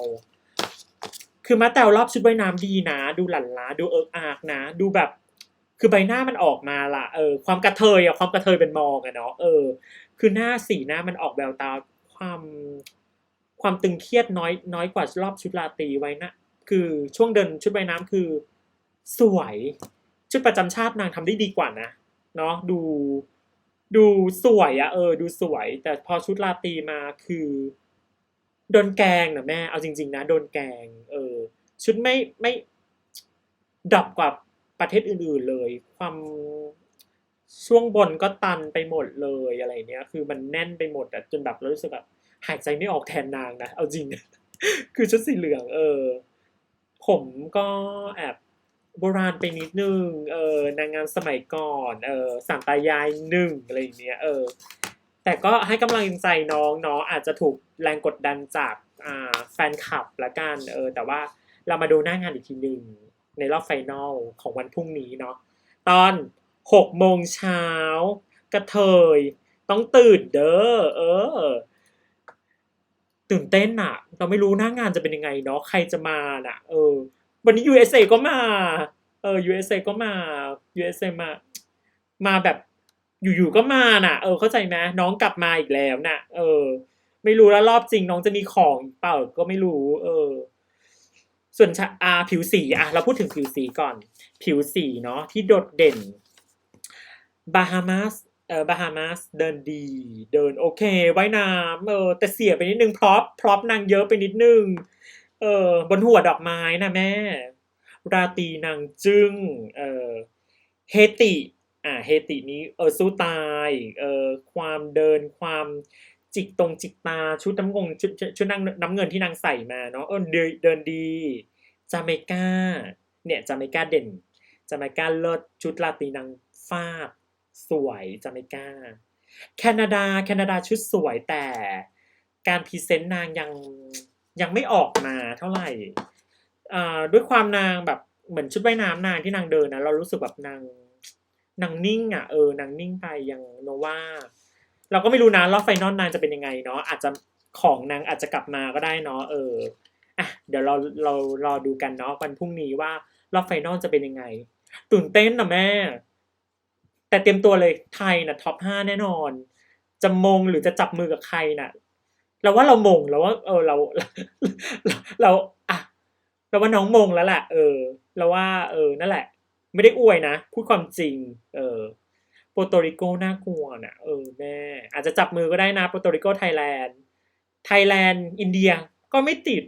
คือมะตาวรอบชุดว่ายน้ำดีนะดูหลั่นล้าดูเอิกอาร์กนะดูแบบคือใบหน้ามันออกมาละความกระเทยเป็นมองเนาะคือสีหน้ามันออกแววตาความตึงเครียดน้อยกว่ารอบชุดลาตรีไว้นะคือช่วงเดินชุดว่ายน้ำคือสวยชุดประจำชาตินางทำได้ดีกว่านะเนาะดู ดูสวยอะดูสวย แต่พอชุดราตรีมาคือโดนแกงนะแม่เอาจริงๆนะโดนแกงชุดไม่ดรอปกว่าประเทศอื่นๆเลยความช่วงบนก็ตันไปหมดเลยอะไรเนี้ยคือมันแน่นไปหมดอะจนแบบรู้สึกแบบหายใจไม่ออกแทนนางนะเอาจริง คือชุดสีเหลืองผมก็แอบโบราณไปนิดนึงนางงามสมัยก่อนสามตายายหนึ่งอะไรอย่างเงี้ยแต่ก็ให้กำลังใจน้องเนาะอาจจะถูกแรงกดดันจากแฟนคลับละกันแต่ว่าเรามาดูหน้างานอีกทีหนึ่งในรอบไฟนอลของวันพรุ่งนี้เนาะตอน6 โมงเช้ากระเทยต้องตื่นเด้อตื่นเต้นอะเราไม่รู้หน้างานจะเป็นยังไงเนาะใครจะมาน่ะวันนี้ USA ก็มาUSA ก็มา USA มาแบบอยู่ๆก็มาน่ะเข้าใจไหมน้องกลับมาอีกแล้วน่ะไม่รู้แล้วรอบจริงน้องจะมีของอีกเปล่าก็ไม่รู้ส่วนผิวสีเราพูดถึงผิวสีก่อนผิวสีเนาะที่โดดเด่นบาฮามาสเดินดีเดินโอเคว่ายน้ำแต่เสียไปนิดนึงพร็อพนางเยอะไปนิดนึงบนหัวดอกไม้นะแม่ราตรีนางจึ้งเฮติเฮตินี้สู้ตายความเดินความจิกตาชุดชุดน้ำเงินที่นางใส่มาเนาะเดินดีจาเมกาเนี่ยจาเมกาเด่นจาเมกาเลิศชุดราตรีนางฟาดสวยจาเมกาแคนาดาชุดสวยแต่การพรีเซนต์นางยังไม่ออกมาเท่าไหร่ด้วยความนางแบบเหมือนชุดว่ายน้ำนางที่นางเดินนะเรารู้สึกแบบนางนิ่งนางนิ่งไปยังโนวาเราก็ไม่รู้นะรอบไฟนอลนางจะเป็นยังไงเนาะอาจจะของนางอาจจะกลับมาก็ได้เนาะเดี๋ยวเรารอดูกันเนาะวันพรุ่งนี้ว่ารอบไฟนอลจะเป็นยังไงตื่นเต้นนะแม่แต่เตรียมตัวเลยไทยนะท็อป 5แน่นอนจะมงหรือจะจับมือกับใครนะเราว่าเรามงแล้วว่าเราว่าน้องมงแล้วแหละเราว่านั่นแหละไม่ได้อวยนะพูดความจริงโปรโตริโกน่ากลัวนะแม่อาจจะจับมือก็ได้นะโปรโตริโกไทยแลนด์อินเดียก็ไม่ติด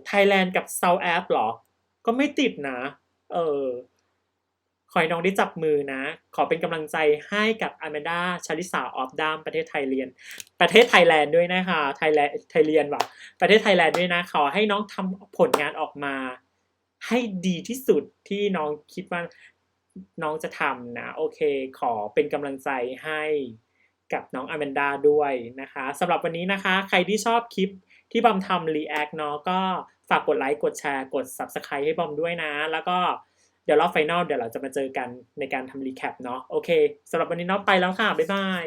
ไทยแลนด์กับเซาท์แอฟหรอก็ไม่ติดนะขอให้น้องได้จับมือนะขอเป็นกำลังใจให้กับอแมนดาชาลิสาออฟดัมประเทศไทยแลนด์ด้วยนะคะไทยแลนด์ว่ะประเทศไทยแลนด์ด้วยนะขอให้น้องทำผลงานออกมาให้ดีที่สุดที่น้องคิดว่าน้องจะทำนะโอเคขอเป็นกำลังใจให้กับน้องอแมนดาด้วยนะคะสำหรับวันนี้นะคะใครที่ชอบคลิปที่บอมทำรีแอคเนาะก็ฝากกดไลค์กดแชร์กด Subscribe ให้บอมด้วยนะแล้วก็เดี๋ยวรอบไฟนอลเดี๋ยวเราจะมาเจอกันในการทำรีแคปเนาะโอเคสำหรับวันนี้เนาะไปแล้วค่ะบ๊ายบาย